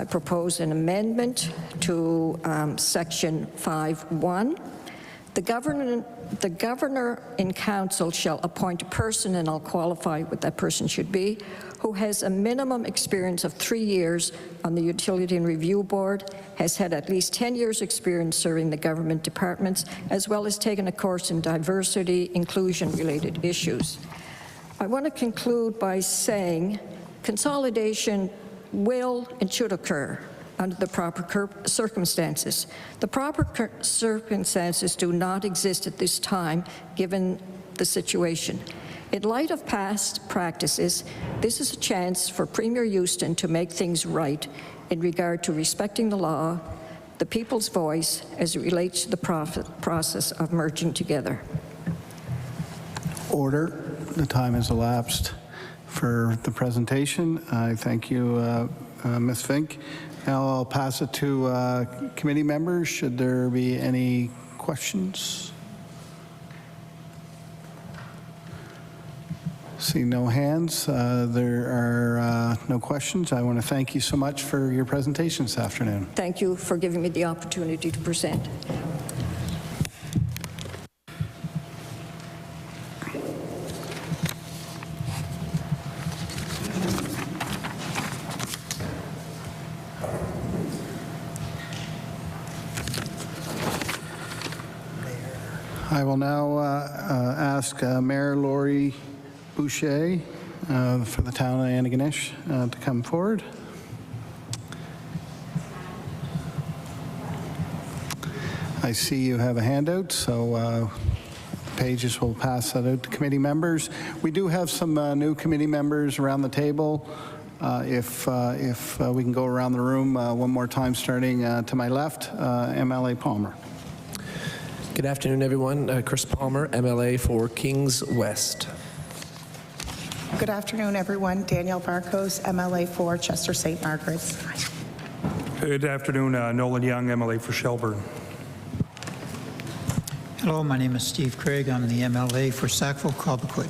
propose an amendment to section 5.1. The governor in council shall appoint a person, and I'll qualify what that person should be, who has a minimum experience of 3 years on the Utility and Review Board, has had at least 10 years experience serving the government departments, as well as taken a course in diversity, inclusion-related issues. I want to conclude by saying consolidation will and should occur under the proper circumstances. The proper circumstances do not exist at this time, given the situation. In light of past practices, this is a chance for Premier Houston to make things right in regard to respecting the law, the people's voice, as it relates to the process of merging together. Order. The time has elapsed for the presentation. I thank you, Ms. Fink. Now I'll pass it to committee members. Should there be any questions? See no hands. There are no questions. I want to thank you so much for your presentation this afternoon. Thank you for giving me the opportunity to present. I will now ask Mayor Laurie Boucher for the town of Antigonish to come forward. I see you have a handout, so pages will pass that out to committee members. We do have some new committee members around the table. If we can go around the room one more time, starting to my left, MLA Palmer. Good afternoon, everyone. Chris Palmer, MLA for Kings West. Good afternoon, everyone. Danielle Barcos, MLA for Chester St. Margaret's. Good afternoon, Nolan Young, MLA for Shelburne. Hello, my name is Steve Craig. I'm the MLA for Sackville-Cobequid.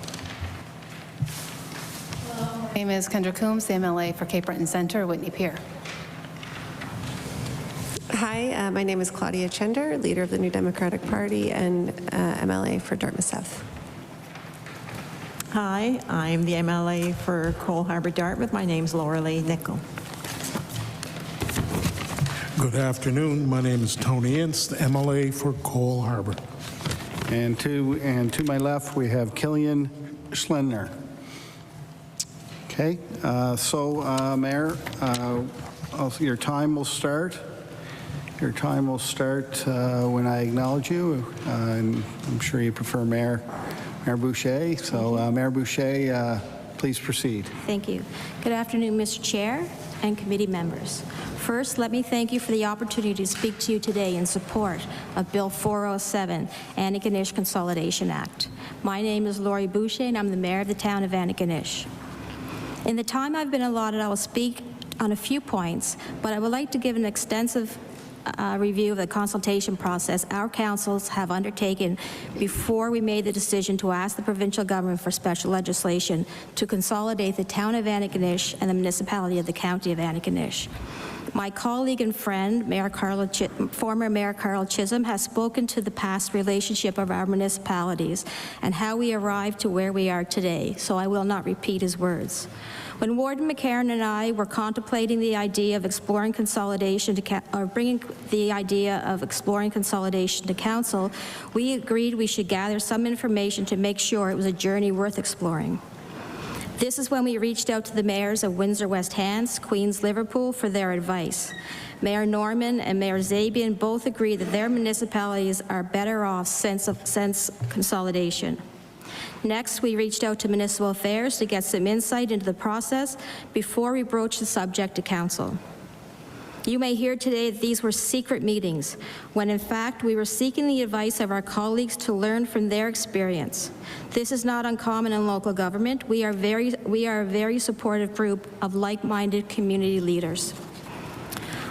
My name is Kendra Coombs, the MLA for Cape Breton Center, Whitney Pier. Hi, my name is Claudia Chender, leader of the New Democratic Party and MLA for Dartmouth South. Hi, I'm the MLA for Cole Harbour Dartmouth. My name's Laura Lee Nickel. Good afternoon. My name is Tony Ince, the MLA for Cole Harbour. And to my left, we have Killian Schlender. Okay, Mayor, your time will start. Your time will start when I acknowledge you. And I'm sure you prefer Mayor Boucher. So Mayor Boucher, please proceed. Thank you. Good afternoon, Mr. Chair and committee members. First, let me thank you for the opportunity to speak to you today in support of Bill 407, Antigonish Consolidation Act. My name is Laurie Boucher, and I'm the mayor of the town of Antigonish. In the time I've been allotted, I will speak on a few points, but I would like to give an extensive review of the consultation process our councils have undertaken before we made the decision to ask the provincial government for special legislation to consolidate the town of Antigonish and the municipality of the county of Antigonish. My colleague and friend, former Mayor Carl Chisholm, has spoken to the past relationship of our municipalities and how we arrived to where we are today, so I will not repeat his words. When Warden McCarron and I were contemplating the idea of exploring consolidation bringing the idea of exploring consolidation to council, we agreed we should gather some information to make sure it was a journey worth exploring. This is when we reached out to the mayors of Windsor West Hants, Queens, Liverpool for their advice. Mayor Norman and Mayor Zabian both agreed that their municipalities are better off since consolidation. Next, we reached out to Municipal Affairs to get some insight into the process before we broached the subject to council. You may hear today that these were secret meetings, when in fact we were seeking the advice of our colleagues to learn from their experience. This is not uncommon in local government. We are a very supportive group of like-minded community leaders.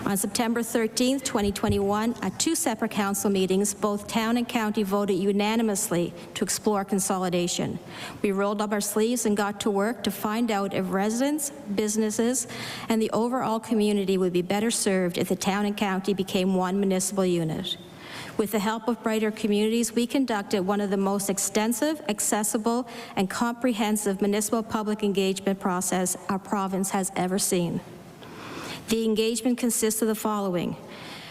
On September 13th, 2021, at two separate council meetings, both town and county voted unanimously to explore consolidation. We rolled up our sleeves and got to work to find out if residents, businesses, and the overall community would be better served if the town and county became one municipal unit. With the help of Brighter Communities, we conducted one of the most extensive, accessible, and comprehensive municipal public engagement process our province has ever seen. The engagement consists of the following.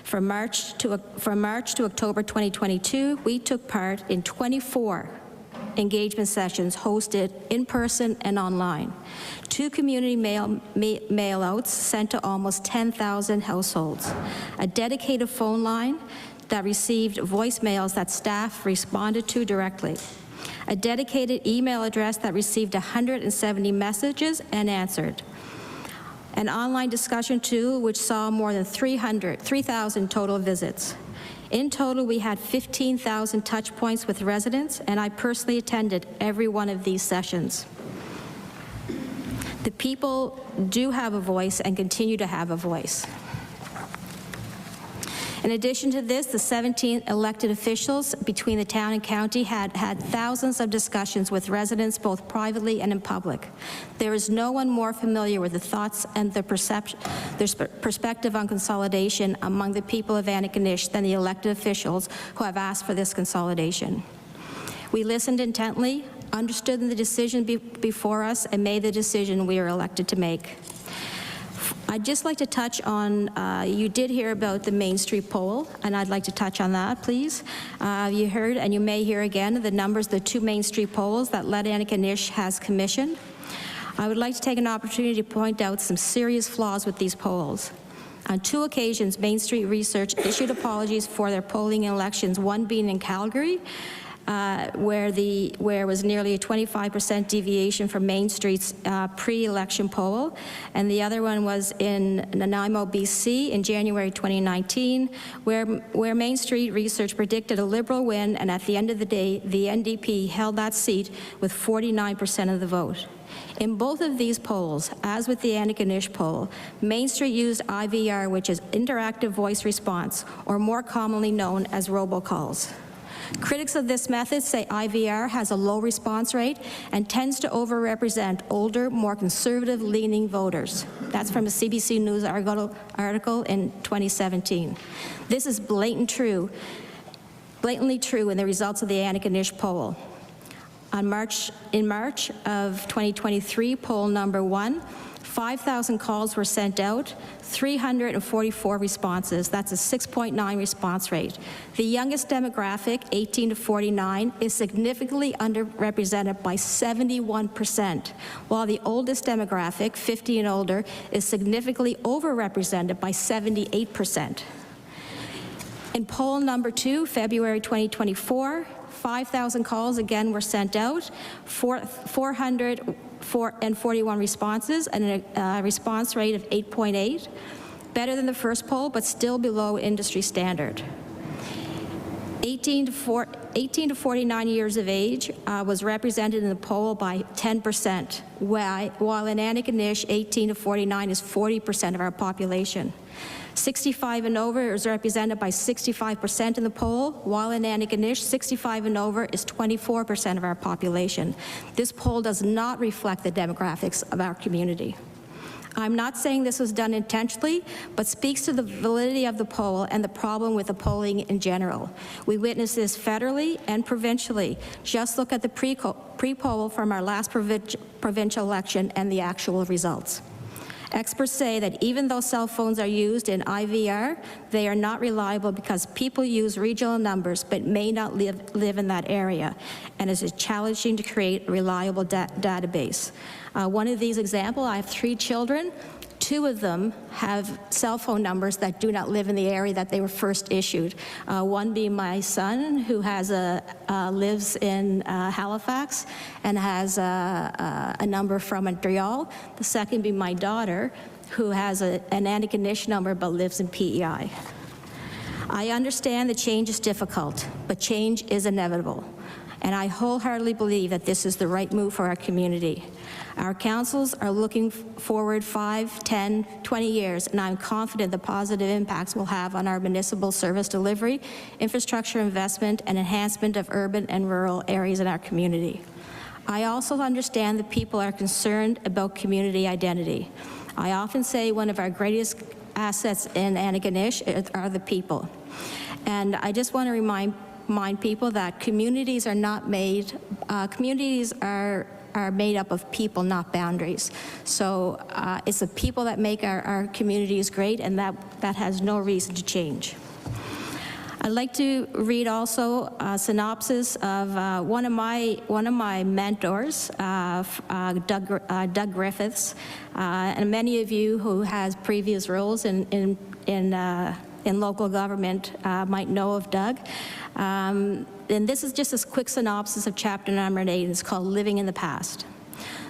From March to October 2022, we took part in 24 engagement sessions hosted in person and online, 2 community mail-outs sent to almost 10,000 households, a dedicated phone line that received voicemails that staff responded to directly, a dedicated email address that received 170 messages and answered, an online discussion tool which saw more than 3,000 total visits. In total, we had 15,000 touch points with residents, and I personally attended every one of these sessions. The people do have a voice and continue to have a voice. In addition to this, the 17 elected officials between the town and county had thousands of discussions with residents, both privately and in public. There is no one more familiar with the thoughts and their perspective on consolidation among the people of Antigonish than the elected officials who have asked for this consolidation. We listened intently, understood the decision before us, and made the decision we are elected to make. I'd just like to touch on, you did hear about the Main Street poll, and I'd like to touch on that, please. You heard, and you may hear again, the numbers, the 2 Main Street polls that Antigonish has commissioned. I would like to take an opportunity to point out some serious flaws with these polls. On 2 occasions, Main Street Research issued apologies for their polling in elections, one being in Calgary, where was nearly a 25% deviation from Main Street's pre-election poll, and the other one was in Nanaimo, BC, in January 2019, where Main Street Research predicted a Liberal win, and at the end of the day, the NDP held that seat with 49% of the vote. In both of these polls, as with the Antigonish poll, Main Street used IVR, which is interactive voice response, or more commonly known as robocalls. Critics of this method say IVR has a low response rate and tends to overrepresent older, more conservative-leaning voters. That's from a CBC News article in 2017. This is blatantly true in the results of the Antigonish poll. In March of 2023, poll number 1, 5,000 calls were sent out, 344 responses. That's a 6.9 response rate. The youngest demographic, 18 to 49, is significantly underrepresented by 71%, while the oldest demographic, 50 and older, is significantly overrepresented by 78%. In poll number 2, February 2024, 5,000 calls again were sent out, 441 responses, and a response rate of 8.8, better than the first poll, but still below industry standard. 18 to 49 years of age was represented in the poll by 10%, while in Antigonish, 18 to 49 is 40% of our population. 65 and over is represented by 65% in the poll, while in Antigonish, 65 and over is 24% of our population. This poll does not reflect the demographics of our community. I'm not saying this was done intentionally, but speaks to the validity of the poll and the problem with the polling in general. We witnessed this federally and provincially. Just look at the pre-poll from our last provincial election and the actual results. Experts say that even though cell phones are used in IVR, they are not reliable because people use regional numbers but may not live in that area, and it is challenging to create a reliable database. One of these examples, I have 3 children. 2 of them have cell phone numbers that do not live in the area that they were first issued. One being my son, who lives in Halifax and has a number from Montreal. The second being my daughter, who has an Antigonish number but lives in PEI. I understand that change is difficult, but change is inevitable. And I wholeheartedly believe that this is the right move for our community. Our councils are looking forward 5, 10, 20 years, and I'm confident the positive impacts we'll have on our municipal service delivery, infrastructure investment, and enhancement of urban and rural areas in our community. I also understand that people are concerned about community identity. I often say one of our greatest assets in Antigonish are the people. And I just want to remind people that communities are not made, communities are made up of people, not boundaries. So it's the people that make our communities great, and that has no reason to change. I'd like to read also a synopsis of one of my mentors, Doug Griffiths, and many of you who has previous roles in local government might know of Doug. And this is just a quick synopsis of chapter number 8. It's called Living in the Past.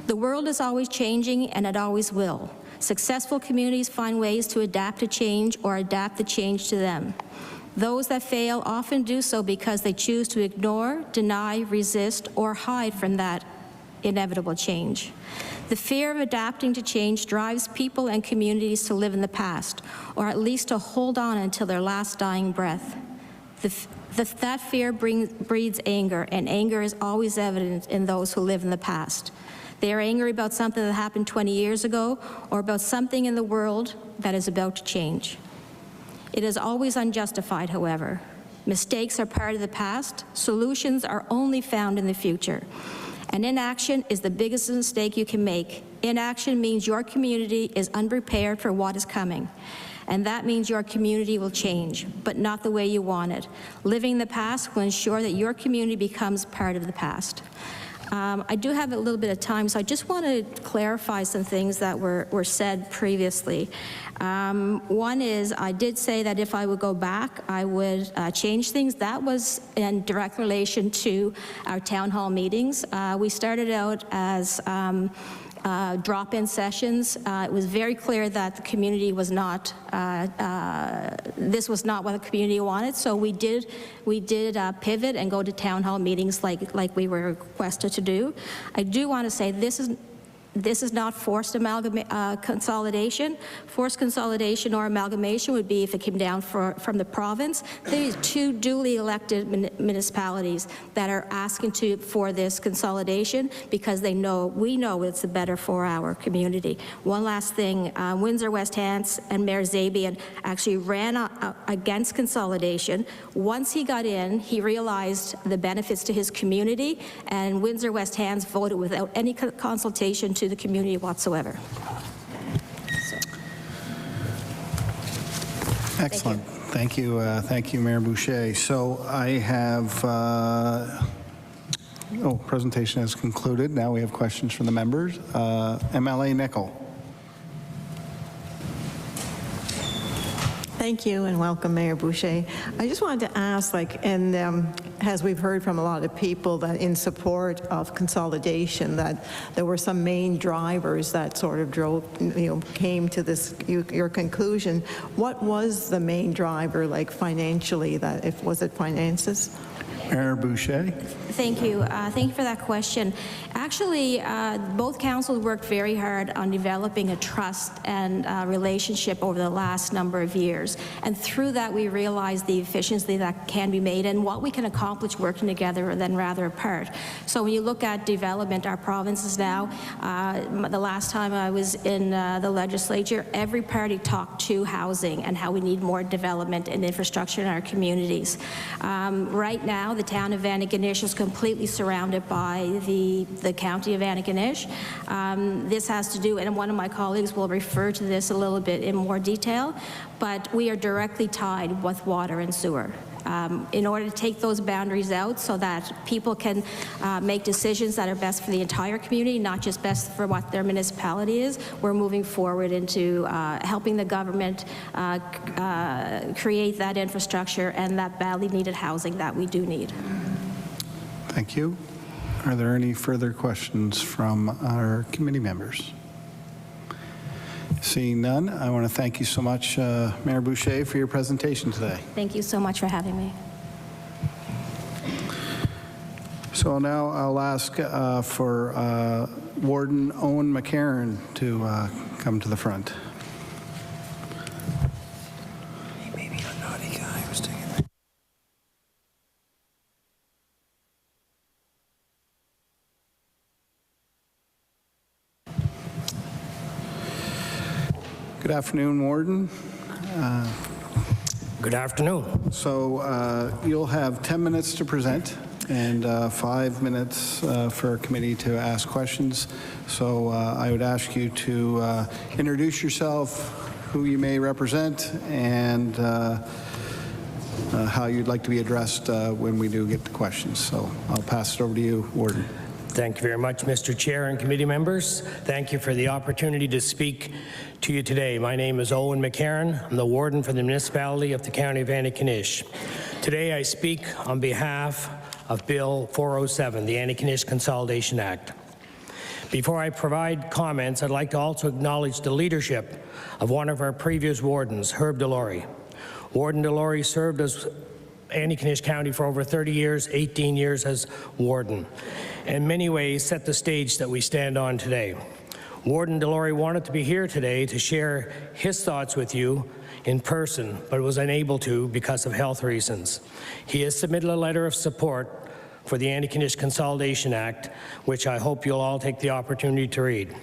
The world is always changing, and it always will. Successful communities find ways to adapt to change or adapt the change to them. Those that fail often do so because they choose to ignore, deny, resist, or hide from that inevitable change. The fear of adapting to change drives people and communities to live in the past, or at least to hold on until their last dying breath. That fear breeds anger, and anger is always evident in those who live in the past. They are angry about something that happened 20 years ago, or about something in the world that is about to change. It is always unjustified, however. Mistakes are part of the past. Solutions are only found in the future. And inaction is the biggest mistake you can make. Inaction means your community is unprepared for what is coming. And that means your community will change, but not the way you want it. Living in the past will ensure that your community becomes part of the past. I do have a little bit of time, so I just want to clarify some things that were said previously. One is, I did say that if I would go back, I would change things. That was in direct relation to our town hall meetings. We started out as drop-in sessions. It was very clear that the community was not, this was not what the community wanted, so we did pivot and go to town hall meetings like we were requested to do. I do want to say this is not forced consolidation. Forced consolidation or amalgamation would be if it came down from the province. There are 2 duly elected municipalities that are asking for this consolidation because we know it's better for our community. One last thing, Windsor West Hants and Mayor Zabian actually ran against consolidation. Once he got in, he realized the benefits to his community, and Windsor West Hants voted without any consultation to the community whatsoever. Excellent. Thank you. Thank you, Mayor Boucher. So I have, presentation has concluded. Now we have questions from the members. MLA Nickel. Thank you and welcome, Mayor Boucher. I just wanted to ask, as we've heard from a lot of people that in support of consolidation, that there were some main drivers that sort of came to this, your conclusion. What was the main driver, financially, was it finances? Mayor Boucher. Thank you. Thank you for that question. Actually, both councils worked very hard on developing a trust and relationship over the last number of years. And through that, we realized the efficiency that can be made and what we can accomplish working together than rather apart. So when you look at development, our provinces now, the last time I was in the legislature, every party talked to housing and how we need more development and infrastructure in our communities. Right now, the town of Antigonish is completely surrounded by the county of Antigonish. This has to do, and one of my colleagues will refer to this a little bit in more detail, but we are directly tied with water and sewer. In order to take those boundaries out so that people can make decisions that are best for the entire community, not just best for what their municipality is, we're moving forward into helping the government create that infrastructure and that badly needed housing that we do need. Thank you. Are there any further questions from our committee members? Seeing none, I want to thank you so much, Mayor Boucher, for your presentation today. Thank you so much for having me. So now I'll ask for Warden Owen McCarron to come to the front. He may be a naughty guy who's taking that. Good afternoon, Warden. Good afternoon. So you'll have 10 minutes to present and 5 minutes for our committee to ask questions. So I would ask you to introduce yourself, who you may represent, and how you'd like to be addressed when we do get to questions. So I'll pass it over to you, Warden. Thank you very much, Mr. Chair and committee members. Thank you for the opportunity to speak to you today. My name is Owen McCarron. I'm the warden for the municipality of the county of Antigonish. Today I speak on behalf of Bill 407, the Antigonish Consolidation Act. Before I provide comments, I'd like to also acknowledge the leadership of one of our previous wardens, Herb Delory. Warden Delory served as Antigonish County for over 30 years, 18 years as warden. In many ways set the stage that we stand on today. Warden Delory wanted to be here today to share his thoughts with you in person, but was unable to because of health reasons. He has submitted a letter of support for the Antigonish Consolidation Act, which I hope you'll all take the opportunity to read.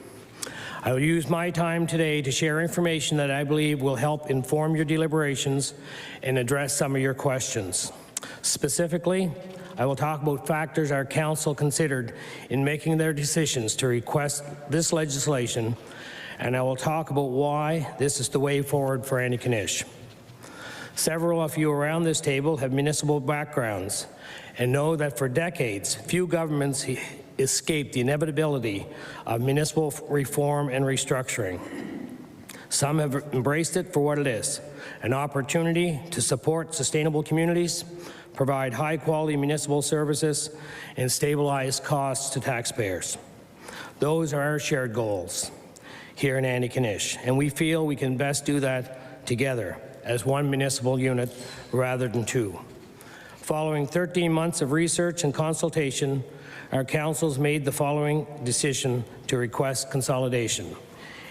I will use my time today to share information that I believe will help inform your deliberations and address some of your questions. Specifically, I will talk about factors our council considered in making their decisions to request this legislation, and I will talk about why this is the way forward for Antigonish. Several of you around this table have municipal backgrounds and know that for decades, few governments escaped the inevitability of municipal reform and restructuring. Some have embraced it for what it is, an opportunity to support sustainable communities, provide high-quality municipal services, and stabilize costs to taxpayers. Those are our shared goals here in Antigonish, and we feel we can best do that together as one municipal unit rather than two. Following 13 months of research and consultation, our councils made the following decision to request consolidation.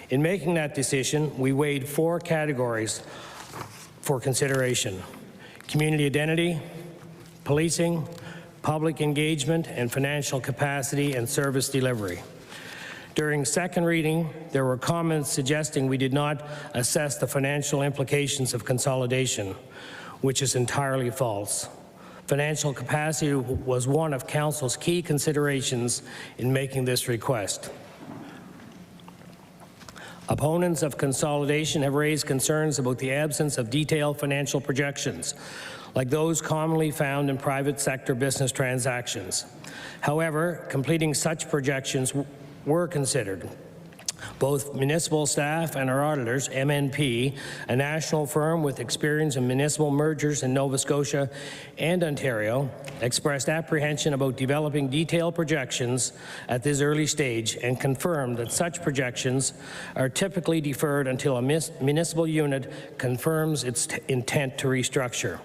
In making that decision, we weighed 4 categories for consideration: community identity, policing, public engagement, and financial capacity and service delivery. During second reading, there were comments suggesting we did not assess the financial implications of consolidation, which is entirely false. Financial capacity was one of Council's key considerations in making this request. Opponents of consolidation have raised concerns about the absence of detailed financial projections, like those commonly found in private sector business transactions. However, completing such projections were considered. Both municipal staff and our auditors, MNP, a national firm with experience in municipal mergers in Nova Scotia and Ontario, expressed apprehension about developing detailed projections at this early stage and confirmed that such projections are typically deferred until a municipal unit confirms its intent to restructure.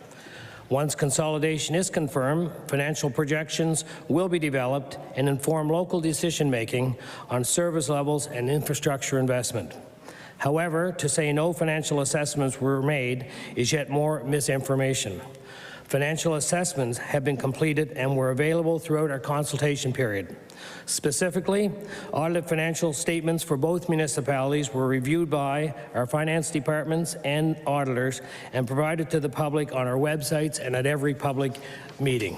Once consolidation is confirmed, financial projections will be developed and inform local decision-making on service levels and infrastructure investment. However, to say no financial assessments were made is yet more misinformation. Financial assessments have been completed and were available throughout our consultation period. Specifically, audited financial statements for both municipalities were reviewed by our finance departments and auditors and provided to the public on our websites and at every public meeting.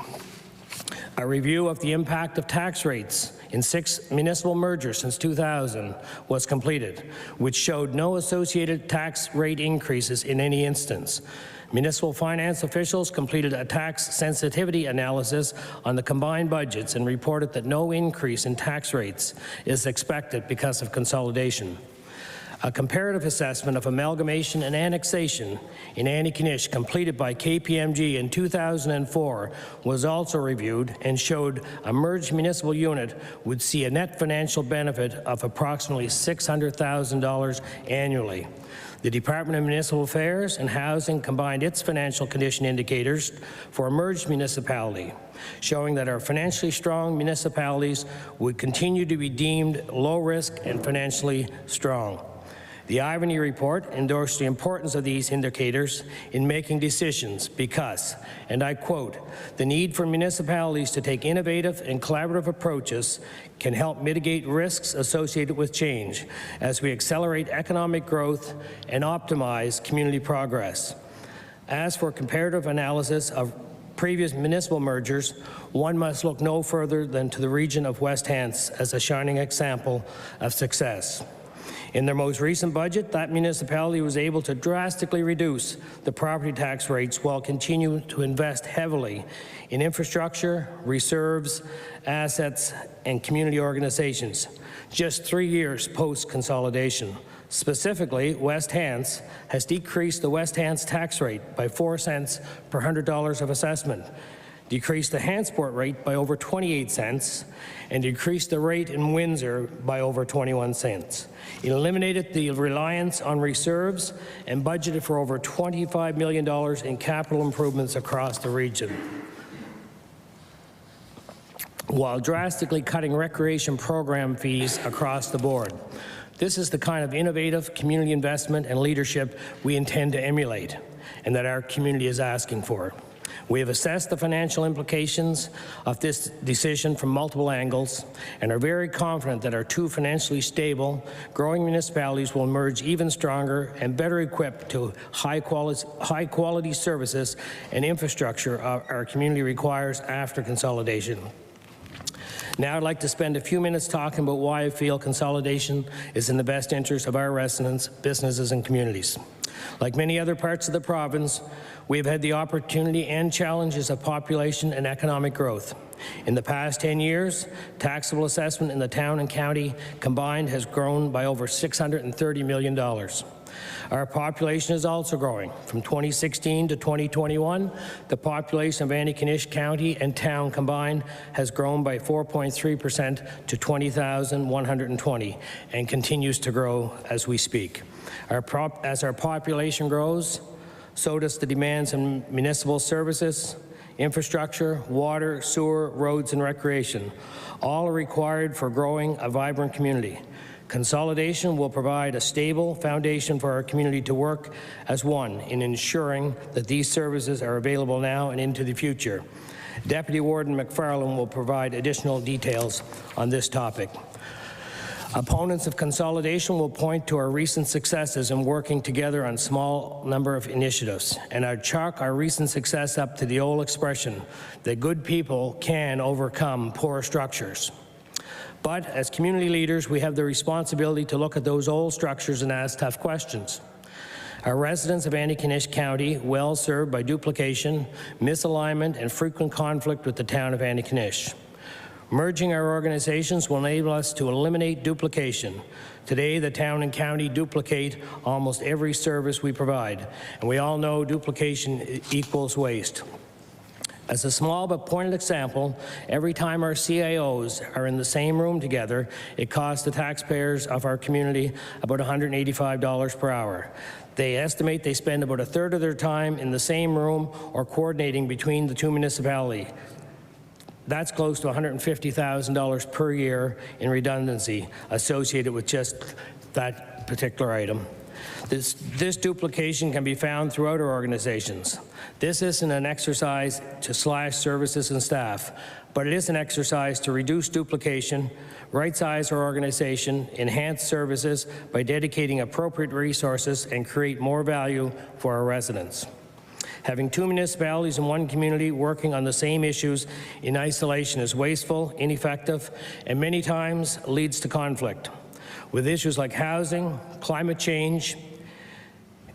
A review of the impact of tax rates in 6 municipal mergers since 2000 was completed, which showed no associated tax rate increases in any instance. Municipal finance officials completed a tax sensitivity analysis on the combined budgets and reported that no increase in tax rates is expected because of consolidation. A comparative assessment of amalgamation and annexation in Antigonish completed by KPMG in 2004 was also reviewed and showed a merged municipal unit would see a net financial benefit of approximately $600,000 annually. The Department of Municipal Affairs and Housing combined its financial condition indicators for a merged municipality, showing that our financially strong municipalities would continue to be deemed low risk and financially strong. The Irony report endorsed the importance of these indicators in making decisions because, and I quote, "The need for municipalities to take innovative and collaborative approaches can help mitigate risks associated with change as we accelerate economic growth and optimize community progress." As for comparative analysis of previous municipal mergers, one must look no further than to the region of West Hants as a shining example of success. In their most recent budget, that municipality was able to drastically reduce the property tax rates while continuing to invest heavily in infrastructure, reserves, assets, and community organizations, just 3 years post-consolidation. Specifically, West Hants has decreased the West Hants tax rate by 4 cents per $100 of assessment, decreased the Hantsport rate by over 28 cents, and decreased the rate in Windsor by over 21 cents. It eliminated the reliance on reserves and budgeted for over $25 million in capital improvements across the region, while drastically cutting recreation program fees across the board. This is the kind of innovative community investment and leadership we intend to emulate and that our community is asking for. We have assessed the financial implications of this decision from multiple angles and are very confident that our two financially stable, growing municipalities will emerge even stronger and better equipped to high quality services and infrastructure our community requires after consolidation. Now I'd like to spend a few minutes talking about why I feel consolidation is in the best interest of our residents, businesses, and communities. Like many other parts of the province, we have had the opportunity and challenges of population and economic growth. In the past 10 years, taxable assessment in the town and county combined has grown by over $630 million. Our population is also growing. From 2016 to 2021, the population of Antigonish County and town combined has grown by 4.3% to 20,120 and continues to grow as we speak. As our population grows, so does the demands on municipal services, infrastructure, water, sewer, roads, and recreation. All are required for growing a vibrant community. Consolidation will provide a stable foundation for our community to work as one in ensuring that these services are available now and into the future. Deputy Warden McFarland will provide additional details on this topic. Opponents of consolidation will point to our recent successes in working together on a small number of initiatives, and I'd chalk our recent success up to the old expression that good people can overcome poor structures. But as community leaders, we have the responsibility to look at those old structures and ask tough questions. Our residents of Antigonish County, well served by duplication, misalignment, and frequent conflict with the town of Antigonish. Merging our organizations will enable us to eliminate duplication. Today, the town and county duplicate almost every service we provide, and we all know duplication equals waste. As a small but pointed example, every time our CIOs are in the same room together, it costs the taxpayers of our community about $185 per hour. They estimate they spend about a third of their time in the same room or coordinating between the two municipalities. That's close to $150,000 per year in redundancy associated with just that particular item. This duplication can be found throughout our organizations. This isn't an exercise to slash services and staff, but it is an exercise to reduce duplication, right-size our organization, enhance services by dedicating appropriate resources, and create more value for our residents. Having two municipalities in one community working on the same issues in isolation is wasteful, ineffective, and many times leads to conflict. With issues like housing, climate change,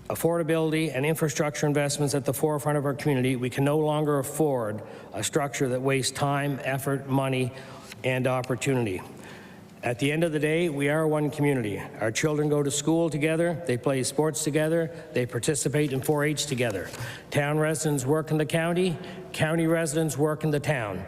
affordability, and infrastructure investments at the forefront of our community, we can no longer afford a structure that wastes time, effort, money, and opportunity. At the end of the day, we are one community. Our children go to school together, they play sports together, they participate in 4-H together. Town residents work in the county, county residents work in the town.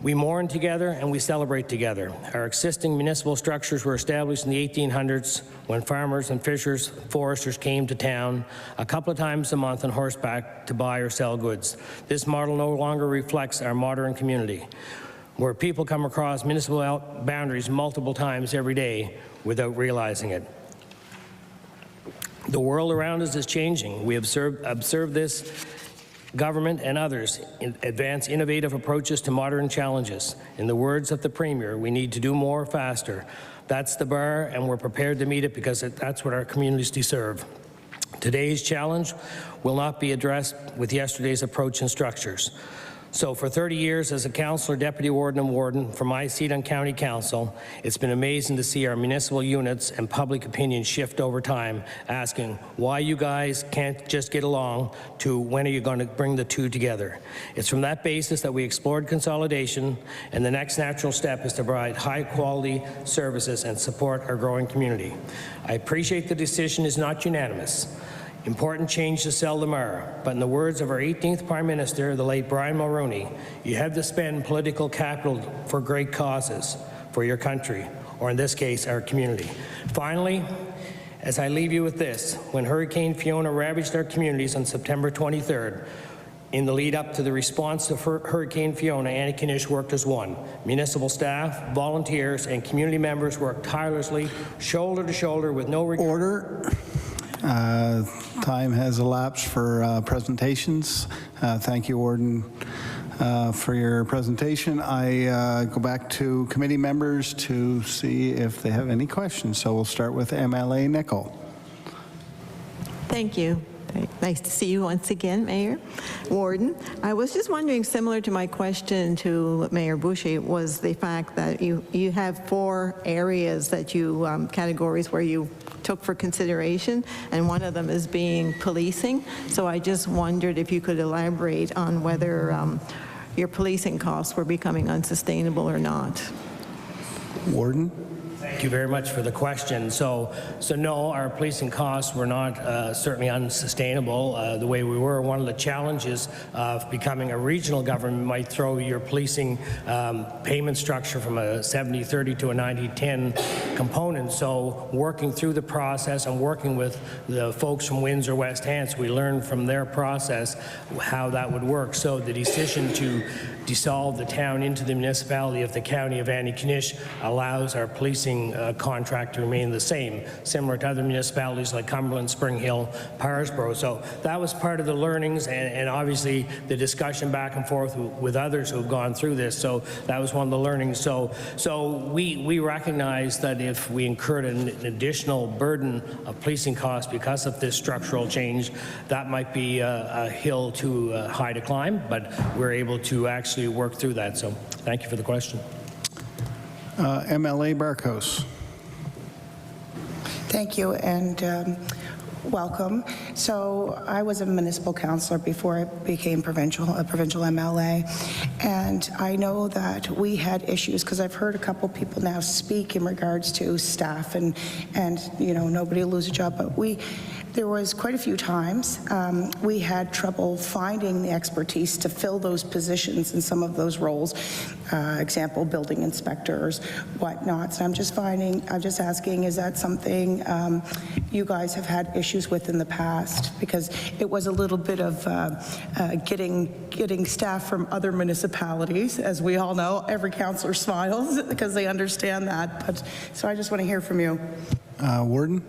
We mourn together and we celebrate together. Our existing municipal structures were established in the 1800s when farmers and fishers, foresters came to town a couple of times a month on horseback to buy or sell goods. This model no longer reflects our modern community, where people come across municipal boundaries multiple times every day without realizing it. The world around us is changing. We observe this government and others advance innovative approaches to modern challenges. In the words of the Premier, we need to do more faster. That's the bar, and we're prepared to meet it because that's what our communities deserve. Today's challenge will not be addressed with yesterday's approach and structures. So for 30 years as a councillor, deputy warden, and warden from my seat on county council, it's been amazing to see our municipal units and public opinion shift over time, asking why you guys can't just get along to when are you going to bring the two together. It's from that basis that we explored consolidation, and the next natural step is to provide high quality services and support our growing community. I appreciate the decision is not unanimous. Important changes seldom are, but in the words of our 18th Prime Minister, the late Brian Mulroney, you have to spend political capital for great causes for your country, or in this case, our community. Finally, as I leave you with this, when Hurricane Fiona ravaged our communities on September 23rd, in the lead up to the response to Hurricane Fiona, Antigonish worked as one. Municipal staff, volunteers, and community members worked tirelessly, shoulder to shoulder with no regret. Order. Time has elapsed for presentations. Thank you, Warden, for your presentation. I go back to committee members to see if they have any questions. So we'll start with MLA Nickel. Thank you. Nice to see you once again, Mayor. Warden, I was just wondering, similar to my question to Mayor Boucher, was the fact that you have 4 areas that you, categories where you took for consideration, and one of them is being policing. So I just wondered if you could elaborate on whether your policing costs were becoming unsustainable or not. Warden? Thank you very much for the question. So no, our policing costs were not certainly unsustainable the way we were. One of the challenges of becoming a regional government might throw your policing payment structure from a 70-30 to a 90-10 component. So working through the process and working with the folks from Windsor West Hants, we learned from their process how that would work. So the decision to dissolve the town into the municipality of the county of Antigonish allows our policing contract to remain the same, similar to other municipalities like Cumberland, Spring Hill, Parsboro. So that was part of the learnings and obviously the discussion back and forth with others who have gone through this. So that was one of the learnings. So we recognize that if we incurred an additional burden of policing costs because of this structural change, that might be a hill too high to climb, but we're able to actually work through that. So thank you for the question. MLA Barkos. Thank you, and welcome. So I was a municipal councillor before I became a provincial MLA, and I know that we had issues because I've heard a couple people now speak in regards to staff and you know, nobody will lose a job, but there was quite a few times we had trouble finding the expertise to fill those positions in some of those roles. Example, building inspectors, whatnot. So I'm just asking, is that something you guys have had issues with in the past? Because it was a little bit of getting staff from other municipalities, as we all know. Every councillor smiles because they understand that. But so I just want to hear from you. Warden?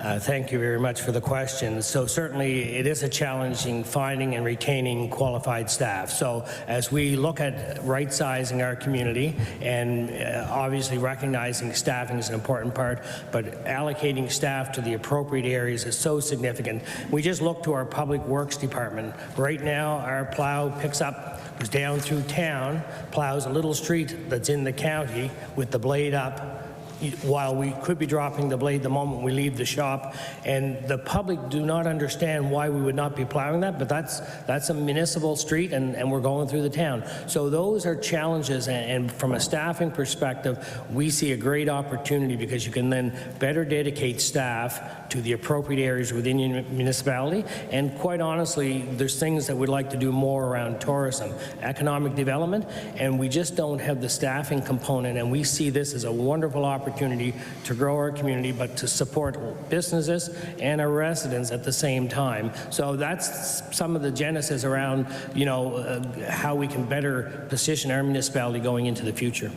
Thank you very much for the question. So certainly it is a challenging finding and retaining qualified staff. So as we look at right-sizing our community and obviously recognizing staffing is an important part, but allocating staff to the appropriate areas is so significant. We just look to our public works department. Right now our plow goes down through town, plows a little street that's in the county with the blade up, while we could be dropping the blade the moment we leave the shop, and the public do not understand why we would not be plowing that, but that's a municipal street and we're going through the town. So those are challenges, and from a staffing perspective, we see a great opportunity because you can then better dedicate staff to the appropriate areas within your municipality, and quite honestly, there's things that we'd like to do more around tourism, economic development, and we just don't have the staffing component, and we see this as a wonderful opportunity to grow our community, but to support businesses and our residents at the same time. So that's some of the genesis around, you know, how we can better position our municipality going into the future.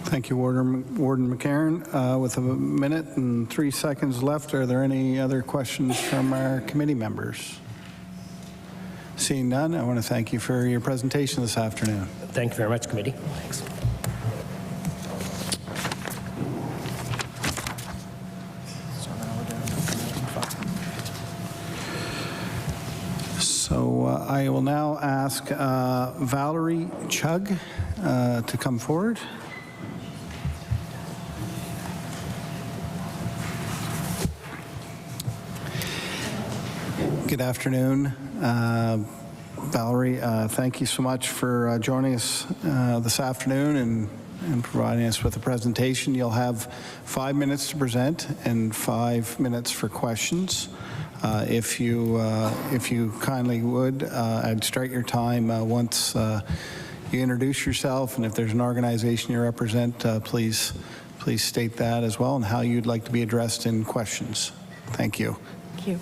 Thank you, Warden McCarron. With a minute and 3 seconds left, are there any other questions from our committee members? Seeing none, I want to thank you for your presentation this afternoon. Thank you very much, committee. Thanks. So I will now ask Valerie Chugg to come forward. Good afternoon. Valerie, thank you so much for joining us this afternoon and providing us with a presentation. You'll have 5 minutes to present and 5 minutes for questions. If you kindly would, I'd start your time once you introduce yourself, and if there's an organization you represent, please state that as well and how you'd like to be addressed in questions. Thank you. Thank you.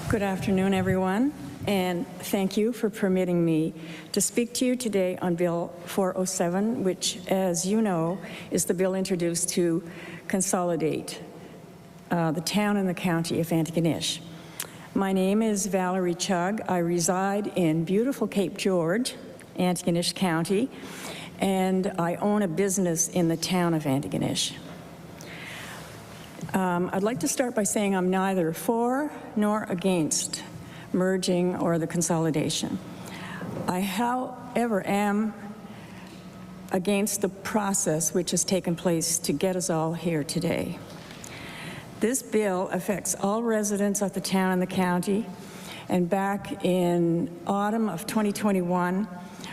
Good afternoon, everyone, and thank you for permitting me to speak to you today on Bill 407, which, as you know, is the bill introduced to consolidate the town and the county of Antigonish. My name is Valerie Chugg. I reside in beautiful Cape George, Antigonish County, and I own a business in the town of Antigonish. I'd like to start by saying I'm neither for nor against merging or the consolidation. I, however, am against the process which has taken place to get us all here today. This bill affects all residents of the town and the county, and back in autumn of 2021,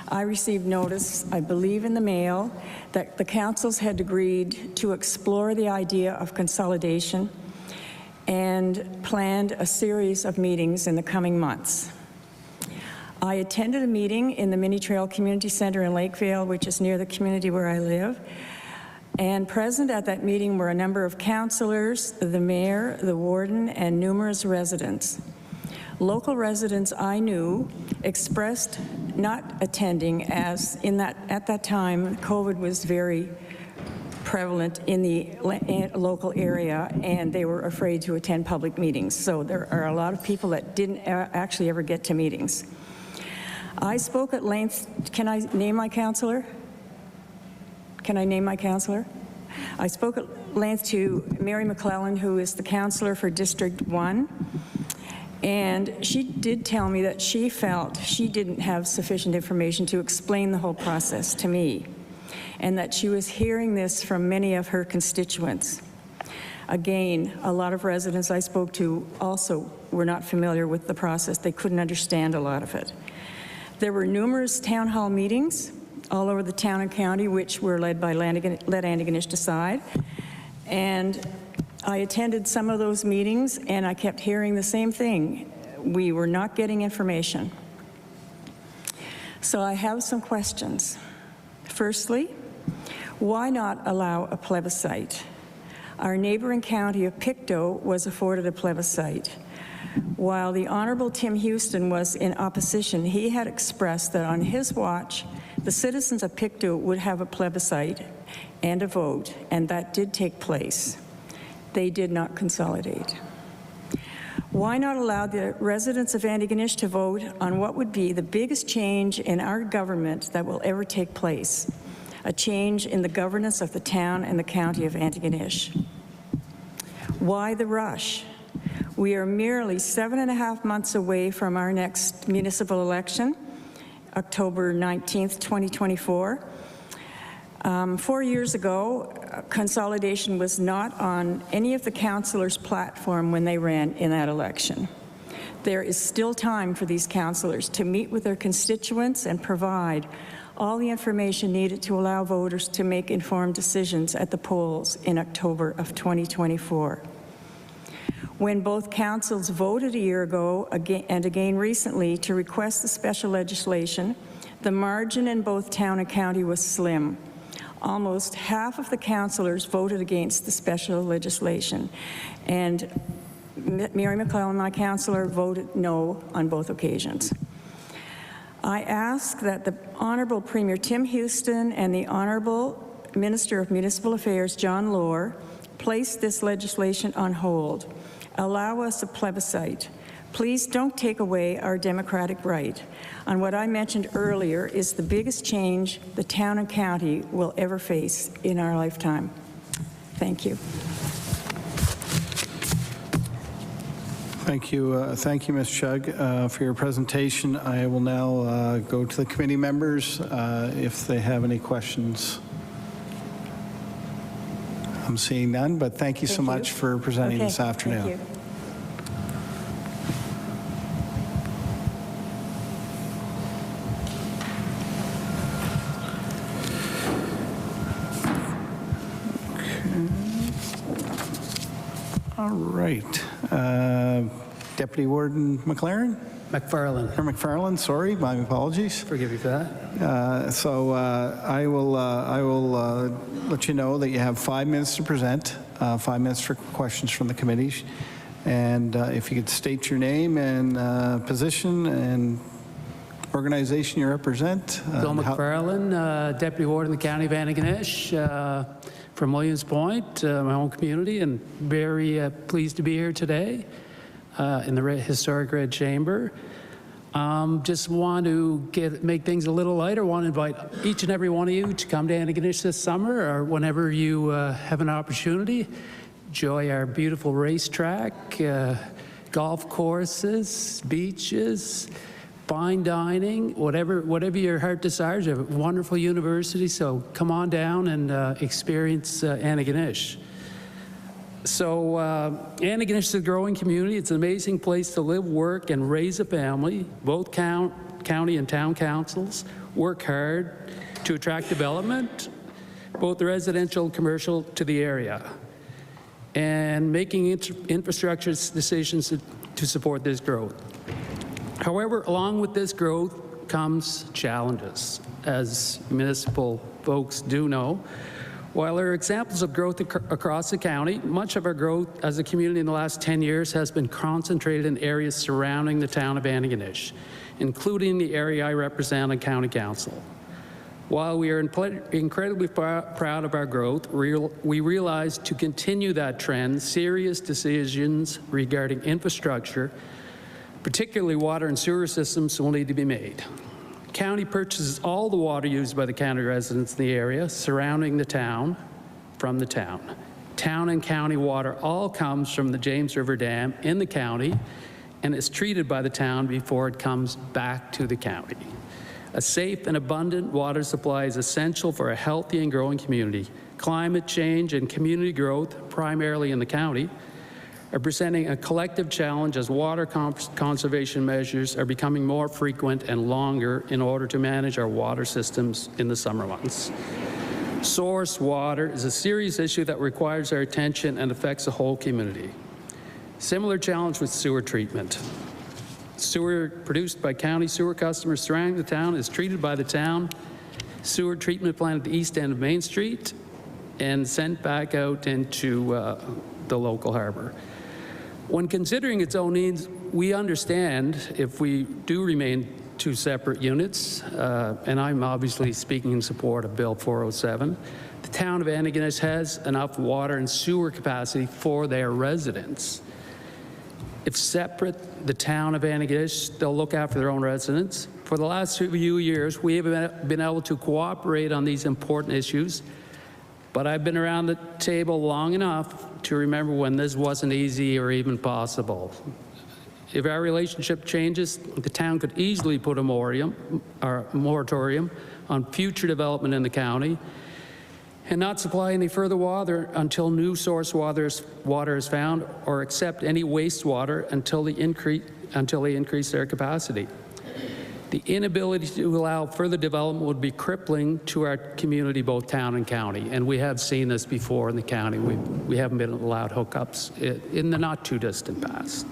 I received notice, I believe in the mail, that the councils had agreed to explore the idea of consolidation and planned a series of meetings in the coming months. I attended a meeting in the Mini Trail Community Center in Lakeville, which is near the community where I live. And present at that meeting were a number of councillors, the mayor, the warden, and numerous residents. Local residents I knew expressed not attending as at that time, COVID was very prevalent in the local area, and they were afraid to attend public meetings. So there are a lot of people that didn't actually ever get to meetings. I spoke at length. Can I name my councillor? Can I name my councillor? I spoke at length to Mary McClellan, who is the councillor for District 1, and she did tell me that she felt she didn't have sufficient information to explain the whole process to me, and that she was hearing this from many of her constituents. Again, a lot of residents I spoke to also were not familiar with the process. They couldn't understand a lot of it. There were numerous town hall meetings all over the town and county, which were led by Let Antigonish Decide. And I attended some of those meetings, and I kept hearing the same thing. We were not getting information. So I have some questions. Firstly, why not allow a plebiscite? Our neighboring county of Pictou was afforded a plebiscite. While the Honourable Tim Houston was in opposition, he had expressed that on his watch, the citizens of Pictou would have a plebiscite and a vote, and that did take place. They did not consolidate. Why not allow the residents of Antigonish to vote on what would be the biggest change in our government that will ever take place, a change in the governance of the town and the county of Antigonish? Why the rush? We are merely 7.5 months away from our next municipal election, October 19th, 2024. 4 years ago, consolidation was not on any of the councillors' platform when they ran in that election. There is still time for these councillors to meet with their constituents and provide all the information needed to allow voters to make informed decisions at the polls in October of 2024. When both councils voted a year ago and again recently to request the special legislation, the margin in both town and county was slim. Almost half of the councillors voted against the special legislation, and Mary McClellan, my councillor, voted no on both occasions. I ask that the Honourable Premier Tim Houston and the Honourable Minister of Municipal Affairs, John Lohr, place this legislation on hold. Allow us a plebiscite. Please don't take away our democratic right on what I mentioned earlier is the biggest change the town and county will ever face in our lifetime. Thank you. Thank you, Ms. Chugg, for your presentation. I will now go to the committee members if they have any questions. I'm seeing none, but thank you so much for presenting this afternoon. Thank you. All right. Deputy Warden McLaren? McFarland, sorry, my apologies. Forgive you for that. I will let you know that you have 5 minutes to present, 5 minutes for questions from the committee. And if you could state your name and position and organization you represent. Bill McFarland, Deputy Warden of the County of Antigonish. from Williams Point, my home community, and very pleased to be here today in the historic Red Chamber. Just want to make things a little lighter. Want to invite each and every one of you to come to Antigonish this summer or whenever you have an opportunity. Enjoy our beautiful racetrack, golf courses, beaches, fine dining, whatever your heart desires. You have a wonderful university, so come on down and experience Antigonish. So Antigonish is a growing community. It's an amazing place to live, work, and raise a family. Both county and town councils work hard to attract development, both residential and commercial, to the area, and making infrastructure decisions to support this growth. However, along with this growth comes challenges, as municipal folks do know. While there are examples of growth across the county, much of our growth as a community in the last 10 years has been concentrated in areas surrounding the town of Antigonish, including the area I represent on County Council. While we are incredibly proud of our growth, we realize to continue that trend, serious decisions regarding infrastructure, particularly water and sewer systems, will need to be made. County purchases all the water used by the county residents in the area surrounding the town from the town. Town and county water all comes from the James River Dam in the county and is treated by the town before it comes back to the county. A safe and abundant water supply is essential for a healthy and growing community. Climate change and community growth, primarily in the county, are presenting a collective challenge as water conservation measures are becoming more frequent and longer in order to manage our water systems in the summer months. Source water is a serious issue that requires our attention and affects the whole community. Similar challenge with sewer treatment. Sewer produced by county sewer customers surrounding the town is treated by the town sewer treatment plant at the east end of Main Street and sent back out into the local harbor. When considering its own needs, we understand if we do remain two separate units, and I'm obviously speaking in support of Bill 407, the town of Antigonish has enough water and sewer capacity for their residents. If separate, the town of Antigonish, they'll look after their own residents. For the last few years, we have been able to cooperate on these important issues, but I've been around the table long enough to remember when this wasn't easy or even possible. If our relationship changes, the town could easily put a moratorium on future development in the county and not supply any further water until new source water is found, or accept any wastewater until they increase their capacity. The inability to allow further development would be crippling to our community, both town and county, and we have seen this before in the county. We haven't been allowed hookups in the not too distant past.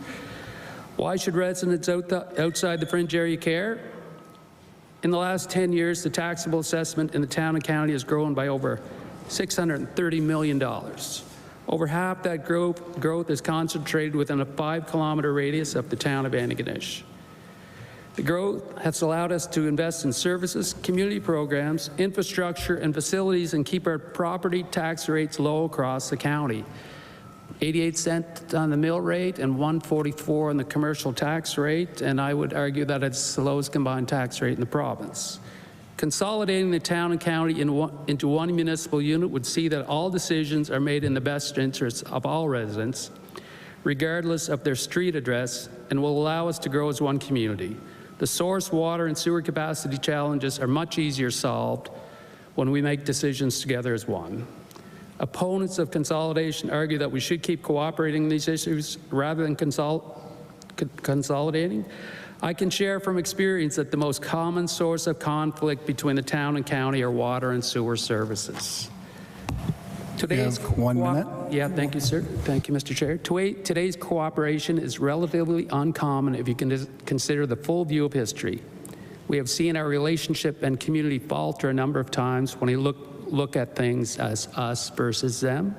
Why should residents outside the fringe area care? In the last 10 years, the taxable assessment in the town and county has grown by over $630 million. Over half that growth is concentrated within a 5-kilometer radius of the town of Antigonish. The growth has allowed us to invest in services, community programs, infrastructure, and facilities, and keep our property tax rates low across the county. 88 cents on the mill rate and 144 on the commercial tax rate, and I would argue that it's the lowest combined tax rate in the province. Consolidating the town and county into one municipal unit would see that all decisions are made in the best interests of all residents, regardless of their street address, and will allow us to grow as one community. The source, water, and sewer capacity challenges are much easier solved when we make decisions together as one. Opponents of consolidation argue that we should keep cooperating in these issues rather than consolidating. I can share from experience that the most common source of conflict between the town and county are water and sewer services. Today's 1 minute. Yeah, thank you, sir. Thank you, Mr. Chair. Today's cooperation is relatively uncommon if you can consider the full view of history. We have seen our relationship and community falter a number of times when we look at things as us versus them.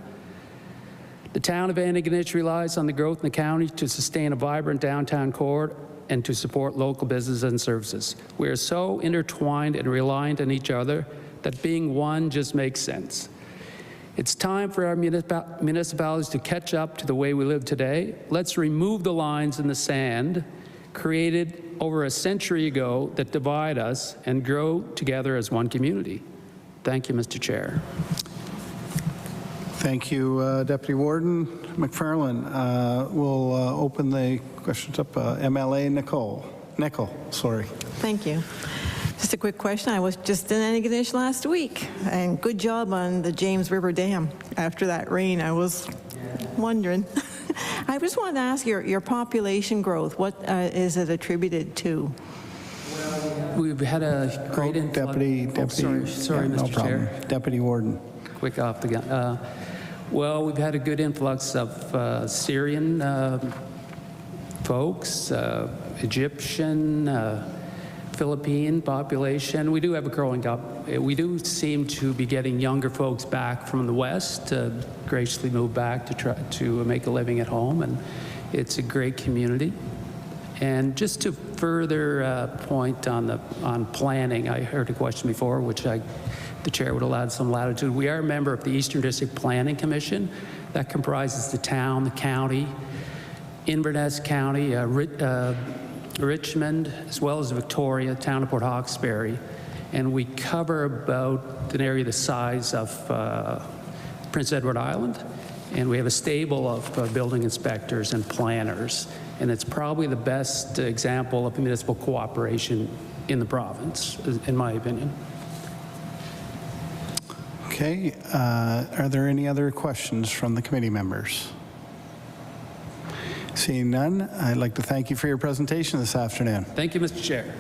The town of Antigonish relies on the growth in the county to sustain a vibrant downtown core and to support local businesses and services. We are so intertwined and reliant on each other that being one just makes sense. It's time for our municipalities to catch up to the way we live today. Let's remove the lines in the sand created over a century ago that divide us and grow together as one community. Thank you, Mr. Chair. Thank you, Deputy Warden McFarland. We'll open the questions up. MLA Nickel, sorry. Thank you. Just a quick question. I was just in Antigonish last week, and good job on the James River Dam. After that rain, I was wondering. I just wanted to ask your population growth, what is it attributed to? We've had a great influx. Deputy, sorry, yeah, Mr. Chair. Deputy Warden. Quick off the gun. Well, we've had a good influx of Syrian folks, Egyptian, Philippine population. We do have a growing up. We do seem to be getting younger folks back from the West to graciously move back to try to make a living at home, and it's a great community. And just to further point on planning, I heard a question before, which the chair would allow some latitude. We are a member of the Eastern District Planning Commission. That comprises the town, the county, Inverness County, Richmond, as well as Victoria, town of Port Hawkesbury. And we cover about an area the size of Prince Edward Island. And we have a stable of building inspectors and planners. And it's probably the best example of municipal cooperation in the province, in my opinion. Okay, are there any other questions from the committee members? Seeing none, I'd like to thank you for your presentation this afternoon. Thank you, Mr. Chair.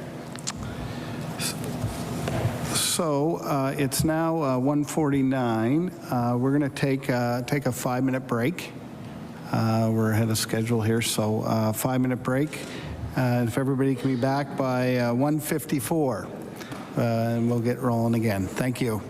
So it's now 1:49. We're going to take a 5-minute break. We're ahead of schedule here, so 5-minute break. If everybody can be back by 1:54, and we'll get rolling again. Thank you.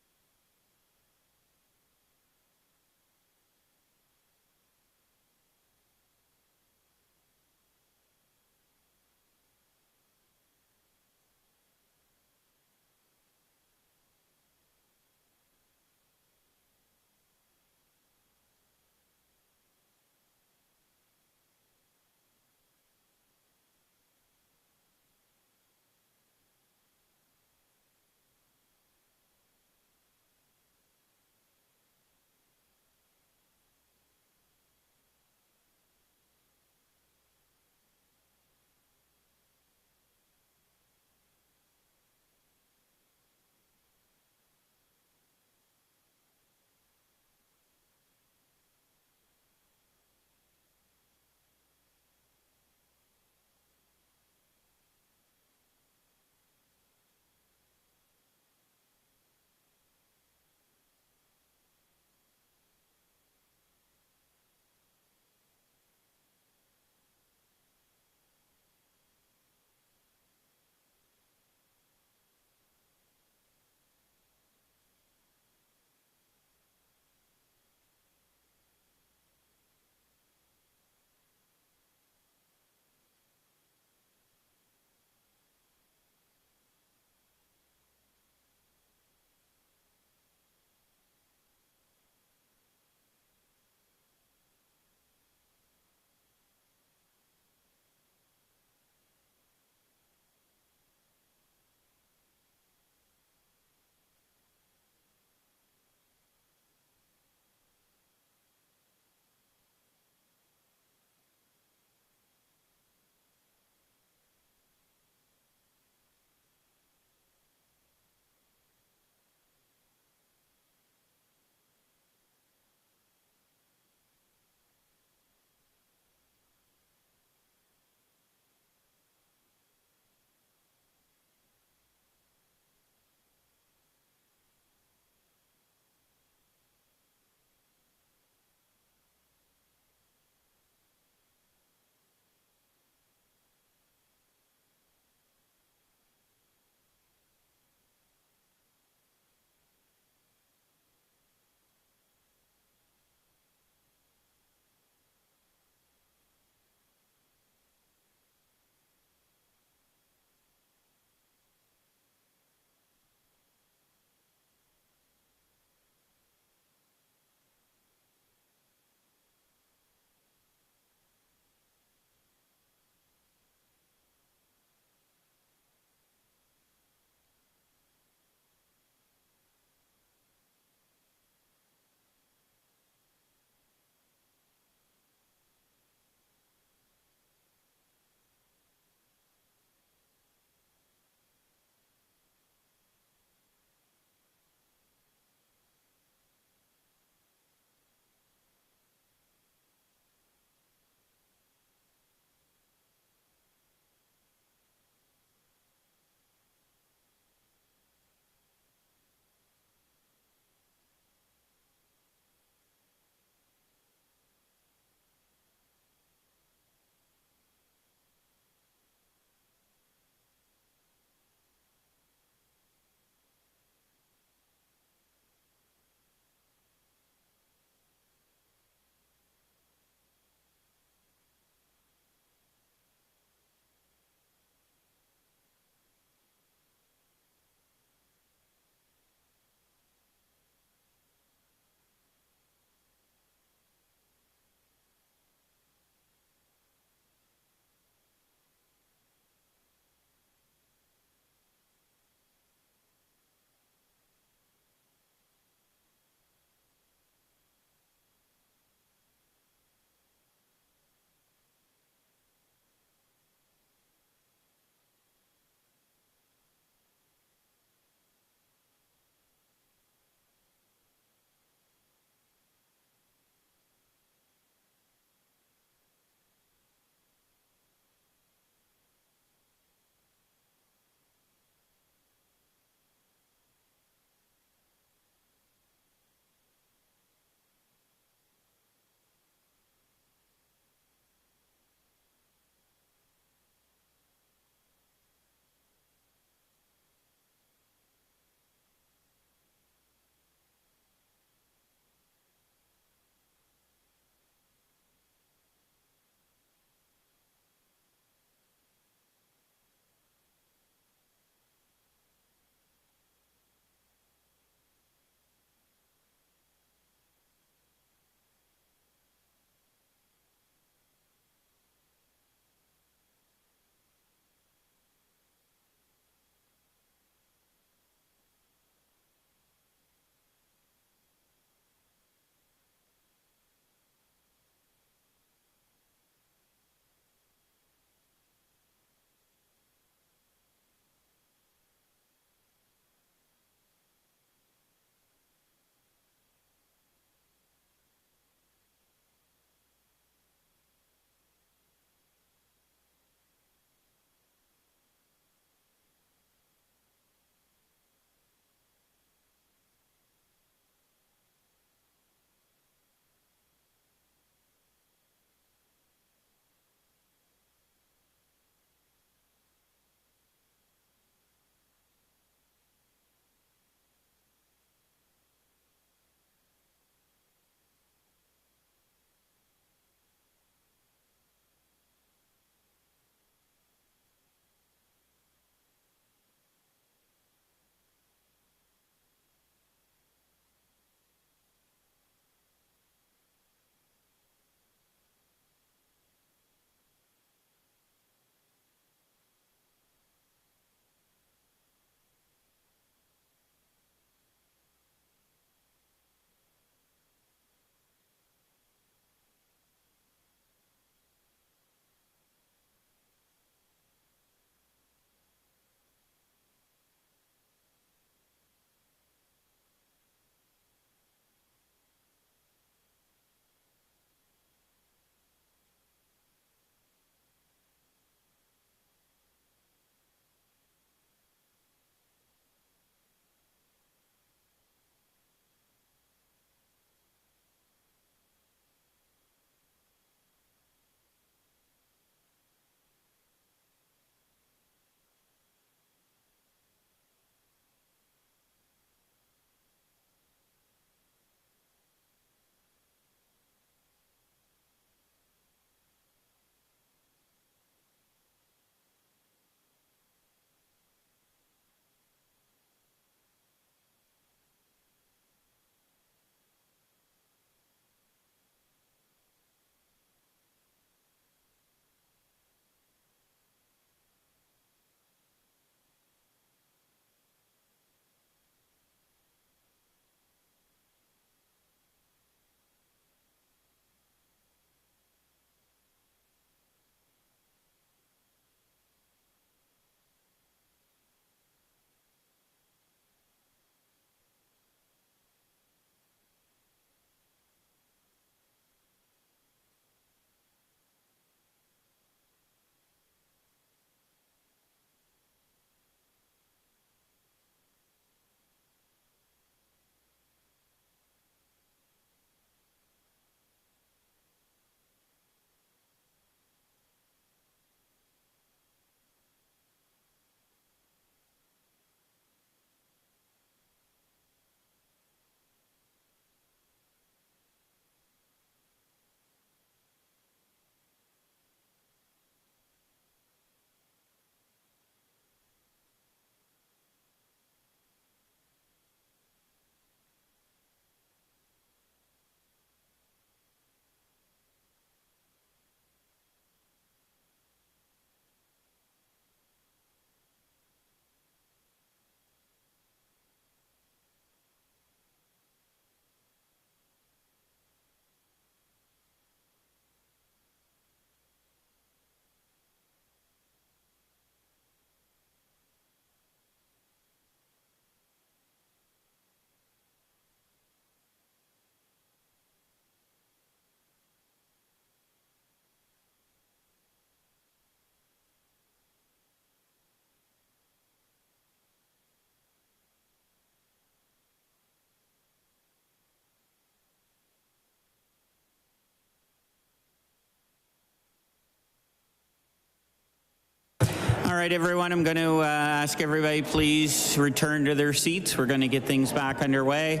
right, everyone, I'm going to ask everybody please return to their seats. We're going to get things back underway.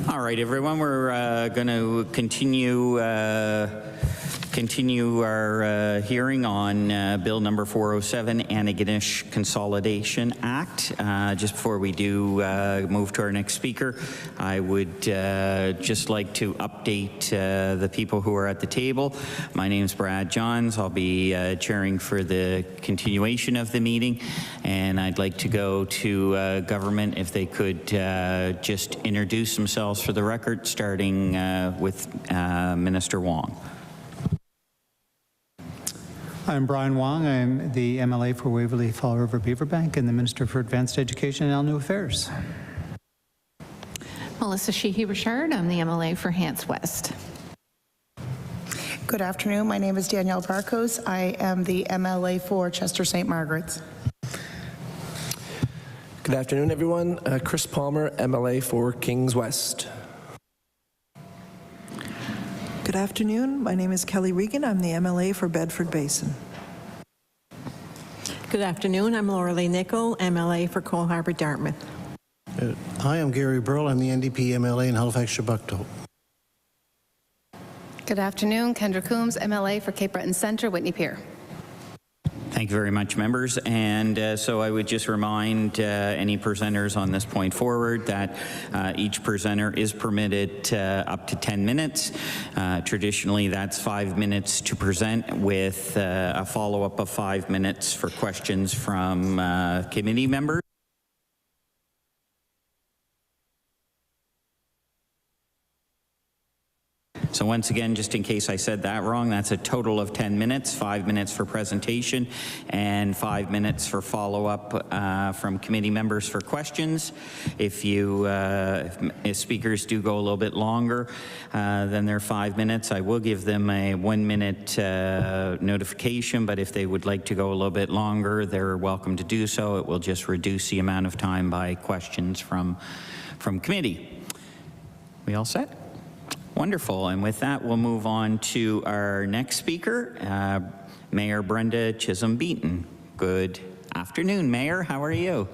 All right, everyone, we're going to continue our hearing on Bill number 407, Antigonish Consolidation Act. Just before we do move to our next speaker, I would just like to update the people who are at the table. My name is Brad Johns. I'll be chairing for the continuation of the meeting, and I'd like to go to government if they could just introduce themselves for the record, starting with Minister Wong. I'm Brian Wong. I'm the MLA for Waverley Fall River Beaverbank and the Minister for Advanced Education and Elderly Affairs. Melissa Sheehy-Richard. I'm the MLA for Hants West. Good afternoon. My name is Danielle Barkos. I am the MLA for Chester St. Margaret's. Good afternoon, everyone. Chris Palmer, MLA for Kings West. Good afternoon. My name is Kelly Regan. I'm the MLA for Bedford Basin. Good afternoon. I'm Laura Lee Nicol, MLA for Cole Harbour Dartmouth. Hi, I'm Gary Burl. I'm the NDP MLA in Halifax Chebucto. Good afternoon. Kendra Coombs, MLA for Cape Breton Centre, Whitney Pier. Thank you very much, members. And so I would just remind any presenters on this point forward that each presenter is permitted up to 10 minutes. Traditionally, that's 5 minutes to present with a follow-up of 5 minutes for questions from committee members. So once again, just in case I said that wrong, that's a total of 10 minutes, 5 minutes for presentation and 5 minutes for follow-up from committee members for questions. If speakers do go a little bit longer than their 5 minutes, I will give them a 1 minute notification, but if they would like to go a little bit longer, they're welcome to do so. It will just reduce the amount of time by questions from committee. We all set? Wonderful, and with that, we'll move on to our next speaker, Mayor Brenda Chisholm-Beaton. Good afternoon, Mayor. How are you?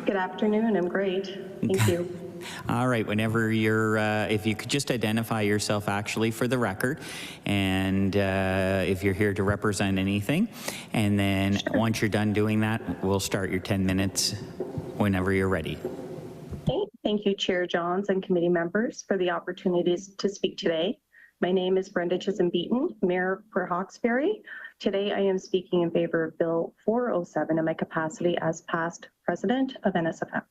Good afternoon. I'm great. Thank you. All right, whenever you're, if you could just identify yourself actually for the record, and if you're here to represent anything, and then once you're done doing that, we'll start your 10 minutes whenever you're ready. Okay. Thank you, Chair Johns and committee members, for the opportunities to speak today. My name is Brenda Chisholm-Beaton, Mayor for Hawkesbury. Today, I am speaking in favor of Bill 407 in my capacity as past president of NSFM.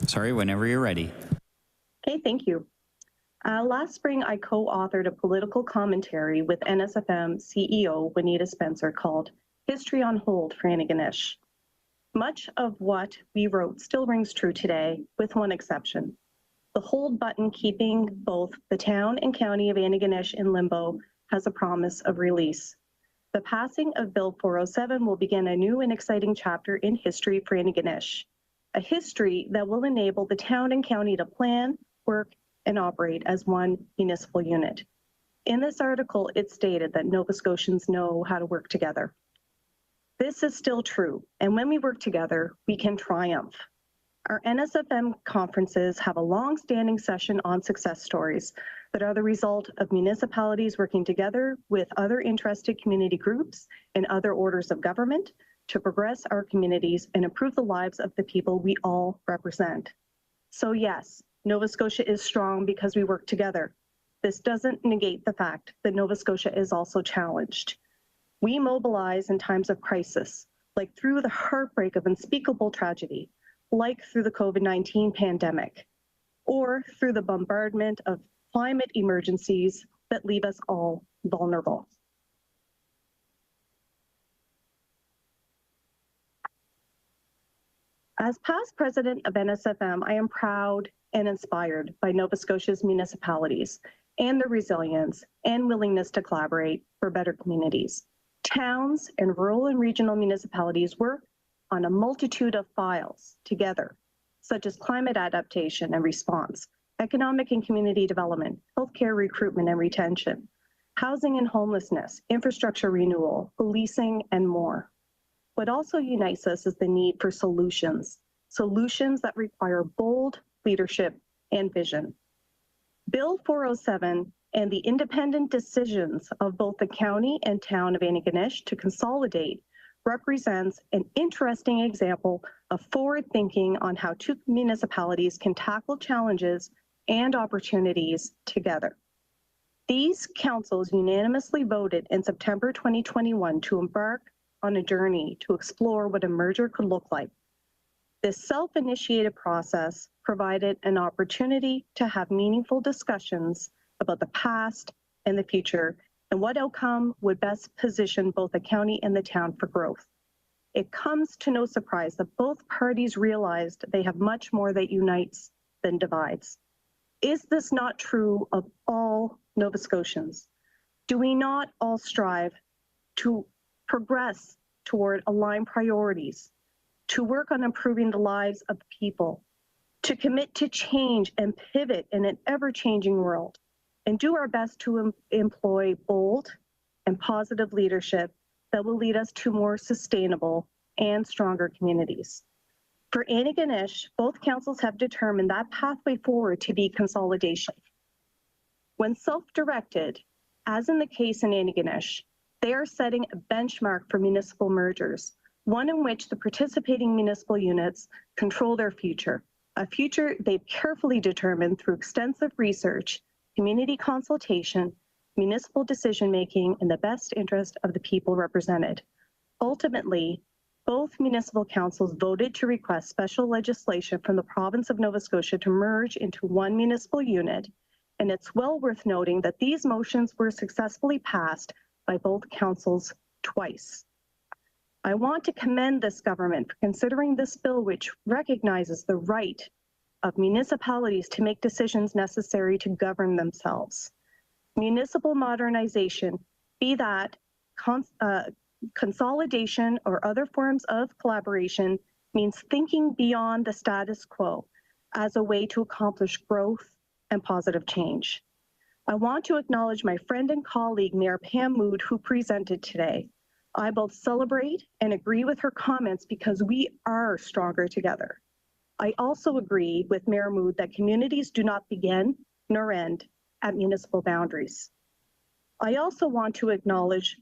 Sorry, whenever you're ready. Okay, thank you. Last spring, I co-authored a political commentary with NSFM CEO Juanita Spencer called History on Hold for Antigonish. Much of what we wrote still rings true today, with one exception. The hold button keeping both the town and county of Antigonish in limbo has a promise of release. The passing of Bill 407 will begin a new and exciting chapter in history for Antigonish, a history that will enable the town and county to plan, work, and operate as one municipal unit. In this article, it stated that Nova Scotians know how to work together. This is still true, and when we work together, we can triumph. Our NSFM conferences have a long-standing session on success stories that are the result of municipalities working together with other interested community groups and other orders of government to progress our communities and improve the lives of the people we all represent. So yes, Nova Scotia is strong because we work together. this doesn't negate the fact that Nova Scotia is also challenged. We mobilize in times of crisis, like through the heartbreak of unspeakable tragedy, like through the COVID-19 pandemic, or through the bombardment of climate emergencies that leave us all vulnerable. As past president of NSFM, I am proud and inspired by Nova Scotia's municipalities and their resilience and willingness to collaborate for better communities. Towns and rural and regional municipalities work on a multitude of files together, such as climate adaptation and response, economic and community development, healthcare recruitment and retention, housing and homelessness, infrastructure renewal, policing, and more. What also unites us is the need for solutions that require bold leadership and vision. Bill 407 and the independent decisions of both the county and town of Antigonish to consolidate represents an interesting example of forward thinking on how two municipalities can tackle challenges and opportunities together. These councils unanimously voted in September 2021 to embark on a journey to explore what a merger could look like. This self-initiated process provided an opportunity to have meaningful discussions about the past and the future and what outcome would best position both the county and the town for growth. It comes to no surprise that both parties realized they have much more that unites than divides. Is this not true of all Nova Scotians? Do we not all strive to progress toward aligned priorities, to work on improving the lives of people, to commit to change and pivot in an ever-changing world, and do our best to employ bold and positive leadership that will lead us to more sustainable and stronger communities? For Antigonish, both councils have determined that pathway forward to be consolidation. When self-directed, as in the case in Antigonish, they are setting a benchmark for municipal mergers, one in which the participating municipal units control their future, a future they've carefully determined through extensive research, community consultation, municipal decision-making in the best interest of the people represented. Ultimately, both municipal councils voted to request special legislation from the province of Nova Scotia to merge into one municipal unit, and it's well worth noting that these motions were successfully passed by both councils twice. I want to commend this government for considering this bill, which recognizes the right of municipalities to make decisions necessary to govern themselves. Municipal modernization, be that consolidation or other forms of collaboration, means thinking beyond the status quo as a way to accomplish growth and positive change. I want to acknowledge my friend and colleague, Mayor Pam Mood, who presented today. I both celebrate and agree with her comments because we are stronger together. I also agree with Mayor Mood that communities do not begin nor end at municipal boundaries. I also want to acknowledge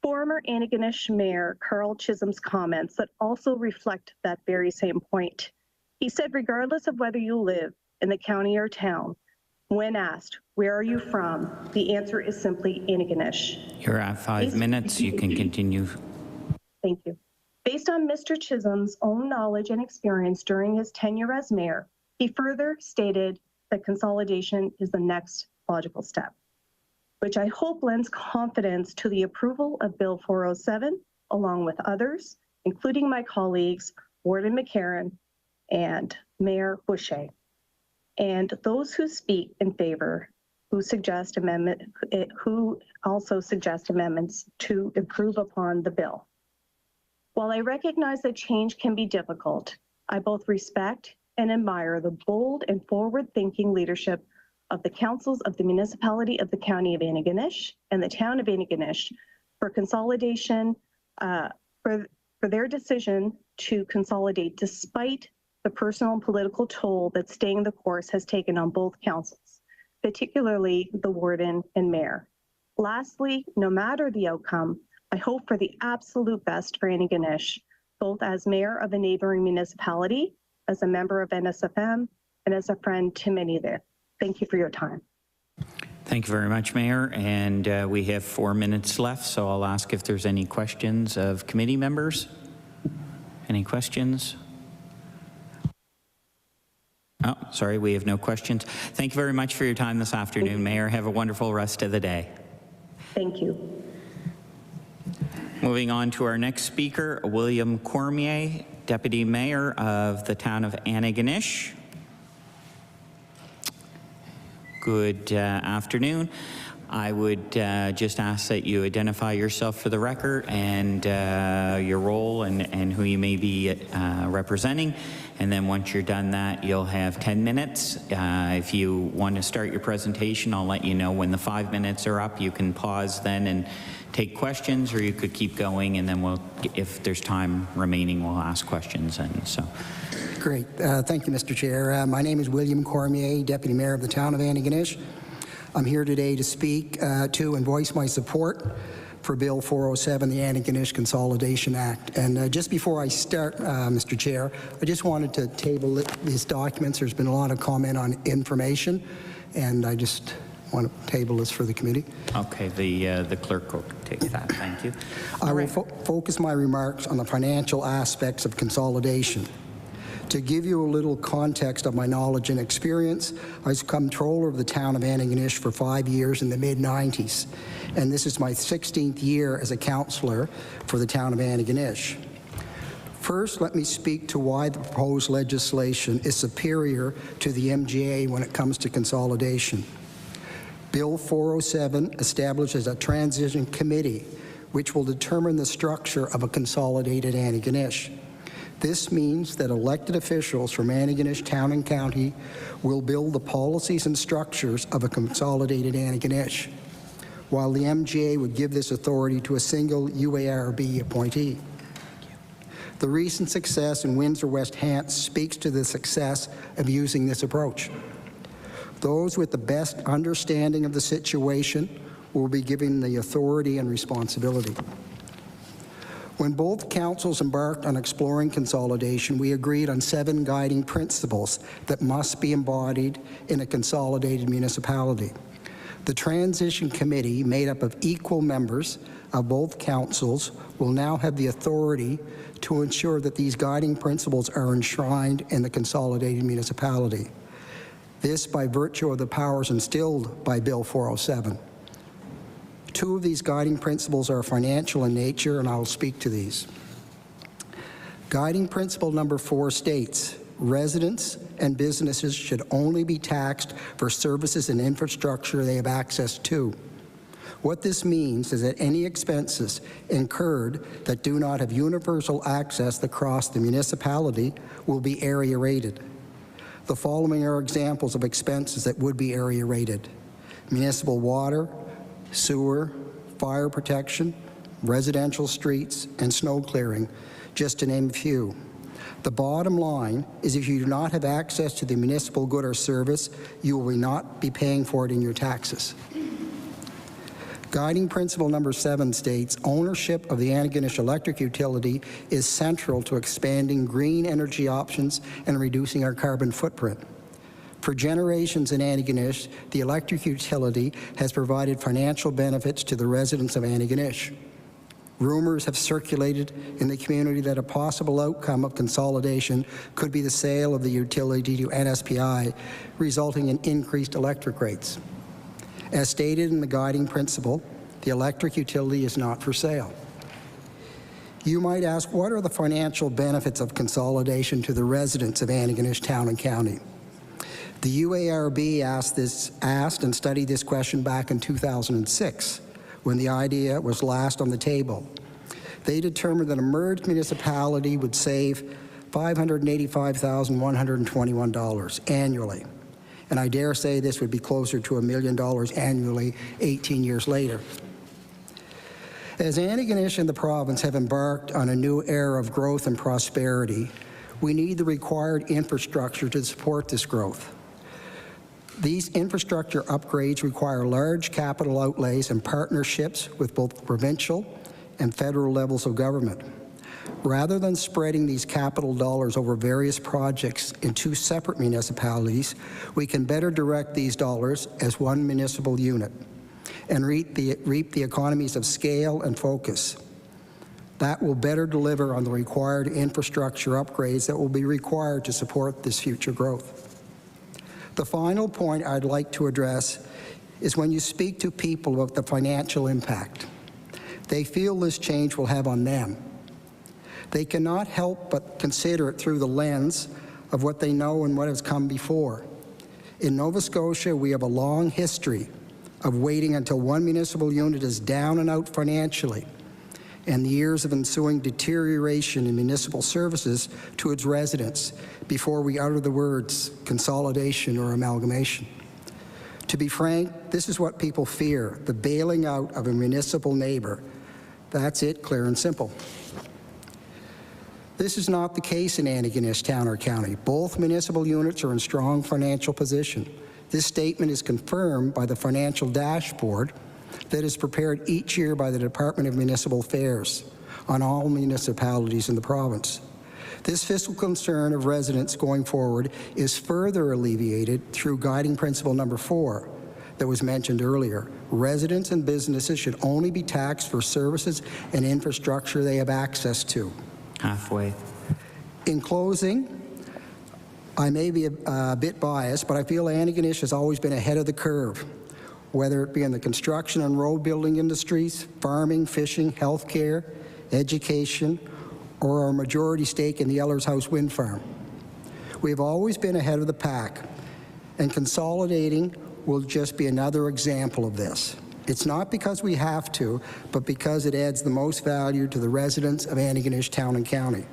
former Antigonish Mayor Carl Chisholm's comments that also reflect that very same point. He said, regardless of whether you live in the county or town, when asked, where are you from? The answer is simply Antigonish. You're at 5 minutes. You can continue. Thank you. Based on Mr. Chisholm's own knowledge and experience during his tenure as mayor, he further stated that consolidation is the next logical step, which I hope lends confidence to the approval of Bill 407, along with others, including my colleagues, Warden McCarron and Mayor Boucher, and those who speak in favor, who also suggest amendments to improve upon the bill. While I recognize that change can be difficult, I both respect and admire the bold and forward-thinking leadership of the councils of the municipality of the county of Antigonish and the town of Antigonish for consolidation, for their decision to consolidate despite the personal and political toll that staying the course has taken on both councils, particularly the warden and mayor. Lastly, no matter the outcome, I hope for the absolute best for Antigonish, both as mayor of a neighboring municipality, as a member of NSFM, and as a friend to many there. Thank you for your time. Thank you very much, Mayor. And we have 4 minutes left, so I'll ask if there's any questions of committee members. Any questions? Oh, sorry, we have no questions. Thank you very much for your time this afternoon, Mayor. Have a wonderful rest of the day. Thank you. Moving on to our next speaker, William Cormier, Deputy Mayor of the town of Antigonish. Good afternoon. I would just ask that you identify yourself for the record and your role and who you may be representing. And then once you're done that, you'll have 10 minutes. If you want to start your presentation, I'll let you know when the 5 minutes are up. You can pause then and take questions, or you could keep going, and then we'll, if there's time remaining, we'll ask questions. And so. Great. Thank you, Mr. Chair. My name is William Cormier, Deputy Mayor of the town of Antigonish. I'm here today to speak to and voice my support for Bill 407, the Antigonish Consolidation Act. And just before I start, Mr. Chair, I just wanted to table these documents. There's been a lot of comment on information, and I just want to table this for the committee. Okay, the clerk will take that. Thank you. I will focus my remarks on the financial aspects of consolidation. To give you a little context of my knowledge and experience, I was comptroller of the town of Antigonish for 5 years in the mid-90s, and this is my 16th year as a councillor for the town of Antigonish. First, let me speak to why the proposed legislation is superior to the MGA when it comes to consolidation. Bill 407 establishes a transition committee which will determine the structure of a consolidated Antigonish. This means that elected officials from Antigonish Town and County will build the policies and structures of a consolidated Antigonish, while the MGA would give this authority to a single UARB appointee. The recent success in Windsor-West Hants speaks to the success of using this approach. Those with the best understanding of the situation will be given the authority and responsibility. When both councils embarked on exploring consolidation, we agreed on 7 guiding principles that must be embodied in a consolidated municipality. The Transition Committee, made up of equal members of both councils, will now have the authority to ensure that these guiding principles are enshrined in the consolidated municipality. This by virtue of the powers instilled by Bill 407. 2 of these guiding principles are financial in nature, and I will speak to these. Guiding principle number 4 states, residents and businesses should only be taxed for services and infrastructure they have access to. What this means is that any expenses incurred that do not have universal access across the municipality will be area rated. The following are examples of expenses that would be area rated: municipal water, sewer, fire protection, residential streets, and snow clearing, just to name a few. The bottom line is if you do not have access to the municipal good or service, you will not be paying for it in your taxes. Guiding principle number 7 states, ownership of the Antigonish electric utility is central to expanding green energy options and reducing our carbon footprint. For generations in Antigonish, the electric utility has provided financial benefits to the residents of Antigonish. Rumors have circulated in the community that a possible outcome of consolidation could be the sale of the utility to NSPI, resulting in increased electric rates. As stated in the guiding principle, the electric utility is not for sale. You might ask, what are the financial benefits of consolidation to the residents of Antigonish Town and County? The UARB asked and studied this question back in 2006, when the idea was last on the table. They determined that a merged municipality would save $585,121 annually. And I dare say this would be closer to $1 million annually 18 years later. As Antigonish and the province have embarked on a new era of growth and prosperity, we need the required infrastructure to support this growth. These infrastructure upgrades require large capital outlays and partnerships with both provincial and federal levels of government. Rather than spreading these capital dollars over various projects in two separate municipalities, we can better direct these dollars as one municipal unit and reap the economies of scale and focus. That will better deliver on the required infrastructure upgrades that will be required to support this future growth. The final point I'd like to address is when you speak to people about the financial impact. They feel this change will have on them. They cannot help but consider it through the lens of what they know and what has come before. In Nova Scotia, we have a long history of waiting until one municipal unit is down and out financially, and the years of ensuing deterioration in municipal services to its residents before we utter the words consolidation or amalgamation. To be frank, this is what people fear, the bailing out of a municipal neighbor. That's it, clear and simple. This is not the case in Antigonish Town or County. Both municipal units are in strong financial position. This statement is confirmed by the financial dashboard that is prepared each year by the Department of Municipal Affairs on all municipalities in the province. This fiscal concern of residents going forward is further alleviated through guiding principle number 4 that was mentioned earlier. Residents and businesses should only be taxed for services and infrastructure they have access to. Halfway. In closing, I may be a bit biased, but I feel Antigonish has always been ahead of the curve, whether it be in the construction and road building industries, farming, fishing, healthcare, education, or our majority stake in the Ellers House wind farm. We have always been ahead of the pack, and consolidating will just be another example of this. It's not because we have to, but because it adds the most value to the residents of Antigonish Town and County.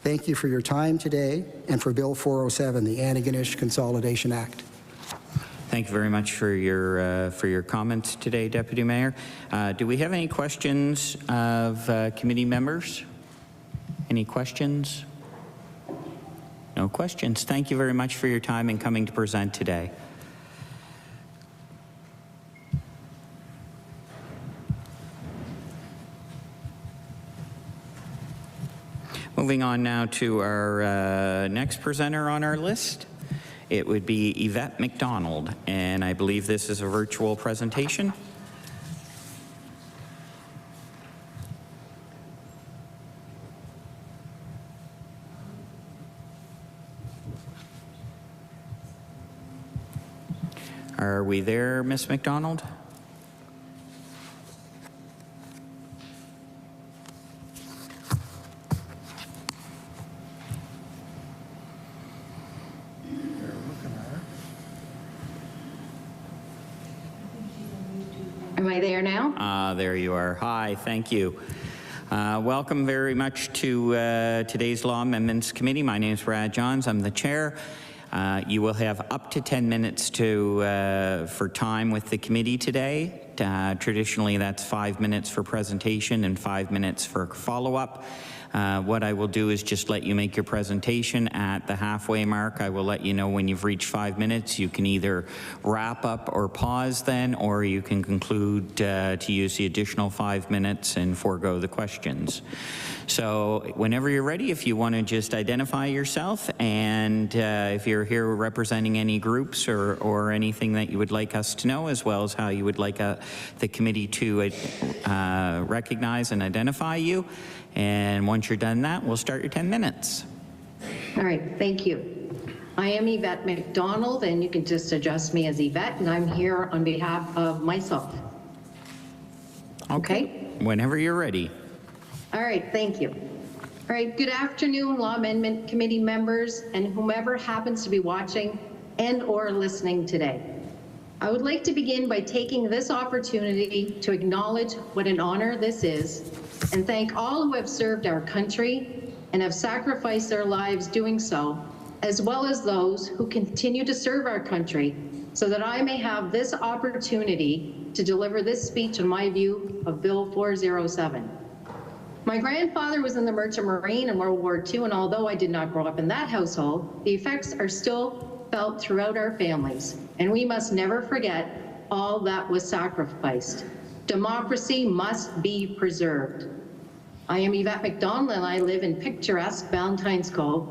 Thank you for your time today and for Bill 407, the Antigonish Consolidation Act. Thank you very much for your comments today, Deputy Mayor. Do we have any questions of committee members? Any questions? No questions. Thank you very much for your time and coming to present today. Moving on now to our next presenter on our list. It would be Yvette McDonald, and I believe this is a virtual presentation. Are we there, Ms. McDonald? Am I there now? There you are. Hi, thank you. Welcome very much to today's Law Amendments Committee. My name is Brad Johns. I'm the chair. You will have up to 10 minutes for time with the committee today. Traditionally, that's 5 minutes for presentation and 5 minutes for follow-up. What I will do is just let you make your presentation at the halfway mark. I will let you know when you've reached 5 minutes. You can either wrap up or pause then, or you can conclude to use the additional 5 minutes and forego the questions. So whenever you're ready, if you want to just identify yourself, and if you're here representing any groups or anything that you would like us to know, as well as how you would like the committee to recognize and identify you. And once you're done that, we'll start your 10 minutes. All right, thank you. I am Yvette McDonald, and you can just address me as Yvette, and I'm here on behalf of myself. Okay? Whenever you're ready. All right, thank you. All right, good afternoon, Law Amendment Committee members, and whomever happens to be watching and or listening today. I would like to begin by taking this opportunity to acknowledge what an honor this is and thank all who have served our country and have sacrificed their lives doing so, as well as those who continue to serve our country, so that I may have this opportunity to deliver this speech in my view of Bill 407. My grandfather was in the Merchant Marine in World War II, and although I did not grow up in that household, the effects are still felt throughout our families, and we must never forget all that was sacrificed. Democracy must be preserved. I am Yvette McDonald and I live in picturesque Valentine's Cove,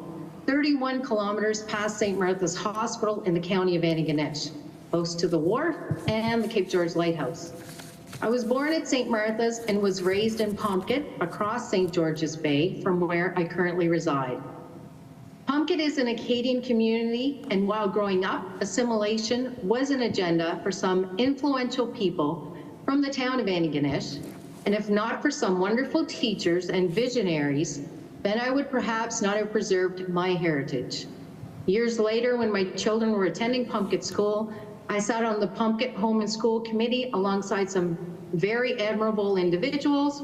31 kilometers past St. Martha's Hospital in the county of Antigonish, close to the wharf and the Cape George Lighthouse. I was born at St. Martha's and was raised in Pumpkin across St. George's Bay from where I currently reside. Pumpkin is an Acadian community, and while growing up, assimilation was an agenda for some influential people from the town of Antigonish, and if not for some wonderful teachers and visionaries, then I would perhaps not have preserved my heritage. Years later, when my children were attending Pumpkin School, I sat on the Pumpkin Home and School Committee alongside some very admirable individuals,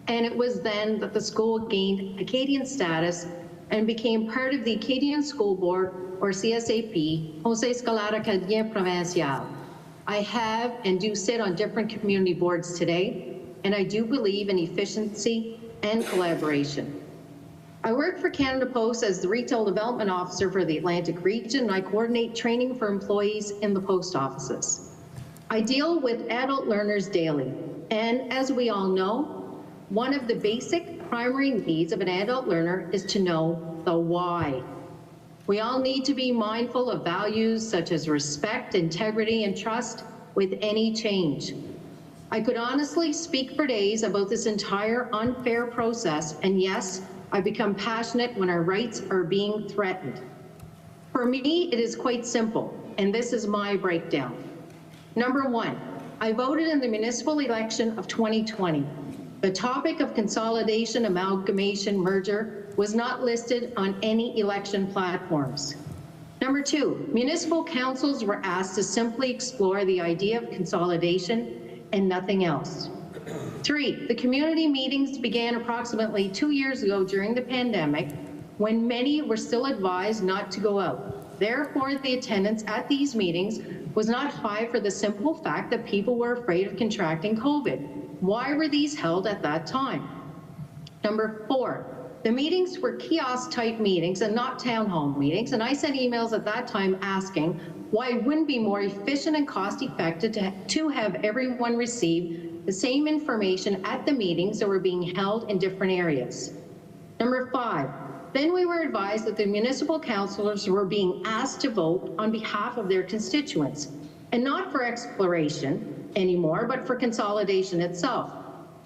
and it was then that the school gained Acadian status and became part of the Acadian School Board, or CSAP, Conseil Scolaire Acadien Provincial. I have and do sit on different community boards today, and I do believe in efficiency and collaboration. I work for Canada Post as the Retail Development Officer for the Atlantic region, and I coordinate training for employees in the post offices. I deal with adult learners daily, and as we all know, one of the basic primary needs of an adult learner is to know the why. We all need to be mindful of values such as respect, integrity, and trust with any change. I could honestly speak for days about this entire unfair process, and yes, I become passionate when our rights are being threatened. For me, it is quite simple, and this is my breakdown. Number one, I voted in the municipal election of 2020. The topic of consolidation, amalgamation, merger was not listed on any election platforms. Number two, municipal councils were asked to simply explore the idea of consolidation and nothing else. Three, the community meetings began approximately 2 years ago during the pandemic, when many were still advised not to go out. Therefore, the attendance at these meetings was not high for the simple fact that people were afraid of contracting COVID. Why were these held at that time? Number four, the meetings were kiosk-type meetings and not town hall meetings, and I sent emails at that time asking why it wouldn't be more efficient and cost-effective to have everyone receive the same information at the meetings that were being held in different areas. Number five, then we were advised that the municipal councillors were being asked to vote on behalf of their constituents, and not for exploration anymore, but for consolidation itself.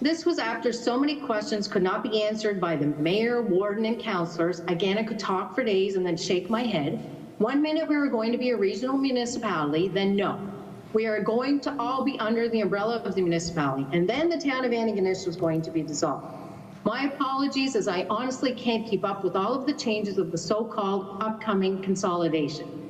This was after so many questions could not be answered by the mayor, warden, and councillors. Again, I could talk for days and then shake my head. 1 minute we were going to be a regional municipality, then no. We are going to all be under the umbrella of the municipality, and then the town of Antigonish was going to be dissolved. My apologies, as I honestly can't keep up with all of the changes of the so-called upcoming consolidation.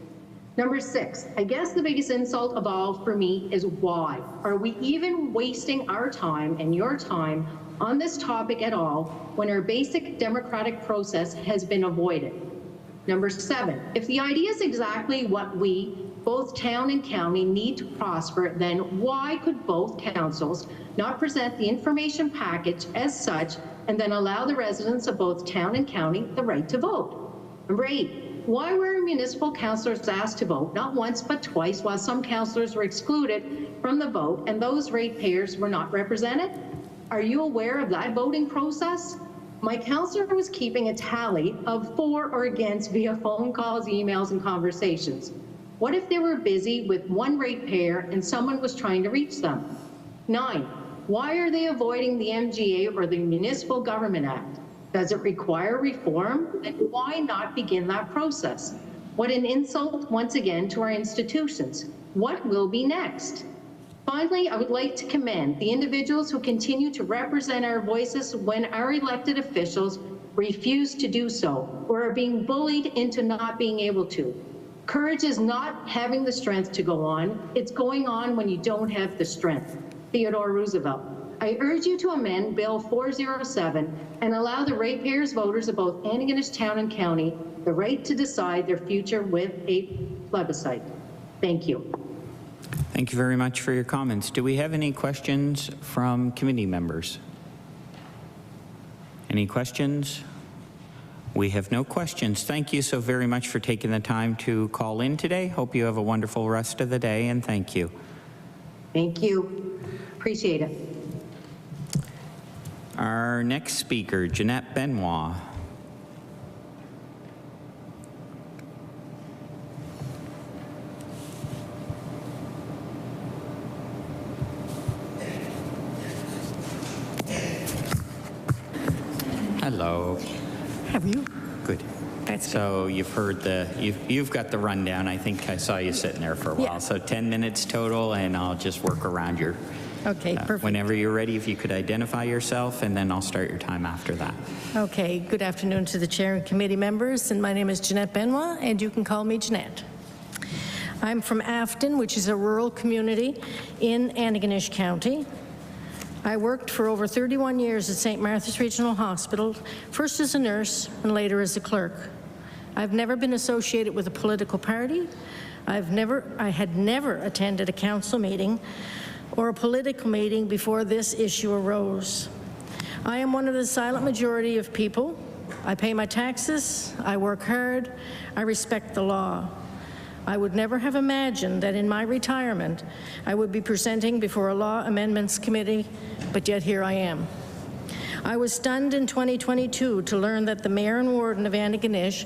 Number six, I guess the biggest insult of all for me is why are we even wasting our time and your time on this topic at all when our basic democratic process has been avoided? Number seven, if the idea is exactly what we, both town and county, need to prosper, then why could both councils not present the information package as such and then allow the residents of both town and county the right to vote? Number eight, why were municipal councillors asked to vote not once but twice, while some councillors were excluded from the vote and those ratepayers were not represented? Are you aware of that voting process? My councillor was keeping a tally of for or against via phone calls, emails, and conversations. What if they were busy with one ratepayer and someone was trying to reach them? 9, why are they avoiding the MGA or the Municipal Government Act? Does it require reform? Then why not begin that process? What an insult once again to our institutions. What will be next? Finally, I would like to commend the individuals who continue to represent our voices when our elected officials refuse to do so or are being bullied into not being able to. Courage is not having the strength to go on. It's going on when you don't have the strength. Theodore Roosevelt. I urge you to amend Bill 407 and allow the ratepayers voters of both Antigonish Town and County the right to decide their future with a plebiscite. Thank you. Thank you very much for your comments. Do we have any questions from committee members? Any questions? We have no questions. Thank you so very much for taking the time to call in today. Hope you have a wonderful rest of the day, and thank you. Thank you. Appreciate it. Our next speaker, Jeanette Benoit. Hello. How are you? Good. That's so you've heard you've got the rundown. I think I saw you sitting there for a while. Yeah. So 10 minutes total, and I'll just work around your. Okay, perfect. Whenever you're ready, if you could identify yourself, and then I'll start your time after that. Okay, good afternoon to the chair and committee members, and my name is Jeanette Benoit, and you can call me Jeanette. I'm from Afton, which is a rural community in Antigonish County. I worked for over 31 years at St. Martha's Regional Hospital, first as a nurse and later as a clerk. I've never been associated with a political party. I had never attended a council meeting or a political meeting before this issue arose. I am one of the silent majority of people. I pay my taxes, I work hard, I respect the law. I would never have imagined that in my retirement I would be presenting before a law amendments committee, but yet here I am. I was stunned in 2022 to learn that the mayor and warden of Antigonish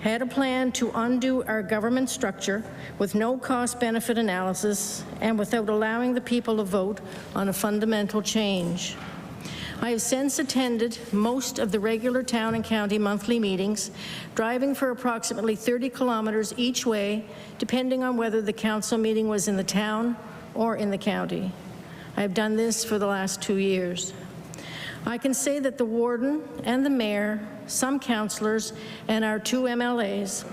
had a plan to undo our government structure with no cost-benefit analysis and without allowing the people to vote on a fundamental change. I have since attended most of the regular town and county monthly meetings, driving for approximately 30 kilometers each way, depending on whether the council meeting was in the town or in the county. I have done this for the last 2 years. I can say that the warden and the mayor, some councillors, and our 2 MLAs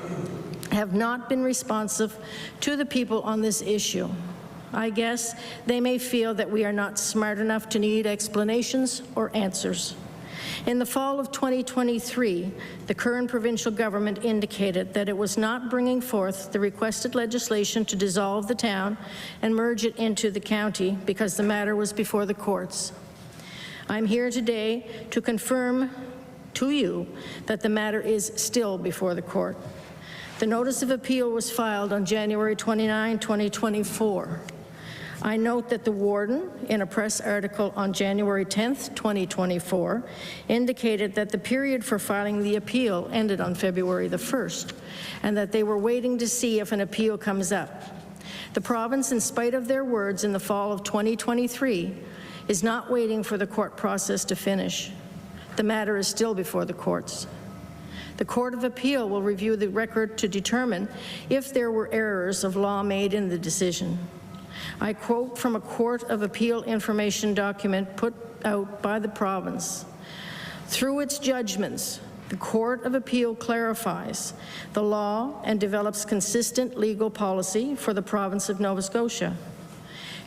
have not been responsive to the people on this issue. I guess they may feel that we are not smart enough to need explanations or answers. In the fall of 2023, the current provincial government indicated that it was not bringing forth the requested legislation to dissolve the town and merge it into the county because the matter was before the courts. I'm here today to confirm to you that the matter is still before the court. The notice of appeal was filed on January 29, 2024. I note that the warden, in a press article on January 10, 2024, indicated that the period for filing the appeal ended on February the 1st, and that they were waiting to see if an appeal comes up. The province, in spite of their words in the fall of 2023, is not waiting for the court process to finish. The matter is still before the courts. The Court of Appeal will review the record to determine if there were errors of law made in the decision. I quote from a Court of Appeal information document put out by the province. Through its judgments, the Court of Appeal clarifies the law and develops consistent legal policy for the province of Nova Scotia.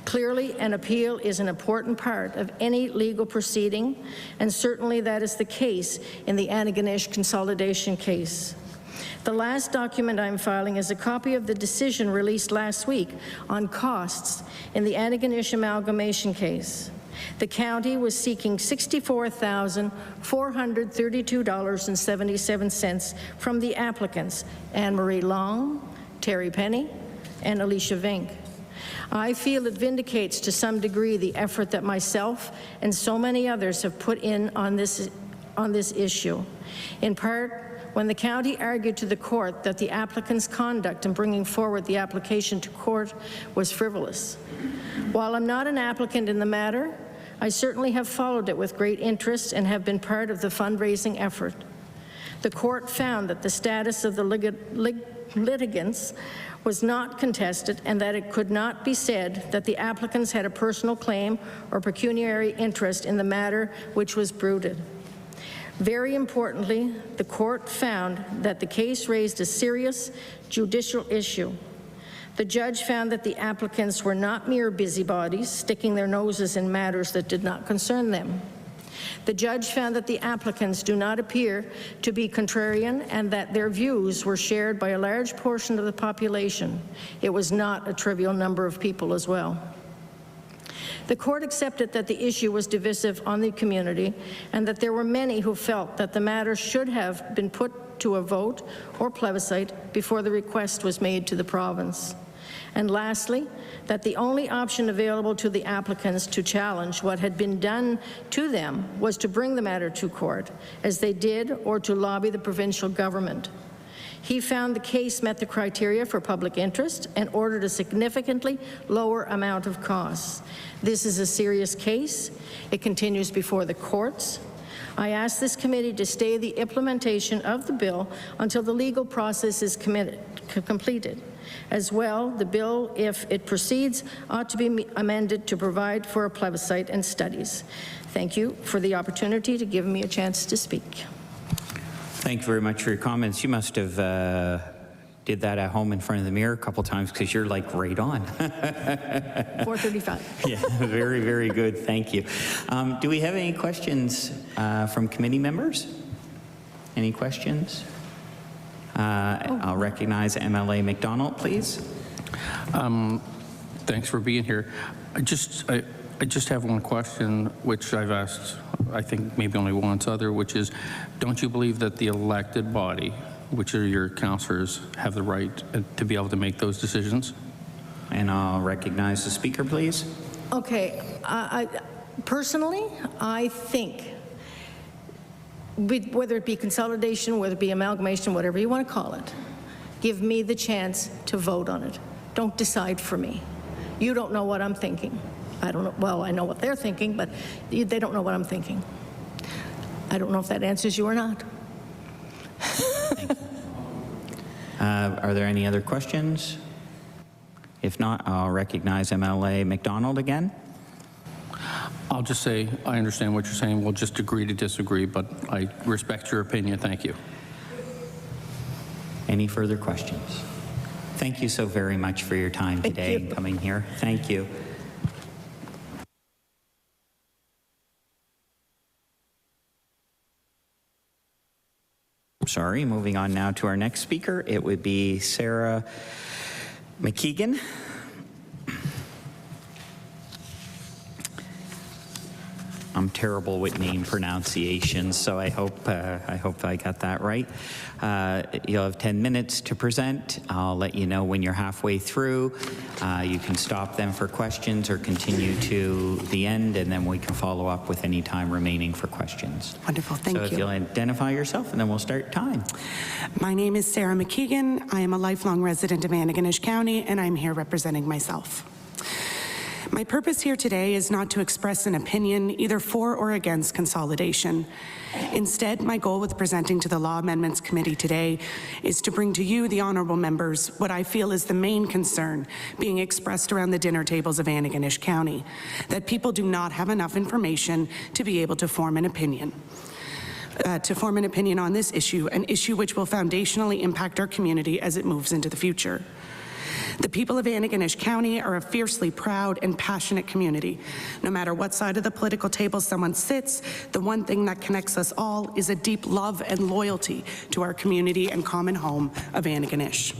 Clearly, an appeal is an important part of any legal proceeding, and certainly that is the case in the Antigonish Consolidation case. The last document I'm filing is a copy of the decision released last week on costs in the Antigonish amalgamation case. The county was seeking $64,432.77 from the applicants, Anne-Marie Long, Terry Penny, and Alicia Vink. I feel it vindicates to some degree the effort that myself and so many others have put in on this issue. In part, when the county argued to the court that the applicant's conduct in bringing forward the application to court was frivolous. While I'm not an applicant in the matter, I certainly have followed it with great interest and have been part of the fundraising effort. The court found that the status of the litigants was not contested and that it could not be said that the applicants had a personal claim or pecuniary interest in the matter which was bruited. Very importantly, the court found that the case raised a serious judicial issue. The judge found that the applicants were not mere busybodies sticking their noses in matters that did not concern them. The judge found that the applicants do not appear to be contrarian and that their views were shared by a large portion of the population. It was not a trivial number of people as well. The court accepted that the issue was divisive on the community and that there were many who felt that the matter should have been put to a vote or plebiscite before the request was made to the province. And lastly, that the only option available to the applicants to challenge what had been done to them was to bring the matter to court, as they did, or to lobby the provincial government. He found the case met the criteria for public interest and ordered a significantly lower amount of costs. This is a serious case. It continues before the courts. I ask this committee to stay the implementation of the bill until the legal process is completed. As well, the bill, if it proceeds, ought to be amended to provide for a plebiscite and studies. Thank you for the opportunity to give me a chance to speak. Thank you very much for your comments. You must have did that at home in front of the mirror a couple times, because you're like right on. 4:35. Yeah, very, very good. Thank you. Do we have any questions from committee members? Any questions? I'll recognize MLA McDonald, please. Thanks for being here. I just have one question, which I've asked, I think maybe only once other, which is, don't you believe that the elected body, which are your councillors, have the right to be able to make those decisions? And I'll recognize the speaker, please. Okay, personally, I think, whether it be consolidation, whether it be amalgamation, whatever you want to call it, give me the chance to vote on it. Don't decide for me. You don't know what I'm thinking. I don't know, well, I know what they're thinking, but they don't know what I'm thinking. I don't know if that answers you or not. Thank you. Are there any other questions? If not, I'll recognize MLA McDonald again. I'll just say, I understand what you're saying. We'll just agree to disagree, but I respect your opinion. Thank you. Any further questions? Thank you so very much for your time today and coming here. Thank you. Sorry, moving on now to our next speaker. It would be Sarah McKeegan. I'm terrible with name pronunciations, so I hope I got that right. You'll have 10 minutes to present. I'll let you know when you're halfway through. You can stop them for questions or continue to the end, and then we can follow up with any time remaining for questions. Wonderful, thank you. So if you'll identify yourself, and then we'll start time. My name is Sarah McKeegan. I am a lifelong resident of Antigonish County, and I'm here representing myself. My purpose here today is not to express an opinion either for or against consolidation. Instead, my goal with presenting to the Law Amendments Committee today is to bring to you, the honorable members, what I feel is the main concern being expressed around the dinner tables of Antigonish County, that people do not have enough information to be able to form an opinion. On this issue, an issue which will foundationally impact our community as it moves into the future. The people of Antigonish County are a fiercely proud and passionate community. No matter what side of the political table someone sits, the one thing that connects us all is a deep love and loyalty to our community and common home of Antigonish.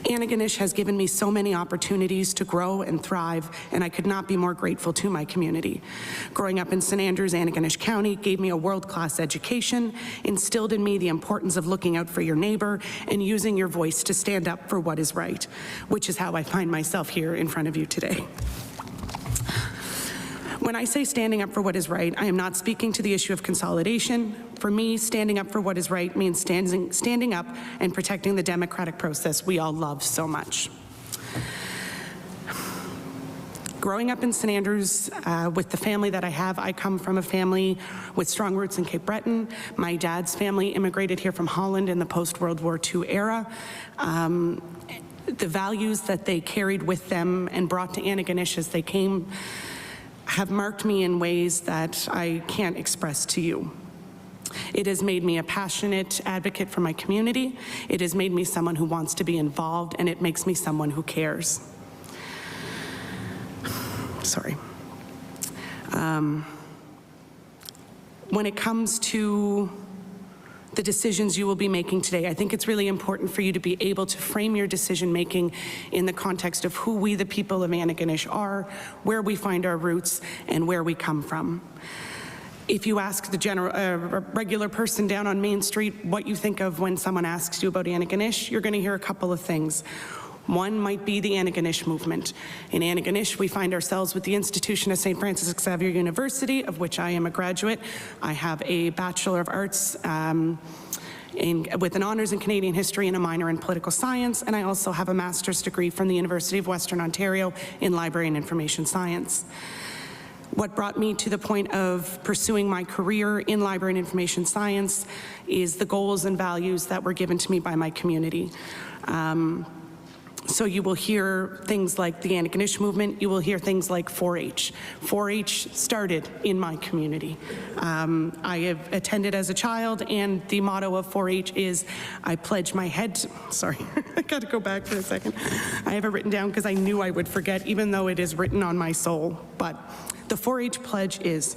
Antigonish has given me so many opportunities to grow and thrive, and I could not be more grateful to my community. Growing up in St. Andrews, Antigonish County gave me a world-class education, instilled in me the importance of looking out for your neighbor and using your voice to stand up for what is right, which is how I find myself here in front of you today. When I say standing up for what is right, I am not speaking to the issue of consolidation. For me, standing up for what is right means standing up and protecting the democratic process we all love so much. Growing up in St. Andrews with the family that I have, I come from a family with strong roots in Cape Breton. My dad's family immigrated here from Holland in the post-World War II era. The values that they carried with them and brought to Antigonish as they came have marked me in ways that I can't express to you. It has made me a passionate advocate for my community. It has made me someone who wants to be involved, and it makes me someone who cares. Sorry. When it comes to the decisions you will be making today, I think it's really important for you to be able to frame your decision making in the context of who we, the people of Antigonish, are, where we find our roots, and where we come from. If you ask the regular person down on Main Street what you think of when someone asks you about Antigonish, you're going to hear a couple of things. One might be the Antigonish movement. In Antigonish, we find ourselves with the institution of St. Francis Xavier University, of which I am a graduate. I have a Bachelor of Arts with an honors in Canadian history and a minor in political science, and I also have a master's degree from the University of Western Ontario in library and information science. What brought me to the point of pursuing my career in library and information science is the goals and values that were given to me by my community. So you will hear things like the Antigonish movement, you will hear things like 4-H. 4-H started in my community. I have attended as a child, and the motto of 4-H is, I pledge my head to, sorry, I gotta go back for a second. I have it written down because I knew I would forget, even though it is written on my soul. But the 4-H pledge is,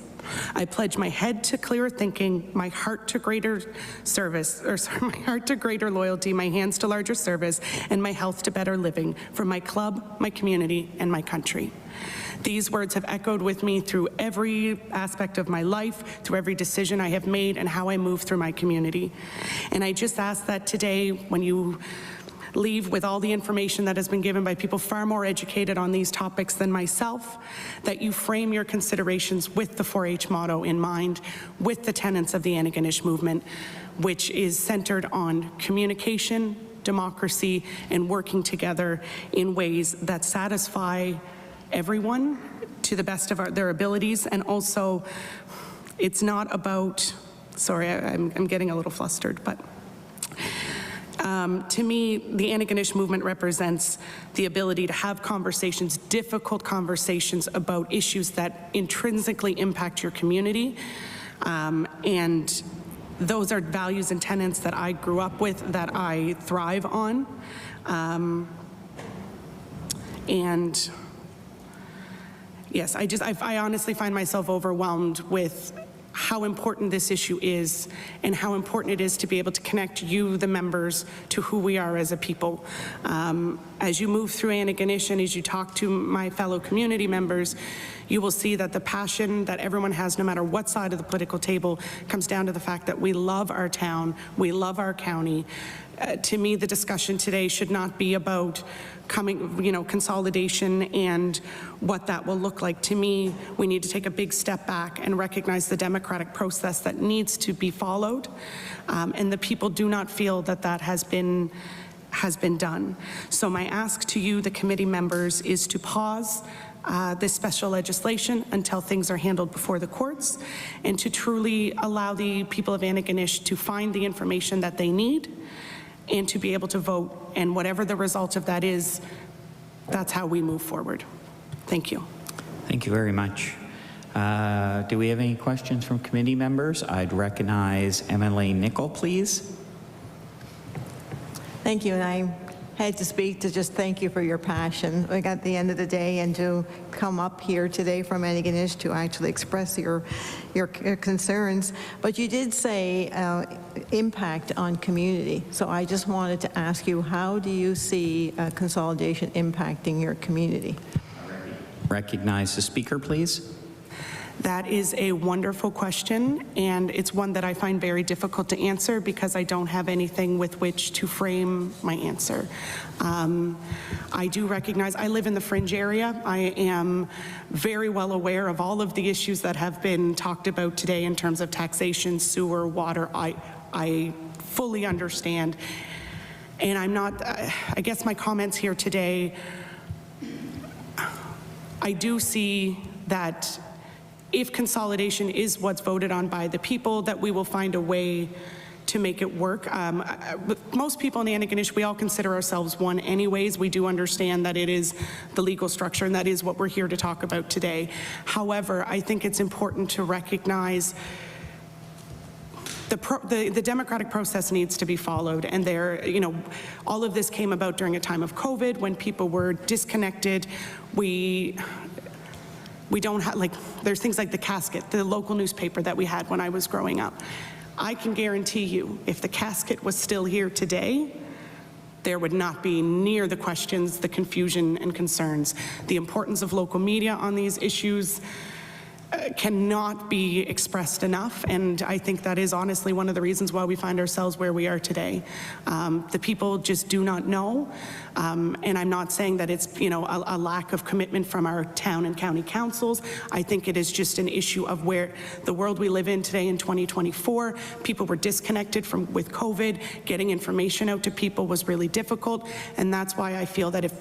I pledge my head to clearer thinking, my heart to greater service, my heart to greater loyalty, my hands to larger service, and my health to better living for my club, my community, and my country. These words have echoed with me through every aspect of my life, through every decision I have made, and how I move through my community. And I just ask that today, when you leave with all the information that has been given by people far more educated on these topics than myself, that you frame your considerations with the 4-H motto in mind, with the tenets of the Antigonish movement, which is centered on communication, democracy, and working together in ways that satisfy everyone to the best of their abilities. And also, it's not about, sorry, I'm getting a little flustered, but to me, the Antigonish movement represents the ability to have conversations, difficult conversations about issues that intrinsically impact your community. And those are values and tenets that I grew up with, that I thrive on. And yes, I honestly find myself overwhelmed with how important this issue is and how important it is to be able to connect you, the members, to who we are as a people. As you move through Antigonish and as you talk to my fellow community members, you will see that the passion that everyone has, no matter what side of the political table, comes down to the fact that we love our town, we love our county. To me, the discussion today should not be about consolidation and what that will look like. To me, we need to take a big step back and recognize the democratic process that needs to be followed, and the people do not feel that that has been done. So my ask to you, the committee members, is to pause this special legislation until things are handled before the courts, and to truly allow the people of Antigonish to find the information that they need and to be able to vote. And whatever the result of that is, that's how we move forward. Thank you. Thank you very much. Do we have any questions from committee members? I'd recognize MLA Nicol, please. Thank you, and I had to speak to just thank you for your passion at the end of the day, and to come up here today from Antigonish to actually express your concerns. But you did say impact on community. So I just wanted to ask you, how do you see consolidation impacting your community? Recognize the speaker, please. That is a wonderful question, and it's one that I find very difficult to answer because I don't have anything with which to frame my answer. I do recognize, I live in the Fringe area. I am very well aware of all of the issues that have been talked about today in terms of taxation, sewer, water. I fully understand, and I'm not, I guess my comments here today, I do see that if consolidation is what's voted on by the people, that we will find a way to make it work. Most people in Antigonish, we all consider ourselves one anyways. We do understand that it is the legal structure, and that is what we're here to talk about today. However, I think it's important to recognize the democratic process needs to be followed, and all of this came about during a time of COVID when people were disconnected. We don't have, there's things like the Casket, the local newspaper that we had when I was growing up. I can guarantee you, if the Casket was still here today, there would not be near the questions, the confusion and concerns. The importance of local media on these issues, cannot be expressed enough, and I think that is honestly one of the reasons why we find ourselves where we are today. The people just do not know, and I'm not saying that it's a lack of commitment from our town and county councils. I think it is just an issue of where the world we live in today in 2024. People were disconnected with COVID. Getting information out to people was really difficult, and that's why I feel that if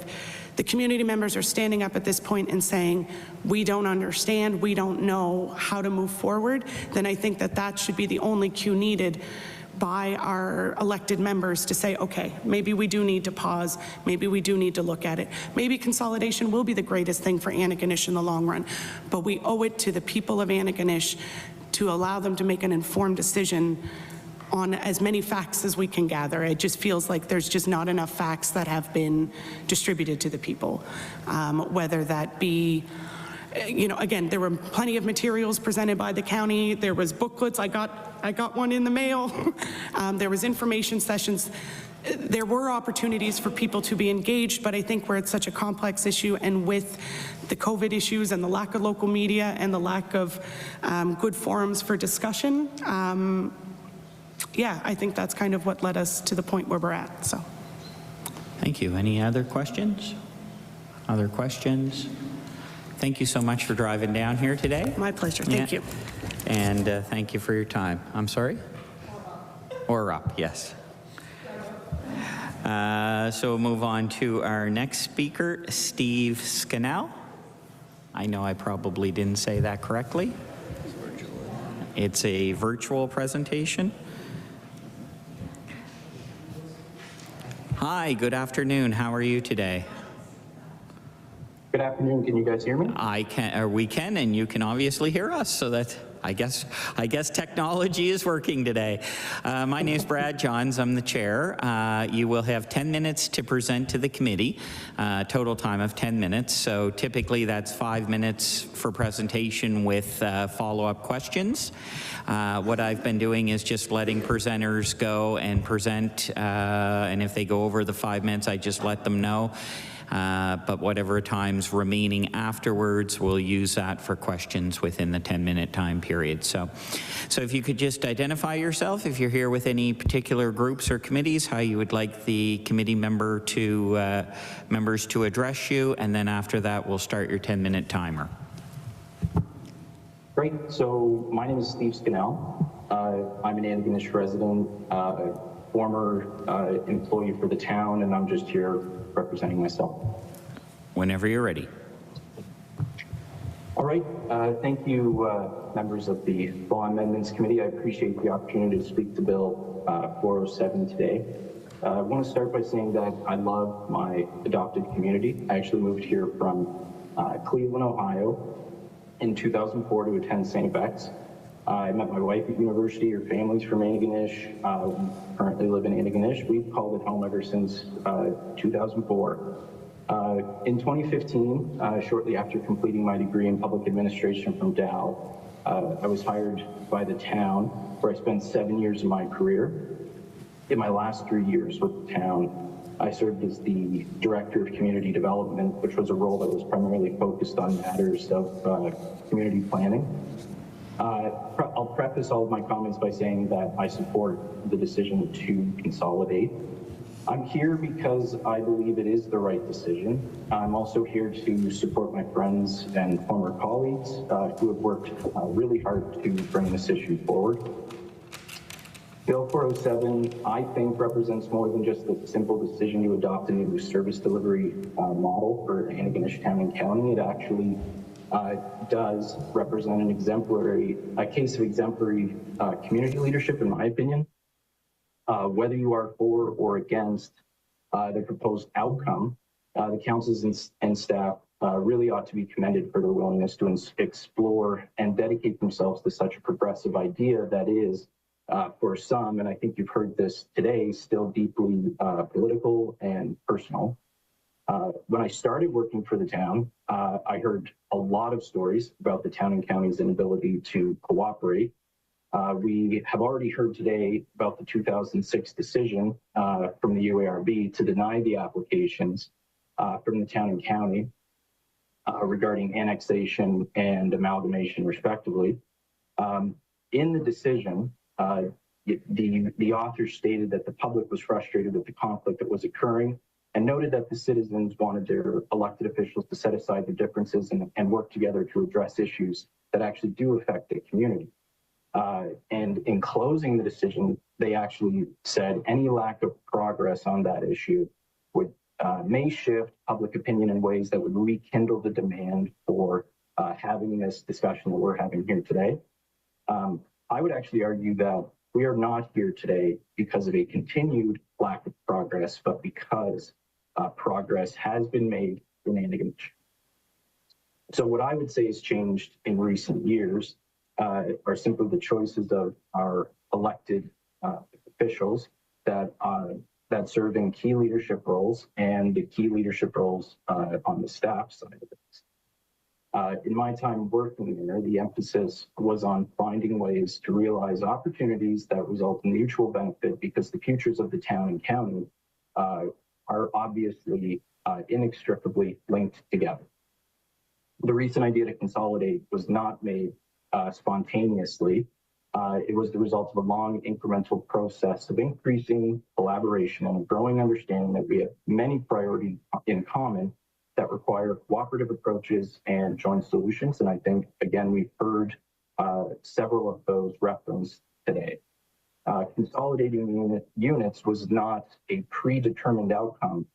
the community members are standing up at this point and saying, we don't understand, we don't know how to move forward, then I think that that should be the only cue needed by our elected members to say, okay, maybe we do need to pause, maybe we do need to look at it. Maybe consolidation will be the greatest thing for Antigonish in the long run, but we owe it to the people of Antigonish to allow them to make an informed decision on as many facts as we can gather. It just feels like there's just not enough facts that have been distributed to the people, whether that be, again, there were plenty of materials presented by the county. There was booklets. I got one in the mail. There was information sessions. There were opportunities for people to be engaged, but I think where it's such a complex issue, and with the COVID issues and the lack of local media and the lack of good forums for discussion, yeah, I think that's kind of what led us to the point where we're at. So, thank you. Any other questions? Other questions? Thank you so much for driving down here today. My pleasure. Thank you. And thank you for your time. I'm sorry? Or up, yes. So we'll move on to our next speaker, Steve Scannell. I know I probably didn't say that correctly. It's a virtual presentation. Hi, good afternoon. How are you today? Good afternoon. Can you guys hear me? I can, or we can, and you can obviously hear us. So that I guess technology is working today. My name is Brad Johns. I'm the chair. You will have 10 minutes to present to the committee. Total time of 10 minutes. So typically that's 5 minutes for presentation with follow-up questions. What I've been doing is just letting presenters go and present, and if they go over the 5 minutes, I just let them know. But whatever time's remaining afterwards, we'll use that for questions within the 10-minute time period. So if you could just identify yourself, if you're here with any particular groups or committees, how you would like the committee members to address you, and then after that, we'll start your 10-minute timer. Great. So my name is Steve Scannell. I'm an Antigonish resident, former employee for the town, and I'm just here representing myself. Whenever you're ready. All right. Thank you, members of the Law Amendments Committee. I appreciate the opportunity to speak to Bill 407 today. I want to start by saying that I love my adopted community. I actually moved here from Cleveland, Ohio in 2004 to attend St. Beck's. I met my wife at university. Her family's from Antigonish. We currently live in Antigonish. We've called it home ever since 2004. In 2015, shortly after completing my degree in public administration from Dow, I was hired by the town, where I spent 7 years of my career. In my last 3 years with the town, I served as the Director of Community Development, which was a role that was primarily focused on matters of community planning. I'll preface all of my comments by saying that I support the decision to consolidate. I'm here because I believe it is the right decision. I'm also here to support my friends and former colleagues who have worked really hard to bring this issue forward. Bill 407, I think, represents more than just the simple decision to adopt a new service delivery model for Antigonish Town and County. It actually does represent a case of exemplary community leadership, in my opinion. Whether you are for or against the proposed outcome, the councils and staff really ought to be commended for their willingness to explore and dedicate themselves to such a progressive idea that is, for some, and I think you've heard this today, still deeply political and personal. When I started working for the town, I heard a lot of stories about the town and county's inability to cooperate. We have already heard today about the 2006 decision from the UARB to deny the applications from the town and county. regarding annexation and amalgamation, respectively. In the decision, the author stated that the public was frustrated with the conflict that was occurring and noted that the citizens wanted their elected officials to set aside the differences and work together to address issues that actually do affect the community. And in closing the decision, they actually said any lack of progress on that issue would may shift public opinion in ways that would rekindle the demand for having this discussion that we're having here today. I would actually argue that we are not here today because of a continued lack of progress, but because progress has been made in Antigonish. So what I would say has changed in recent years are simply the choices of our elected officials that serve in key leadership roles and the key leadership roles on the staff side of things. In my time working there, the emphasis was on finding ways to realize opportunities that result in mutual benefit because the futures of the town and county are obviously inextricably linked together. The recent idea to consolidate was not made spontaneously. It was the result of a long incremental process of increasing collaboration and a growing understanding that we have many priorities in common that require cooperative approaches and joint solutions. And I think, again, we've heard several of those referenced today. Consolidating units was not a predetermined outcome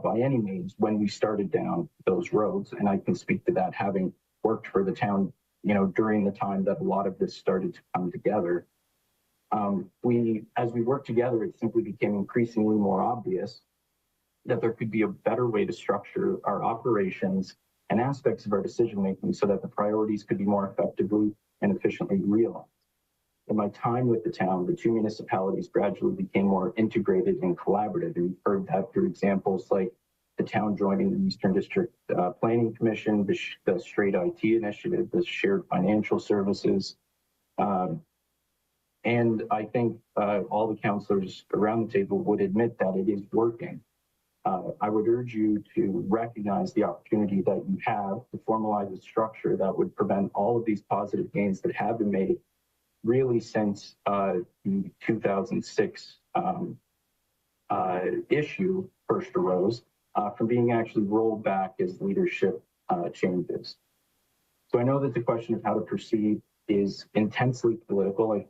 by any means when we started down those roads. And I can speak to that having worked for the town, during the time that a lot of this started to come together. As we worked together, it simply became increasingly more obvious that there could be a better way to structure our operations and aspects of our decision-making so that the priorities could be more effectively and efficiently realized. In my time with the town, the two municipalities gradually became more integrated and collaborative. And we've heard that through examples like the town joining the Eastern District Planning Commission, the Straight IT Initiative, the shared financial services. And I think all the councillors around the table would admit that it is working. I would urge you to recognize the opportunity that you have to formalize a structure that would prevent all of these positive gains that have been made really since the 2006 issue first arose from being actually rolled back as leadership changes. So I know that the question of how to proceed is intensely political.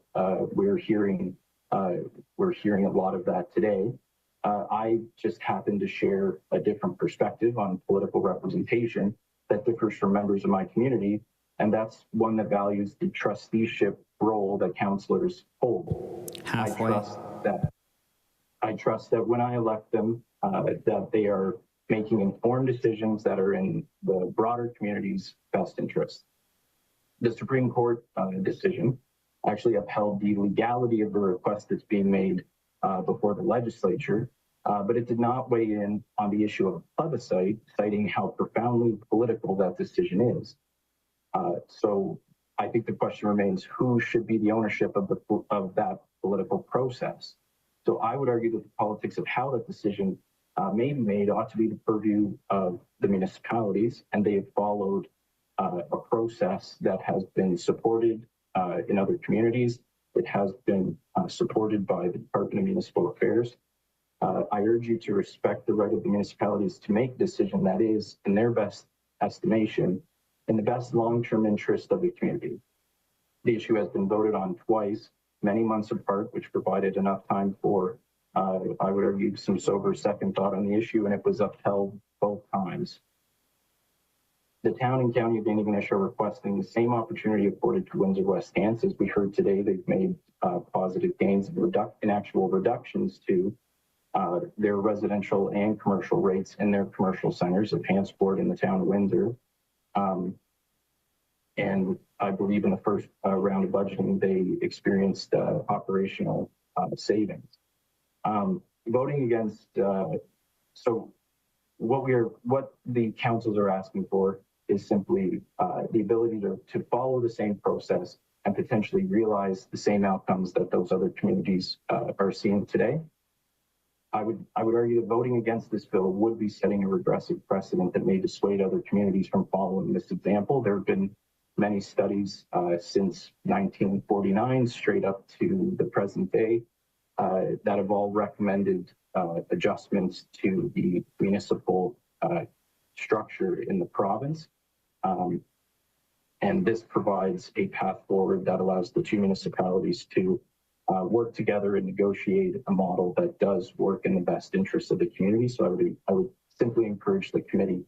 We're hearing a lot of that today. I just happen to share a different perspective on political representation that differs from members of my community, and that's one that values the trusteeship role that councillors hold. Halfway. I trust that when I elect them, that they are making informed decisions that are in the broader community's best interest. The Supreme Court decision actually upheld the legality of the request that's being made before the legislature, but it did not weigh in on the issue of plebiscite, citing how profoundly political that decision is. So I think the question remains, who should be the ownership of that political process? So I would argue that the politics of how that decision may be made ought to be the purview of the municipalities, and they have followed a process that has been supported in other communities. It has been supported by the Department of Municipal Affairs. I urge you to respect the right of the municipalities to make a decision that is, in their best estimation, in the best long-term interest of the community. The issue has been voted on twice, many months apart, which provided enough time for, I would argue, some sober second thought on the issue, and it was upheld both times. The town and county of Antigonish are requesting the same opportunity afforded to Windsor West Hants. As we heard today, they've made positive gains in actual reductions to their residential and commercial rates in their commercial centers of Hantsport in the town of Windsor. And I believe in the first round of budgeting, they experienced operational savings. Voting against, so what the councils are asking for is simply the ability to follow the same process and potentially realize the same outcomes that those other communities are seeing today. I would argue that voting against this bill would be setting a regressive precedent that may dissuade other communities from following this example. There have been many studies since 1949 straight up to the present day that have all recommended adjustments to the municipal structure in the province. And this provides a path forward that allows the two municipalities to work together and negotiate a model that does work in the best interest of the community. So I would simply encourage the committee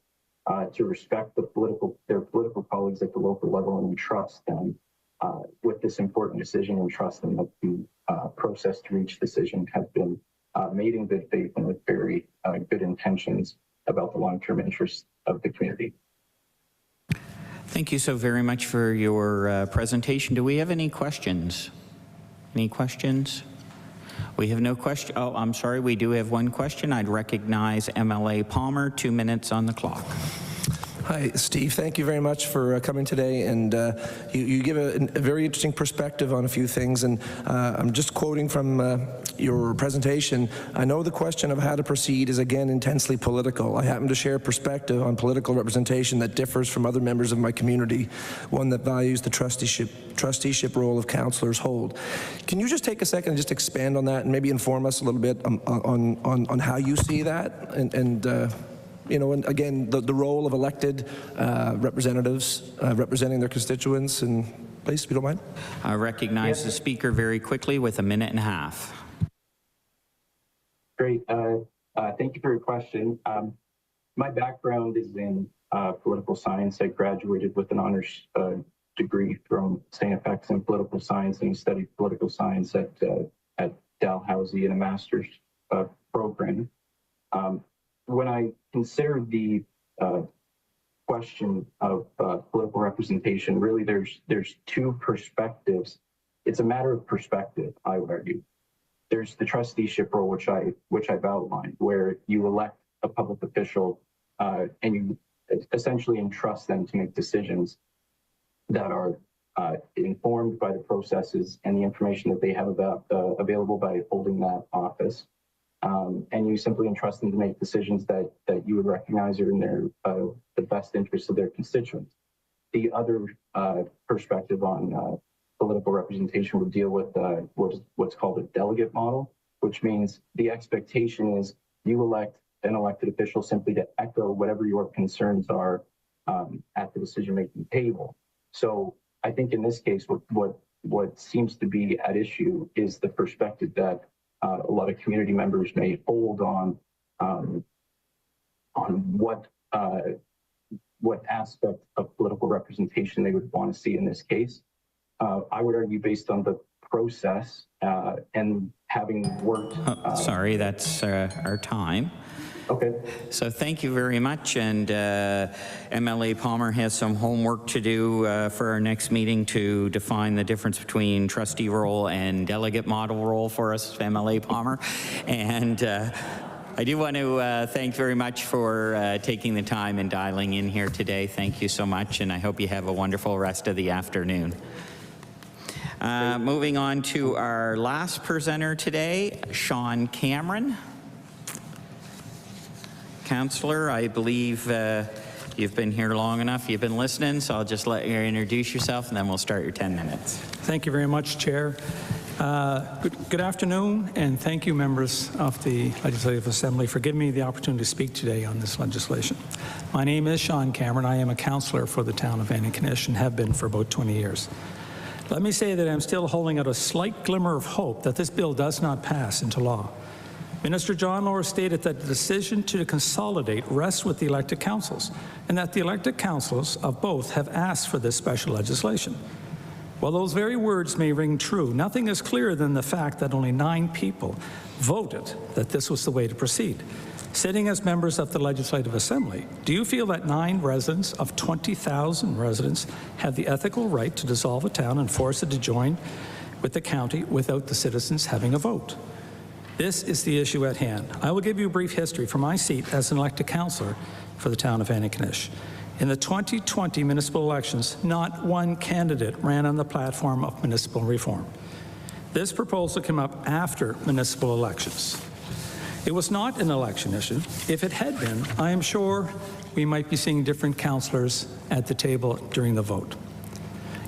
to respect their political colleagues at the local level and entrust them with this important decision, and trust them that the process to reach decision has been made in good faith and with very good intentions about the long-term interests of the community. Thank you so very much for your presentation. Do we have any questions? Any questions? We have no question. Oh, I'm sorry. We do have one question. I'd recognize MLA Palmer. 2 minutes on the clock. Hi, Steve. Thank you very much for coming today, and you give a very interesting perspective on a few things, and I'm just quoting from your presentation. I know the question of how to proceed is again intensely political. I happen to share a perspective on political representation that differs from other members of my community, one that values the trusteeship role of councillors hold. Can you just take a second and just expand on that and maybe inform us a little bit on how you see that, and you know, and again, the role of elected representatives representing their constituents, and please, if you don't mind. I recognize the speaker very quickly with 1.5 minutes. Great. Thank you for your question. My background is in political science. I graduated with an honors degree from St. FX in political science, and studied political science at Dalhousie in a master's program. When I consider the question of political representation, really there's two perspectives. It's a matter of perspective, I would argue. There's the trusteeship role, which I've outlined, where you elect a public official and you essentially entrust them to make decisions that are informed by the processes and the information that they have available by holding that office. And you simply entrust them to make decisions that you would recognize are in the best interests of their constituents. The other perspective on political representation would deal with what's called a delegate model, which means the expectation is you elect an elected official simply to echo whatever your concerns are at the decision-making table. So I think in this case, what seems to be at issue is the perspective that a lot of community members may hold on what aspect of political representation they would want to see in this case. I would argue, based on the process and having worked. Sorry, that's our time. Okay. So thank you very much, and MLA Palmer has some homework to do for our next meeting to define the difference between trustee role and delegate model role for us, MLA Palmer. And I do want to thank very much for taking the time and dialing in here today. Thank you so much, and I hope you have a wonderful rest of the afternoon. Moving on to our last presenter today, Sean Cameron. Councillor, I believe you've been here long enough. You've been listening, so I'll just let you introduce yourself, and then we'll start your 10 minutes. Thank you very much, Chair. Good afternoon, and thank you, members of the Legislative Assembly, for giving me the opportunity to speak today on this legislation. My name is Sean Cameron. I am a councillor for the town of Antigonish and have been for about 20 years. Let me say that I'm still holding out a slight glimmer of hope that this bill does not pass into law. Minister John Lower stated that the decision to consolidate rests with the elected councils, and that the elected councils of both have asked for this special legislation. While those very words may ring true, nothing is clearer than the fact that only 9 people voted that this was the way to proceed. Sitting as members of the Legislative Assembly, do you feel that 9 residents of 20,000 residents have the ethical right to dissolve a town and force it to join with the county without the citizens having a vote? This is the issue at hand. I will give you a brief history from my seat as an elected councillor for the town of Antigonish. In the 2020 municipal elections, not one candidate ran on the platform of municipal reform. This proposal came up after municipal elections. It was not an election issue. If it had been, I am sure we might be seeing different councillors at the table during the vote.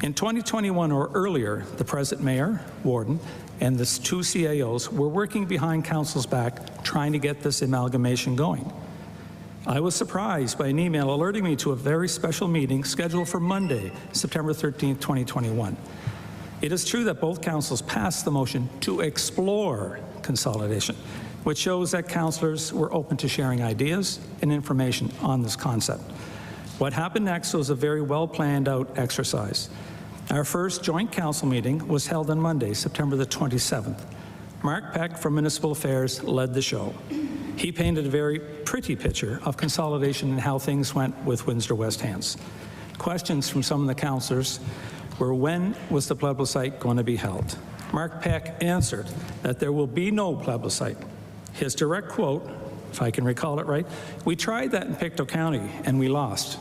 In 2021 or earlier, the present mayor, warden, and the two CAOs were working behind council's back trying to get this amalgamation going. I was surprised by an email alerting me to a very special meeting scheduled for Monday, September 13th, 2021. It is true that both councils passed the motion to explore consolidation, which shows that councillors were open to sharing ideas and information on this concept. What happened next was a very well planned out exercise. Our first joint council meeting was held on Monday, September the 27th. Mark Peck from Municipal Affairs led the show. He painted a very pretty picture of consolidation and how things went with Windsor West Hants. Questions from some of the councillors were, when was the plebiscite going to be held? Mark Peck answered that there will be no plebiscite. His direct quote, if I can recall it right, "We tried that in Pictou County and we lost."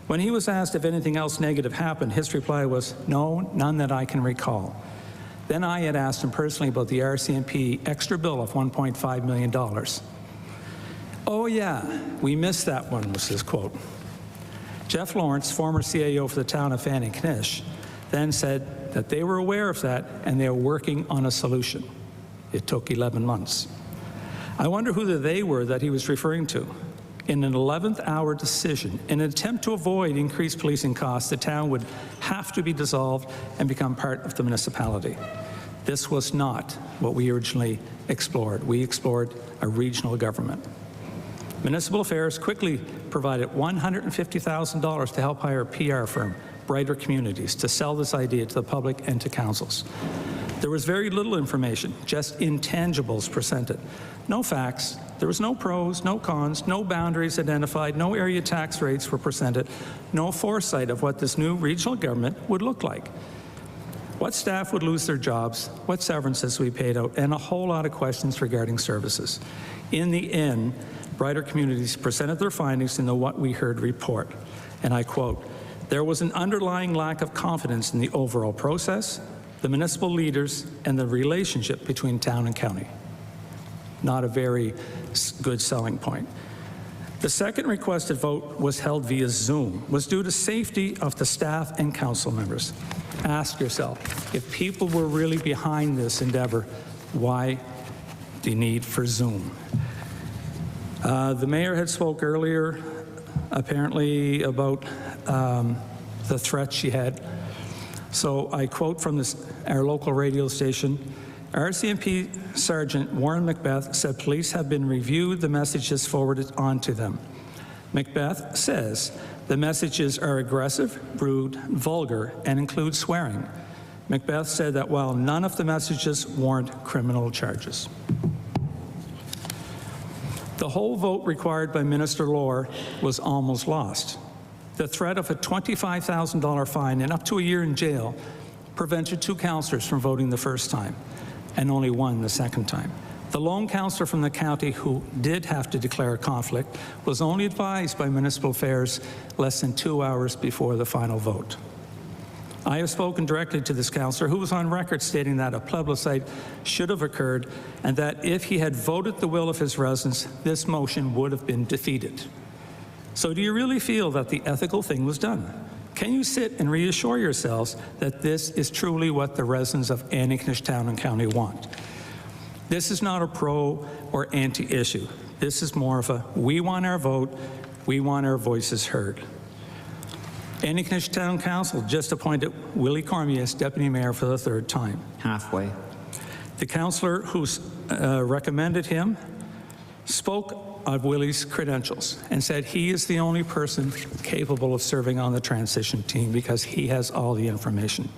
When he was asked if anything else negative happened, his reply was, "No, none that I can recall." Then I had asked him personally about the RCMP extra bill of $1.5 million. "Oh yeah, we missed that one," was his quote. Jeff Lawrence, former CAO for the town of Antigonish, then said that they were aware of that and they were working on a solution. It took 11 months. I wonder who the they were that he was referring to. In an 11th hour decision, in an attempt to avoid increased policing costs, the town would have to be dissolved and become part of the municipality. This was not what we originally explored. We explored a regional government. Municipal Affairs quickly provided $150,000 to help hire a PR firm, Brighter Communities, to sell this idea to the public and to councils. There was very little information, just intangibles presented. No facts. There was no pros, no cons, no boundaries identified, no area tax rates were presented, no foresight of what this new regional government would look like. What staff would lose their jobs, what severances would be paid out, and a whole lot of questions regarding services. In the end, Brighter Communities presented their findings in the What We Heard report, and I quote, "There was an underlying lack of confidence in the overall process, the municipal leaders, and the relationship between town and county." Not a very good selling point. The second requested vote was held via Zoom, was due to safety of the staff and council members. Ask yourself, if people were really behind this endeavor, why the need for Zoom? The mayor had spoke earlier, apparently, about the threat she had. So I quote from our local radio station, "RCMP Sergeant Warren Macbeth said police have been reviewed the messages forwarded on to them. Macbeth says the messages are aggressive, rude, vulgar, and include swearing. Macbeth said that while none of the messages warrant criminal charges." The whole vote required by Minister Lohr was almost lost. The threat of a $25,000 fine and up to a year in jail prevented two councillors from voting the first time, and only one the second time. The lone councillor from the county who did have to declare a conflict was only advised by Municipal Affairs less than 2 hours before the final vote. I have spoken directly to this councillor, who was on record stating that a plebiscite should have occurred and that if he had voted the will of his residents, this motion would have been defeated. So do you really feel that the ethical thing was done? Can you sit and reassure yourselves that this is truly what the residents of Antigonish Town and County want? This is not a pro or anti issue. This is more of a, we want our vote, we want our voices heard. Antigonish Town Council just appointed Willie Cormier as deputy mayor for the third time. Halfway. The councillor who recommended him spoke of Willie's credentials and said he is the only person capable of serving on the transition team because he has all the information.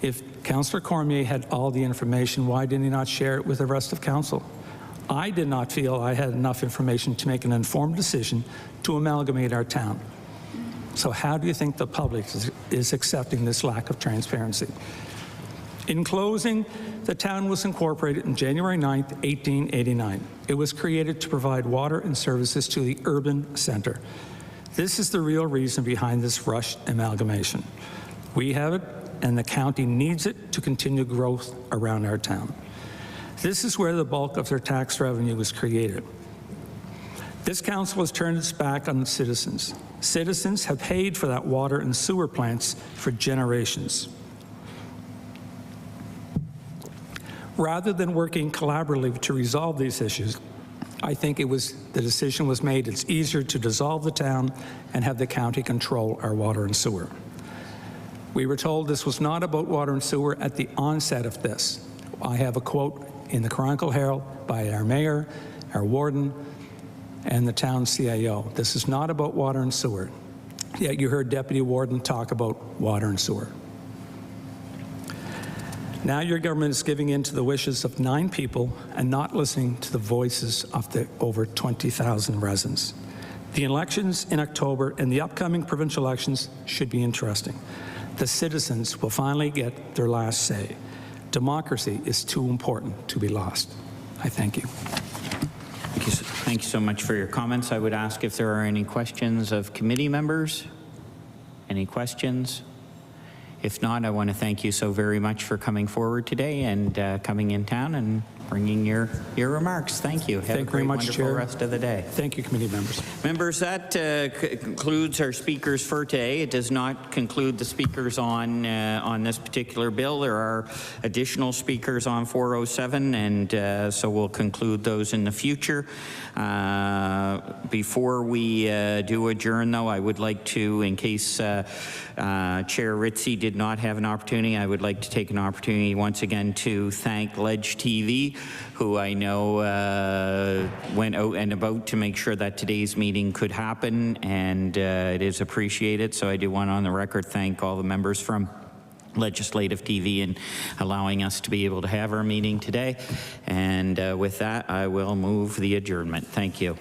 If Councillor Cormier had all the information, why did he not share it with the rest of council? I did not feel I had enough information to make an informed decision to amalgamate our town. So how do you think the public is accepting this lack of transparency? In closing, the town was incorporated on January 9th, 1889. It was created to provide water and services to the urban center. This is the real reason behind this rushed amalgamation. We have it, and the county needs it to continue growth around our town. This is where the bulk of their tax revenue is created. This council has turned its back on the citizens. Citizens have paid for that water and sewer plants for generations. Rather than working collaboratively to resolve these issues, I think the decision was made it's easier to dissolve the town and have the county control our water and sewer. We were told this was not about water and sewer at the onset of this. I have a quote in the Chronicle Herald by our mayor, our warden, and the town CIO. This is not about water and sewer. Yet you heard Deputy Warden talk about water and sewer. Now your government is giving in to the wishes of 9 people and not listening to the voices of the over 20,000 residents. The elections in October and the upcoming provincial elections should be interesting. The citizens will finally get their last say. Democracy is too important to be lost. I thank you. Thank you so much for your comments. I would ask if there are any questions of committee members. Any questions? If not, I want to thank you so very much for coming forward today and coming in town and bringing your remarks. Thank you. Have a great, wonderful rest of the day. Thank you, committee members. Members, that concludes our speakers for today. It does not conclude the speakers on this particular bill. There are additional speakers on 407, and so we'll conclude those in the future. Before we do adjourn, though, I would like to, in case Chair Ritzy did not have an opportunity, I would like to take an opportunity once again to thank Ledge TV, who I know went out and about to make sure that today's meeting could happen, and it is appreciated. So I do want to, on the record, thank all the members from Legislative TV and allowing us to be able to have our meeting today. And with that, I will move the adjournment. Thank you.